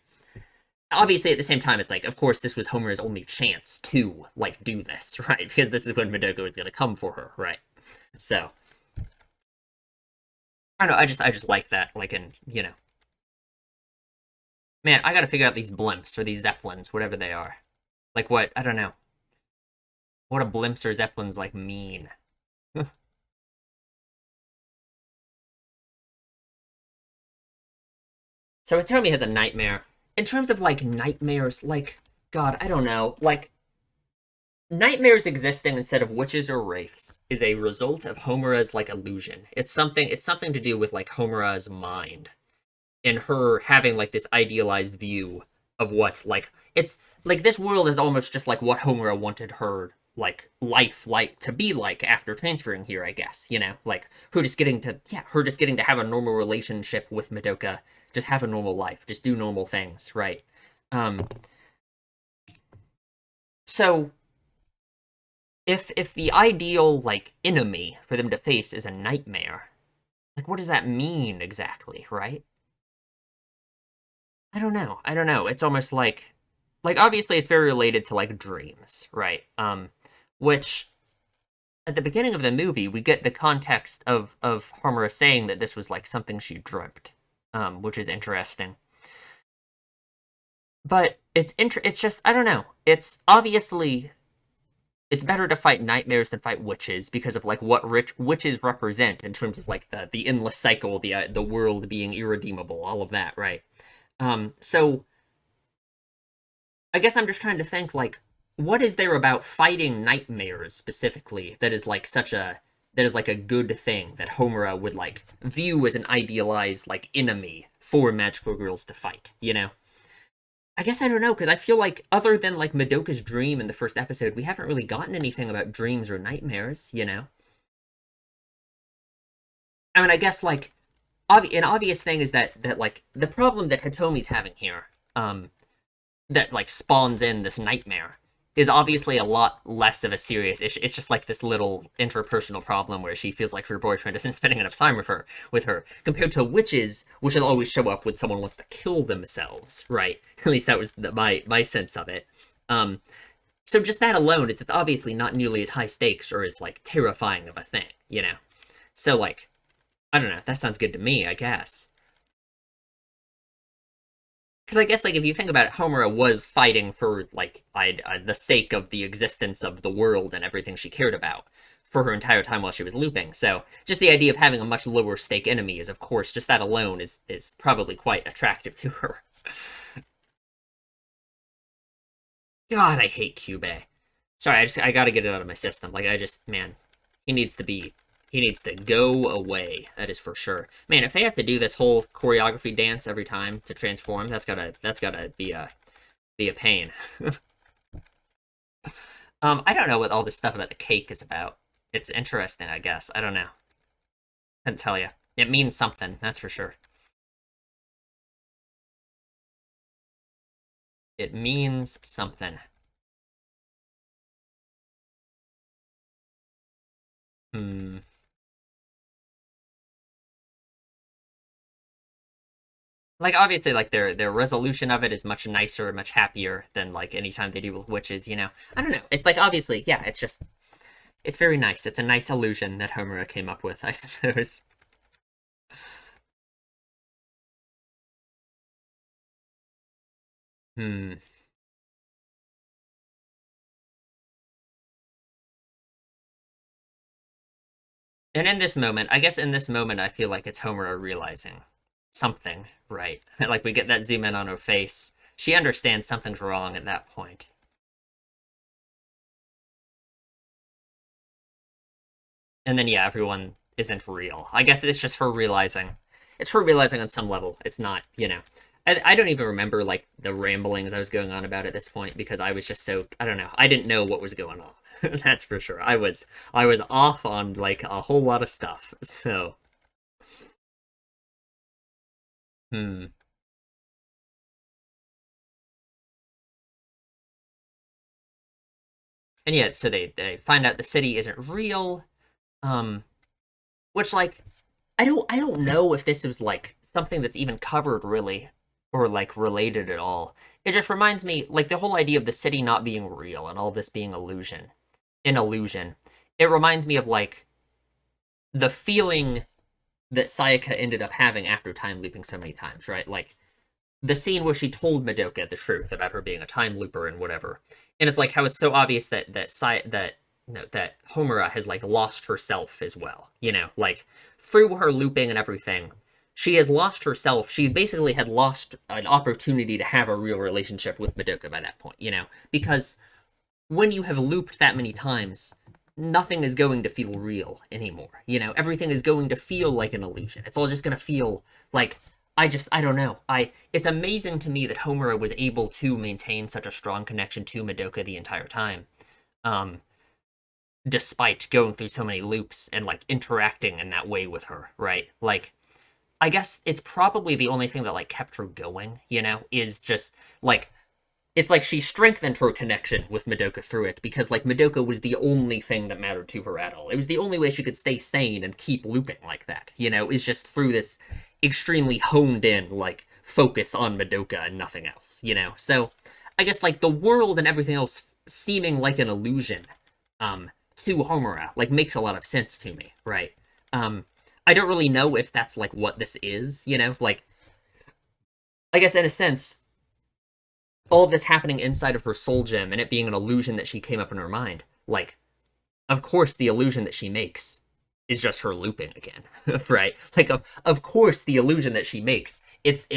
Obviously, at the same time, it's like, of course, this was Homura's only chance to, like, do this, right? Because this is when Madoka was going to come for her, right? So I don't know. I just like that. Like, man, I got to figure out these blimps or these zeppelins, whatever they are. Like, what? I don't know. What do blimps or zeppelins, like, mean? So Hitomi has a nightmare. In terms of, like, nightmares, like, God, I don't know. Like, nightmares existing instead of witches or wraiths is a result of Homura's, like, illusion. It's something to do with, like, Homura's mind. and her having like this idealized view of what like it's like this world is almost just like what Homura wanted her like life like to be like after transferring here, I guess, you know, like her just getting to have a normal relationship with Madoka, just have a normal life, just do normal things, right? um so if the ideal like enemy for them to face is a nightmare, like what does that mean exactly, right? I don't know. It's almost like obviously it's very related to like dreams, right? Which at the beginning of the movie we get the context of Homura saying that this was like something she dreamt, which is interesting. But it's just I don't know. It's obviously it's better to fight nightmares than fight witches because of like what rich witches represent in terms of like the endless cycle, the world being irredeemable, all of that, right? So I guess I'm just trying to think like what is there about fighting nightmares specifically that is like such a that is like a good thing that Homura would like view as an idealized like enemy for magical girls to fight, you know? I guess I don't know because I feel like other than like Madoka's dream in the first episode, we haven't really gotten anything about dreams or nightmares, you know? I mean, I guess like an obvious thing is that like the problem that Hitomi's having here, that like spawns in this nightmare is obviously a lot less of a serious issue. It's just like this little interpersonal problem where she feels like her boyfriend isn't spending enough time with her, compared to witches, which will always show up when someone wants to kill themselves, right? At least that was my sense of it. Um, so just that alone is it's obviously not nearly as high stakes or as like terrifying of a thing, you know? So like, I don't know, that sounds good to me, I guess. Because I guess like if you think about it, Homura was fighting for like the sake of the existence of the world and everything she cared about for her entire time while she was looping. So just the idea of having a much lower stake enemy is, of course, just that alone is probably quite attractive to her. God, I hate Cube. Sorry, I gotta get it out of my system. Like I just man, he needs to be he needs to go away. That is for sure. Man, if they have to do this whole choreography dance every time to transform, that's gotta be a pain. I don't know what all this stuff about the cake is about. It's interesting, I guess. I don't know. Couldn't tell you. It means something, that's for sure. It means something. Hmm. Like obviously, like their resolution of it is much nicer, much happier than like anytime they do with witches. You know, I don't know. It's like obviously, yeah. It's just it's very nice. It's a nice illusion that Homura came up with, I suppose. Hmm. And in this moment, I guess in this moment, I feel like it's Homura realizing something, right? Like we get that zoom in on her face. She understands something's wrong at that point. And then yeah, everyone isn't real. I guess it's just her realizing. It's her realizing on some level. It's not, you know. I don't even remember like the ramblings I was going on about at this point because I was just so I don't know. I didn't know what was going on. That's for sure. I was off on like a whole lot of stuff. So, hmm. And yeah, so they find out the city isn't real. Um, which like I don't know if this was like something that's even covered really or like related at all. It just reminds me like the whole idea of the city not being real and all this being an illusion. It reminds me of like the feeling that Sayaka ended up having after time looping so many times, right? Like the scene where she told Madoka the truth about her being a time looper and whatever. And it's like how it's so obvious that you know, that Homura has like lost herself as well. You know, like through her looping and everything, she has lost herself. She basically had lost an opportunity to have a real relationship with Madoka by that point. You know, because when you have looped that many times, nothing is going to feel real anymore. You know, everything is going to feel like an illusion. It's all just going to feel like I don't know. It's amazing to me that Homura was able to maintain such a strong connection to Madoka the entire time. Um, Despite going through so many loops and like interacting in that way with her, right? Like I guess it's probably the only thing that like kept her going, is just like it's like she strengthened her connection with Madoka through it because like Madoka was the only thing that mattered to her at all. It was the only way she could stay sane and keep looping like that, is just through this extremely honed in like focus on Madoka and nothing else, So I guess like the world and everything else seeming like an illusion to Homura like makes a lot of sense to me, right? I don't really know if that's like what this is, like I guess in a sense all of this happening inside of her soul gem and it being an illusion that she came up in her mind. Like, of course, the illusion that she makes is just her looping again, right? Like, of course, the illusion that she makes, it's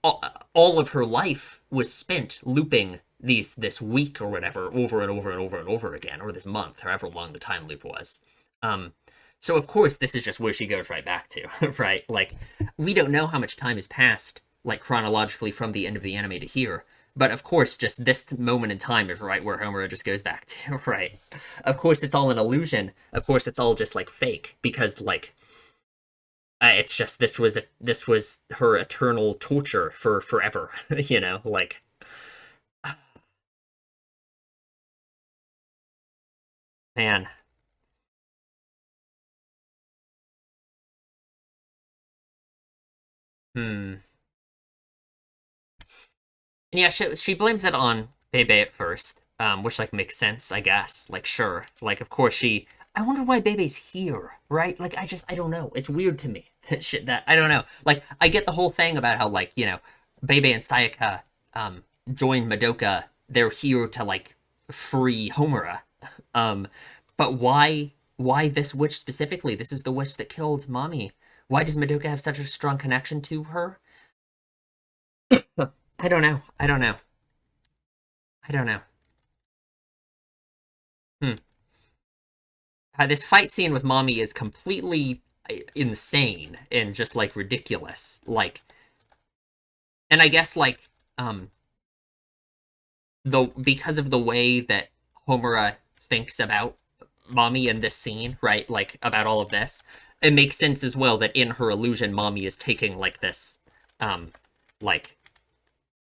all of her life was spent looping this week or whatever over and over and over and over again, or this month, however long the time loop was. Um, so of course, this is just where she goes right back to, right? Like, we don't know how much time has passed, like chronologically from the end of the anime to here, but of course, just this moment in time is right where Homura just goes back to, right? Of course, it's all an illusion. Of course, it's all just like fake because like it's just this was her eternal torture for forever, like man. Hmm. And yeah, she blames it on Bebe at first, which like makes sense, I guess. Like, sure, like of course she. I wonder why Bebe's here, right? Like, I don't know. It's weird to me that shit. That I don't know. Like, I get the whole thing about how like Bebe and Sayaka joined Madoka. They're here to like free Homura. Um, but why this witch specifically? This is the witch that killed Mommy. Why does Madoka have such a strong connection to her? I don't know. I don't know. I don't know. Hmm. This fight scene with Mommy is completely insane and just like ridiculous. Like, and I guess like the because of the way that Homura thinks about Mommy in this scene, right? Like about all of this, it makes sense as well that in her illusion, Mommy is taking like this, like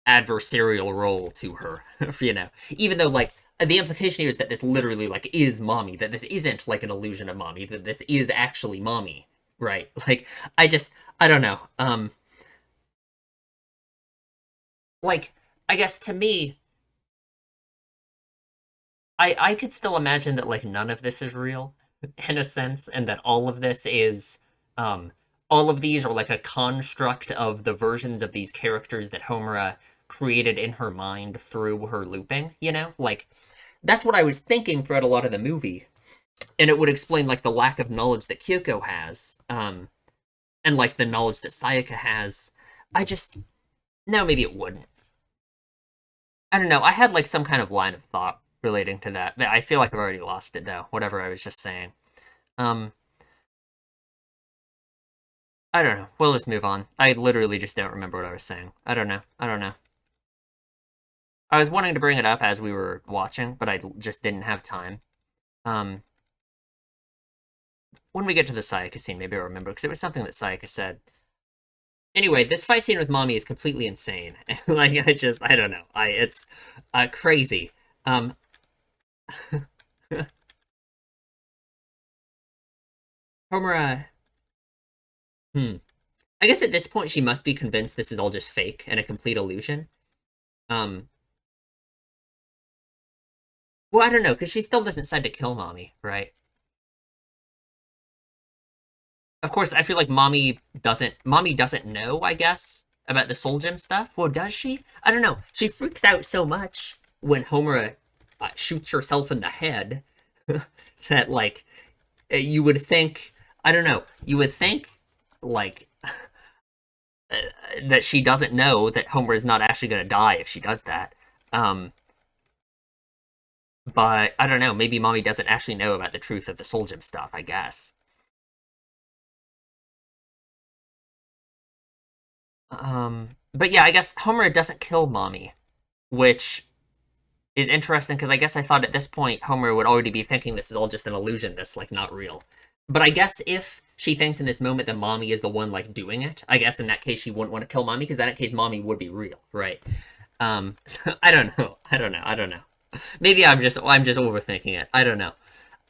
adversarial role to her, even though like the implication here is that this literally like is Mommy, that this isn't like an illusion of Mommy, that this is actually Mommy, right? Like I don't know. Like I guess to me, I could still imagine that like none of this is real in a sense, and that all of this is um all of these are like a construct of the versions of these characters that Homura created in her mind through her looping, Like that's what I was thinking throughout a lot of the movie. And it would explain like the lack of knowledge that Kyoko has, and like the knowledge that Sayaka has. I just no, maybe it wouldn't. I don't know. I had like some kind of line of thought relating to that. I feel like I've already lost it though. Whatever I was just saying. Um, I don't know. We'll just move on. I literally just don't remember what I was saying. I don't know. I don't know. I was wanting to bring it up as we were watching, but I just didn't have time. Um, when we get to the Sayaka scene, maybe I'll remember because it was something that Sayaka said. Anyway, this fight scene with Mommy is completely insane. Like I don't know. It's crazy. Um, Homura. Hmm. I guess at this point she must be convinced this is all just fake and a complete illusion. Um, well, I don't know because she still doesn't decide to kill Mommy, right? Of course, I feel like Mommy doesn't know, I guess, about the Soul Gem stuff. Well, does she? I don't know. She freaks out so much when Homura shoots herself in the head that like you would think I don't know. You would think like that she doesn't know that Homer is not actually going to die if she does that. Um, but I don't know. Maybe Mommy doesn't actually know about the truth of the Soul Gem stuff. I guess. But yeah, I guess Homura doesn't kill Mommy, which is interesting because I guess I thought at this point Homer would already be thinking this is all just an illusion, this like not real. But I guess if she thinks in this moment that Mommy is the one like doing it, I guess in that case she wouldn't want to kill Mommy because in that case Mommy would be real, right? So I don't know. I don't know. Maybe I'm just overthinking it. I don't know.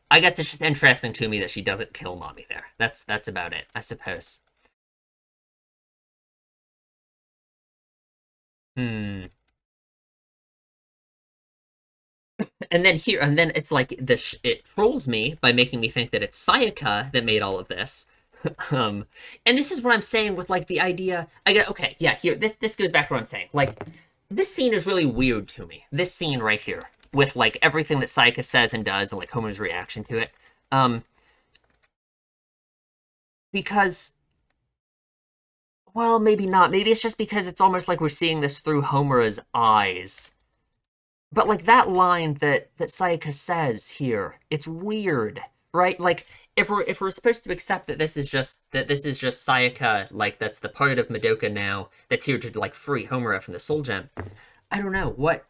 I guess it's just interesting to me that she doesn't kill Mommy there. That's about it, I suppose. Hmm. And then it's like this. It trolls me by making me think that it's Sayaka that made all of this. Um, and this is what I'm saying with like the idea. I get okay, yeah. Here, this goes back to what I'm saying. Like, this scene is really weird to me. This scene right here, with like everything that Sayaka says and does, and like Homer's reaction to it. Um, because well, maybe not. Maybe it's just because it's almost like we're seeing this through Homer's eyes. But like that line that Sayaka says here, it's weird, right? Like if we're supposed to accept that this is just Sayaka, like that's the part of Madoka now that's here to like free Homura from the soul gem. I don't know what.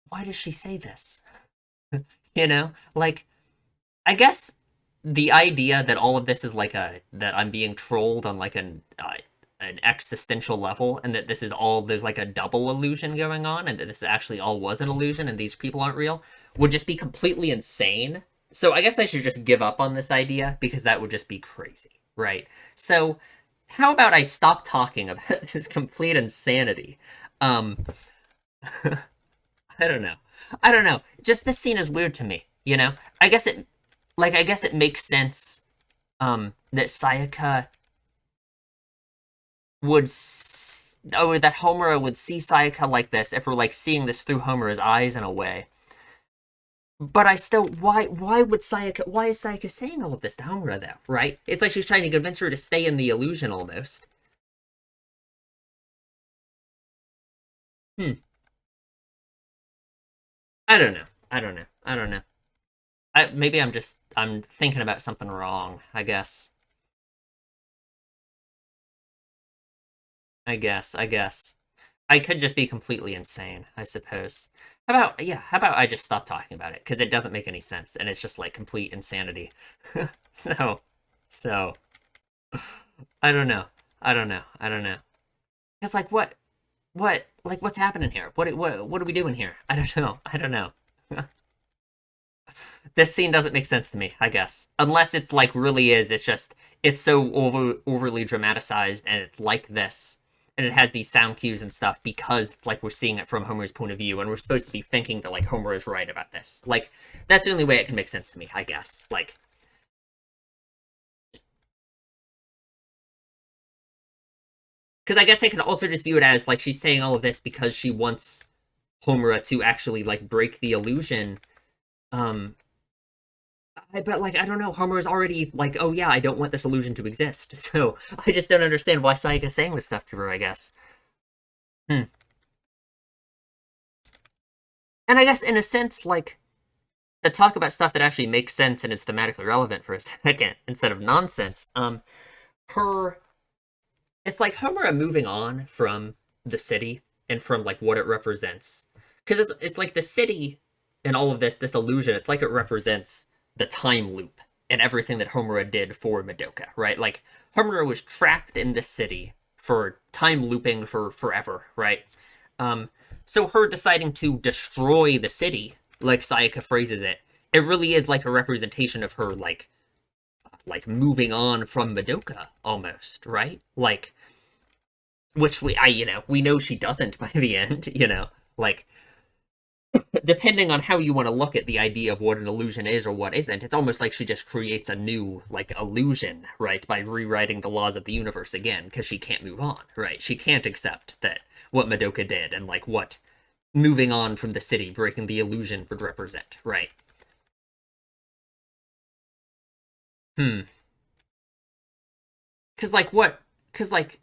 Why does she say this? Like I guess the idea that all of this is like a that I'm being trolled on like an existential level, and that this is all there's like a double illusion going on, and that this actually all was an illusion, and these people aren't real, would just be completely insane. So I guess I should just give up on this idea because that would just be crazy, right? So how about I stop talking about this complete insanity? Um, I don't know. I don't know. Just this scene is weird to me, you know? I guess it makes sense that Sayaka would or that Homura would see Sayaka like this if we're like seeing this through Homura's eyes in a way. But I still why is Sayaka saying all of this to Homura though, right? It's like she's trying to convince her to stay in the illusion almost. Hmm. I don't know. I don't know. I don't know. Maybe I'm thinking about something wrong, I guess. I guess. I could just be completely insane, I suppose. How about I just stop talking about it? Because it doesn't make any sense, and it's just like complete insanity. so, so, I don't know. I don't know. I don't know. Because like what's happening here? What are we doing here? I don't know. I don't know. This scene doesn't make sense to me, I guess. Unless it's like really is, it's so overly dramatized and it's like this. And it has these sound cues and stuff because it's like we're seeing it from Homer's point of view and we're supposed to be thinking that like Homer is right about this. Like that's the only way it can make sense to me, I guess. Like because I guess I can also just view it as like she's saying all of this because she wants Homer to actually like break the illusion. Um but like I don't know, Homer is already like, oh yeah, I don't want this illusion to exist. So I just don't understand why Sayaka's saying this stuff to her, I guess. Hmm. And I guess in a sense, like to talk about stuff that actually makes sense and is thematically relevant for a second instead of nonsense. Her it's like Homer moving on from the city and from like what it represents. Because it's like the city and all of this illusion, it's like it represents the time loop and everything that Homura did for Madoka, right? Like Homura was trapped in this city for time looping for forever, right? Um, so her deciding to destroy the city, like Sayaka phrases it, it really is like a representation of her like moving on from Madoka almost, right? Like which we know she doesn't by the end, like depending on how you want to look at the idea of what an illusion is or what isn't, it's almost like she just creates a new like illusion, right, by rewriting the laws of the universe again because she can't move on, right? She can't accept that what Madoka did and like what moving on from the city, breaking the illusion would represent, right? Hmm. Because like what? Because like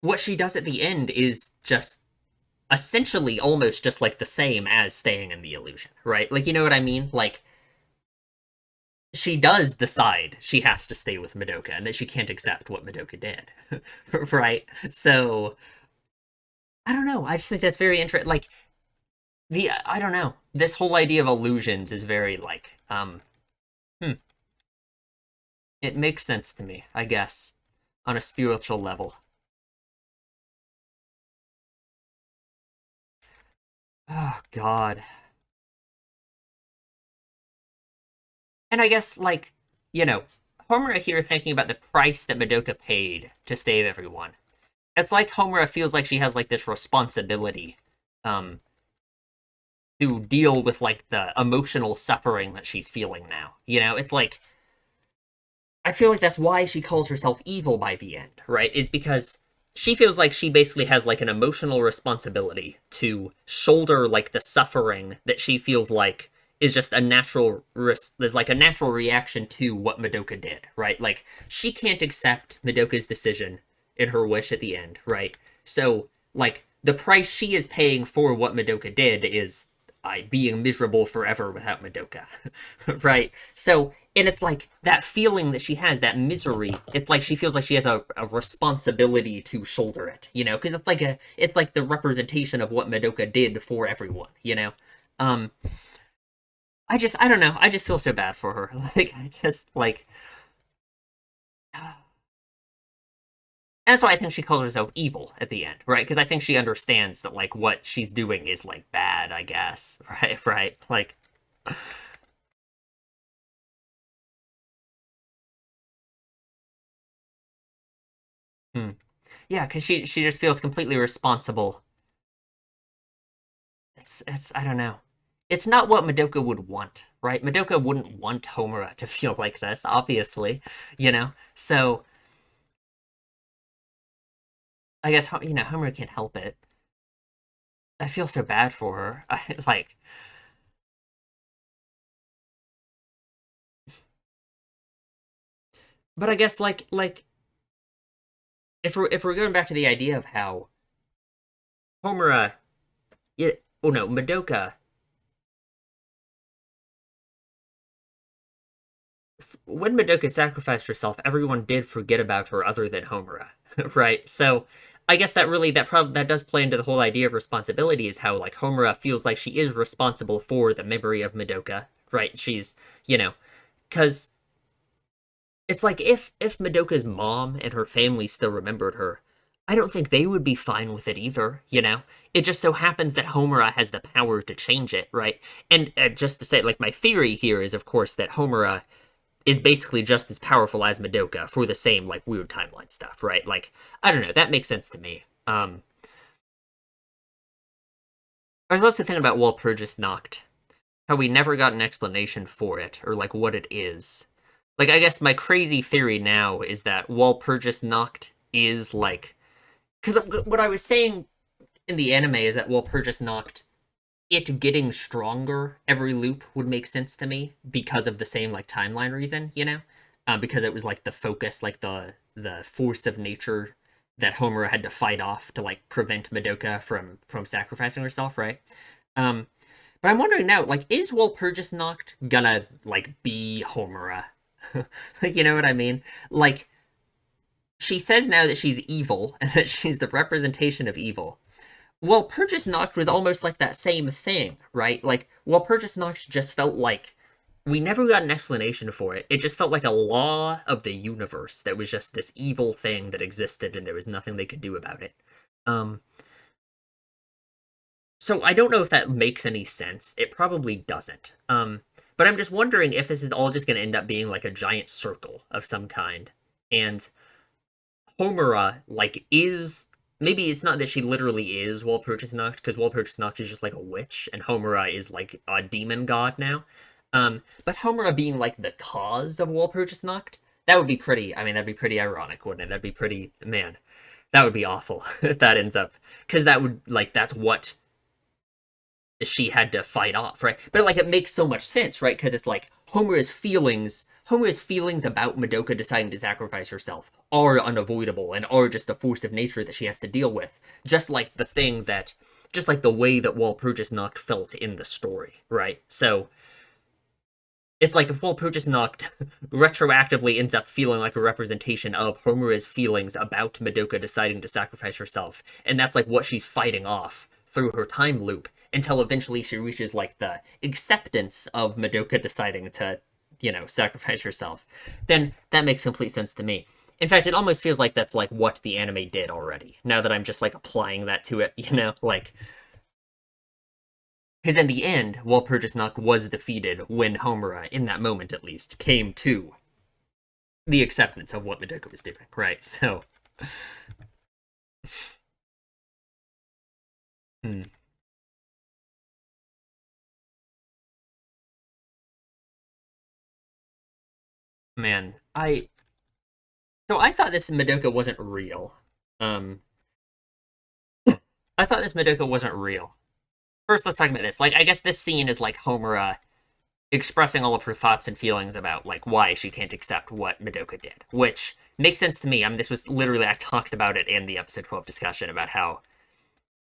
what she does at the end is just essentially almost just like the same as staying in the illusion, right? Like you know what I mean? Like she does decide she has to stay with Madoka and that she can't accept what Madoka did. Right? So I don't know. I just think that's very interesting. Like the I don't know. This whole idea of illusions is very like hmm, it makes sense to me, I guess, on a spiritual level. Oh God. And I guess like, you know, Homura here thinking about the price that Madoka paid to save everyone. It's like Homura feels like she has like this responsibility um to deal with like the emotional suffering that she's feeling now. You know, it's like I feel like that's why she calls herself evil by the end, right? Is because she feels like she basically has like an emotional responsibility to shoulder like the suffering that she feels like is just a natural there's like a natural reaction to what Madoka did, right? Like she can't accept Madoka's decision in her wish at the end, right? So like the price she is paying for what Madoka did is being miserable forever without Madoka, right? So and it's like that feeling that she has, that misery. It's like she feels like she has a responsibility to shoulder it, you know, because it's like the representation of what Madoka did for everyone, you know. Um, I don't know. I just feel so bad for her. Like I just like, and that's why I think she calls herself evil at the end, right? Because I think she understands that like what she's doing is like bad, I guess, right? Right? Like, hmm. Yeah, because she just feels completely responsible. It's I don't know. It's not what Madoka would want, right? Madoka wouldn't want Homura to feel like this, obviously, you know. So I guess you know Homura can't help it. I feel so bad for her. I like, but I guess like if we're going back to the idea of how Homura, oh no, Madoka when Madoka sacrificed herself, everyone did forget about her other than Homura, right? So I guess that does play into the whole idea of responsibility is how like Homura feels like she is responsible for the memory of Madoka, right? She's you know because it's like if Madoka's mom and her family still remembered her, I don't think they would be fine with it either. You know, it just so happens that Homura has the power to change it, right? And just to say, like my theory here is, of course, that Homura is basically just as powerful as Madoka for the same like weird timeline stuff, right? Like I don't know, that makes sense to me. I was also thinking about Walpurgis Nacht, how we never got an explanation for it or like what it is. Like I guess my crazy theory now is that Walpurgis Nacht is like because what I was saying in the anime is that Walpurgis Nacht it getting stronger every loop would make sense to me because of the same like timeline reason, you know, because it was like the focus, like the force of nature that Homer had to fight off to like prevent Madoka from sacrificing herself, right? Um, but I'm wondering now, like, is Walpurgis Nacht gonna like be Homura? Like, you know what I mean? Like, she says now that she's evil and that she's the representation of evil. Well, Purchase Noct was almost like that same thing, right? Like, well, Purchase Noct just felt like we never got an explanation for it. It just felt like a law of the universe that was just this evil thing that existed and there was nothing they could do about it. Um, so I don't know if that makes any sense. It probably doesn't. But I'm just wondering if this is all just going to end up being like a giant circle of some kind. And Homura like is maybe it's not that she literally is Walpurgis Nacht because Walpurgis Nacht is just like a witch and Homura is like a demon god now. But Homura being like the cause of Walpurgis Nacht, that would be pretty. I mean, that'd be pretty ironic, wouldn't it? That'd be pretty man. That would be awful if that ends up because that would like that's what she had to fight off, right? But like it makes so much sense, right? Because it's like Homer's feelings about Madoka deciding to sacrifice herself are unavoidable and are just a force of nature that she has to deal with. Just like the way that Walpurgis Nacht felt in the story, right? So It's like if Walpurgis Nacht retroactively ends up feeling like a representation of Homura's feelings about Madoka deciding to sacrifice herself, and that's like what she's fighting off through her time loop until eventually she reaches like the acceptance of Madoka deciding to, sacrifice herself, then that makes complete sense to me. In fact, it almost feels like that's like what the anime did already. Now that I'm just like applying that to it, like because in the end, Walpurgis Nacht was defeated when Homura, in that moment at least, came to the acceptance of what Madoka was doing, right? So, hmm, man, I thought this Madoka wasn't real. Um, I thought this Madoka wasn't real. First, let's talk about this. Like, I guess this scene is like Homura expressing all of her thoughts and feelings about like why she can't accept what Madoka did, which makes sense to me. I mean, this was literally I talked about it in the episode 12 discussion about how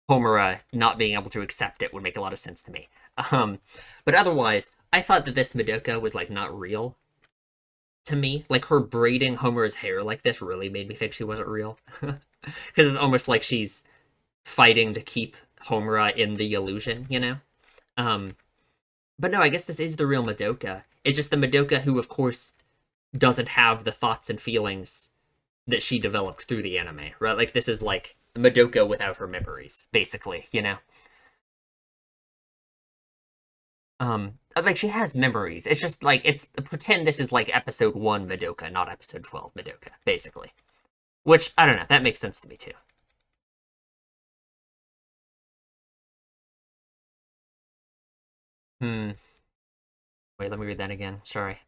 Homura not being able to accept it would make a lot of sense to me. Um, but otherwise, I thought that this Madoka was like not real to me. Like her braiding Homura's hair like this really made me think she wasn't real, because it's almost like she's fighting to keep Homura in the illusion. Um, but no, I guess this is the real Madoka. It's just the Madoka who, of course, doesn't have the thoughts and feelings that she developed through the anime, right? Like this is like Madoka without her memories, basically. Like she has memories. It's just like it's pretend this is like episode 1 Madoka, not episode 12 Madoka, basically. Which I don't know, that makes sense to me too. Hmm. Wait, let me read that again. Sorry.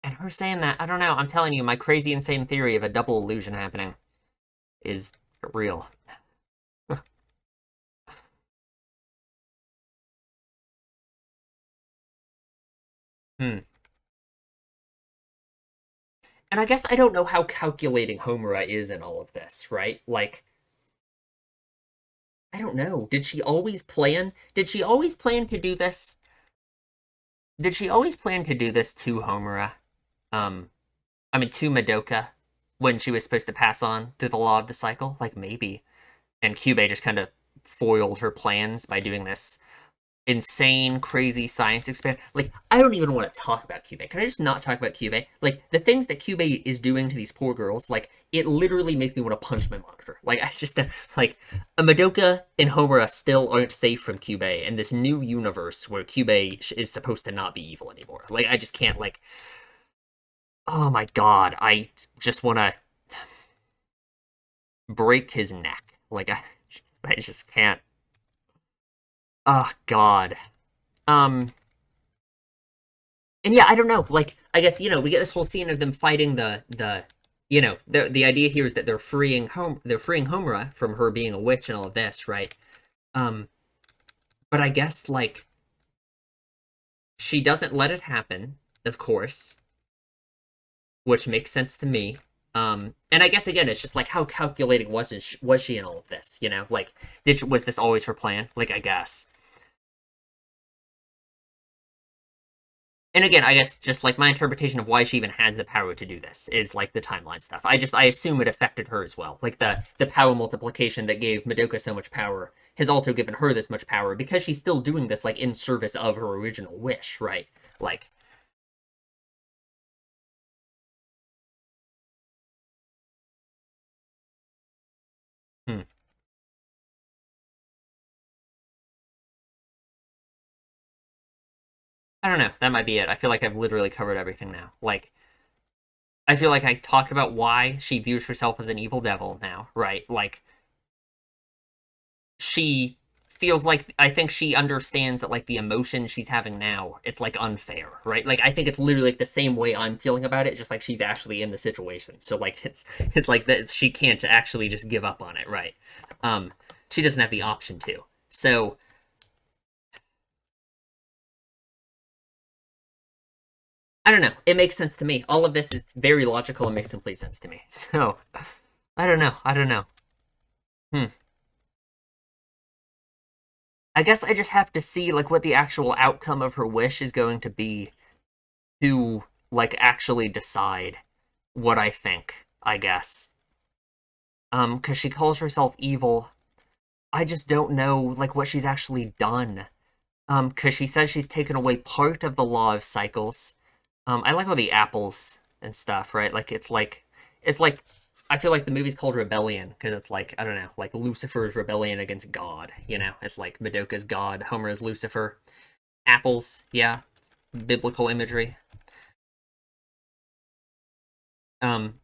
And her saying that, I don't know, I'm telling you, my crazy insane theory of a double illusion happening is real. Hmm. And I guess I don't know how calculating Homura is in all of this, right? Like, I don't know. Did she always plan? Did she always plan to do this? Did she always plan to do this to Homura? Um, I mean, to Madoka when she was supposed to pass on through the law of the cycle? Like, maybe. And Kyubey just kind of foiled her plans by doing this insane, crazy science experiment. Like, I don't even want to talk about Kyubey. Can I just not talk about Kyubey? Like, the things that Kyubey is doing to these poor girls, like, it literally makes me want to punch my monitor. Like, I just, like, a Madoka and Homura still aren't safe from Kyubey in this new universe where Kyubey is supposed to not be evil anymore. Like, I just can't, like, oh my god, I just want to break his neck. Like, I just can't. Oh god. Um, and yeah, I don't know. Like, I guess we get this whole scene of them fighting the idea here is that they're freeing Homura from her being a witch and all of this, right? Um, but I guess like she doesn't let it happen, of course, which makes sense to me. And I guess again, it's just like how calculating was she in all of this? Like was this always her plan? Like I guess. And again, I guess just like my interpretation of why she even has the power to do this is like the timeline stuff. I assume it affected her as well. Like the power multiplication that gave Madoka so much power has also given her this much power because she's still doing this like in service of her original wish, right? Like, hmm, I don't know. That might be it. I feel like I've literally covered everything now. Like, I feel like I talked about why she views herself as an evil devil now, right? Like, she feels like I think she understands that like the emotion she's having now, it's like unfair, right? Like I think it's literally like the same way I'm feeling about it, just like she's actually in the situation. So like it's like that she can't actually just give up on it, right? Um, she doesn't have the option to. So I don't know. It makes sense to me. All of this is very logical and makes complete sense to me. So I don't know. I don't know. Hmm. I guess I just have to see like what the actual outcome of her wish is going to be to like actually decide what I think, I guess. Because she calls herself evil. I just don't know like what she's actually done. Because she says she's taken away part of the law of cycles. I like all the apples and stuff, right? It's like I feel like the movie's called Rebellion because it's like I don't know, like Lucifer's rebellion against God. You know, it's like Madoka's God, Homer is Lucifer. Apples, yeah, biblical imagery. Um,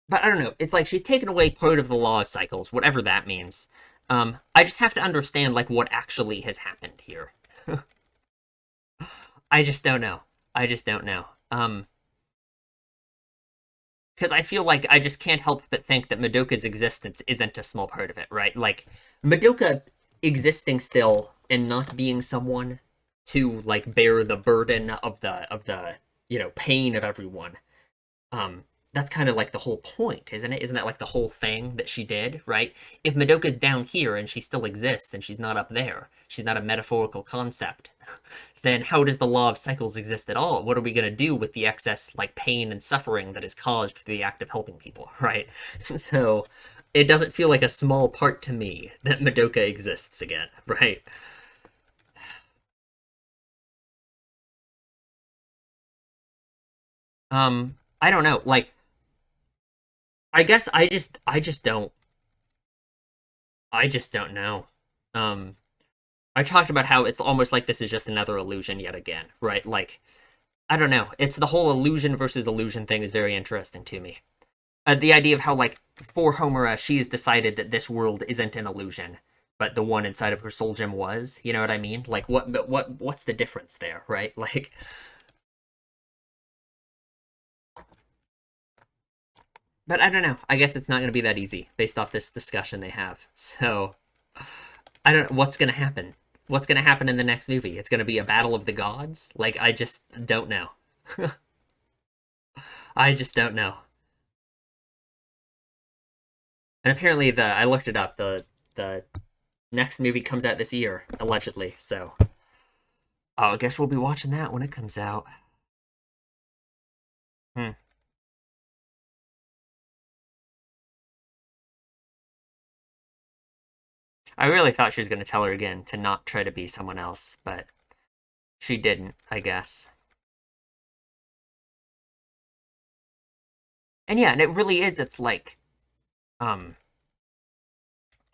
but I don't know. It's like she's taken away part of the law of cycles, whatever that means. I just have to understand like what actually has happened here. I just don't know. I just don't know. Because I feel like I just can't help but think that Madoka's existence isn't a small part of it, right? Like Madoka existing still and not being someone to like bear the burden of the pain of everyone. Um, that's kind of like the whole point, isn't it? Isn't that like the whole thing that she did, right? If Madoka's down here and she still exists and she's not up there, she's not a metaphorical concept, then how does the law of cycles exist at all? What are we going to do with the excess like pain and suffering that is caused through the act of helping people, right? So it doesn't feel like a small part to me that Madoka exists again, right? I don't know. Like I guess I just don't know. Um I talked about how it's almost like this is just another illusion yet again, right? Like I don't know. It's the whole illusion versus illusion thing is very interesting to me. The idea of how like for Homura, she has decided that this world isn't an illusion, but the one inside of her soul gem was. You know what I mean? Like what's the difference there, right? Like, but I don't know. I guess it's not going to be that easy based off this discussion they have. So I don't know what's going to happen. What's going to happen in the next movie? It's going to be a battle of the gods. Like I just don't know. I just don't know. And apparently the I looked it up. The next movie comes out this year allegedly. So oh, I guess we'll be watching that when it comes out. Hmm. I really thought she was going to tell her again to not try to be someone else, but she didn't, I guess. And yeah, and it really is. It's like, um,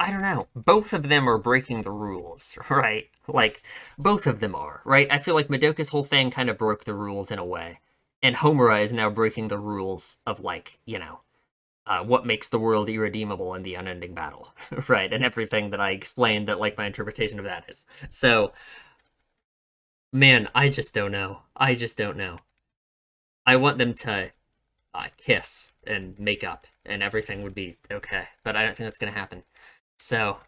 I don't know. Both of them are breaking the rules, right? Like, both of them are, right? I feel like Madoka's whole thing kind of broke the rules in a way. And Homura is now breaking the rules of, like, what makes the world irredeemable in the unending battle, right? And everything that I explained that, like, my interpretation of that is. So, man, I just don't know. I just don't know. I want them to kiss and make up, and everything would be okay. But I don't think that's going to happen. So,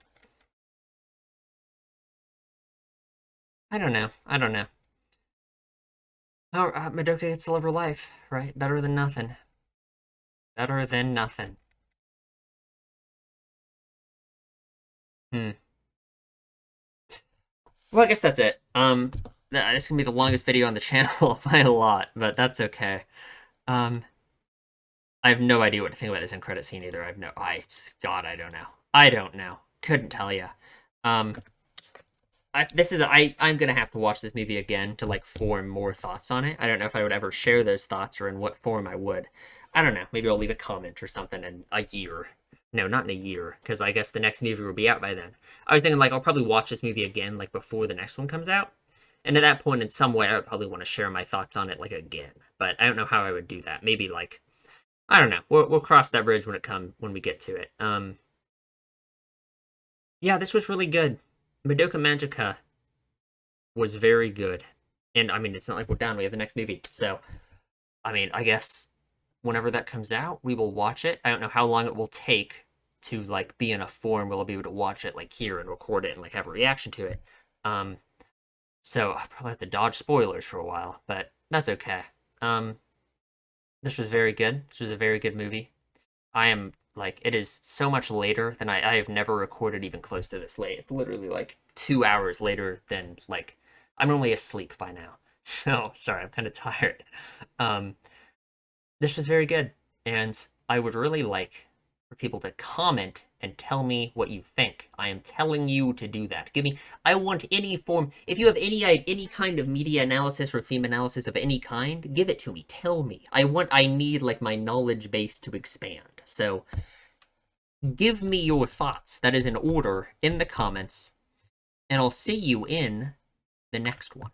I don't know. I don't know. Oh, Madoka gets to live her life, right? Better than nothing. Better than nothing. Hmm. Well, I guess that's it. This can be the longest video on the channel by a lot, but that's okay. Um, I have no idea what to think about this end credit scene either. I have no, God, I don't know. I don't know. Couldn't tell you. Um, I'm gonna have to watch this movie again to like form more thoughts on it. I don't know if I would ever share those thoughts or in what form I would. I don't know. Maybe I'll leave a comment or something in a year. No, not in a year, because I guess the next movie will be out by then. I was thinking like I'll probably watch this movie again like before the next one comes out, and at that point, in some way, I would probably want to share my thoughts on it like again. But I don't know how I would do that. Maybe like I don't know. We'll cross that bridge when we get to it. Yeah, this was really good. Madoka Magica was very good. And I mean, it's not like we're done. We have the next movie. So, I mean, I guess whenever that comes out, we will watch it. I don't know how long it will take to like be in a form where I'll be able to watch it like here and record it and like have a reaction to it. Um, so I'll probably have to dodge spoilers for a while, but that's okay. Um, this was very good. This was a very good movie. I am Like, it is so much later than I have never recorded even close to this late. It's literally like 2 hours later than, like, I'm normally asleep by now. So, sorry, I'm kind of tired. Um, this was very good, and I would really like for people to comment and tell me what you think. I am telling you to do that. Give me. I want any form. If you have any kind of media analysis or theme analysis of any kind, give it to me. Tell me. I need like my knowledge base to expand. So give me your thoughts. That is in order in the comments, and I'll see you in the next one.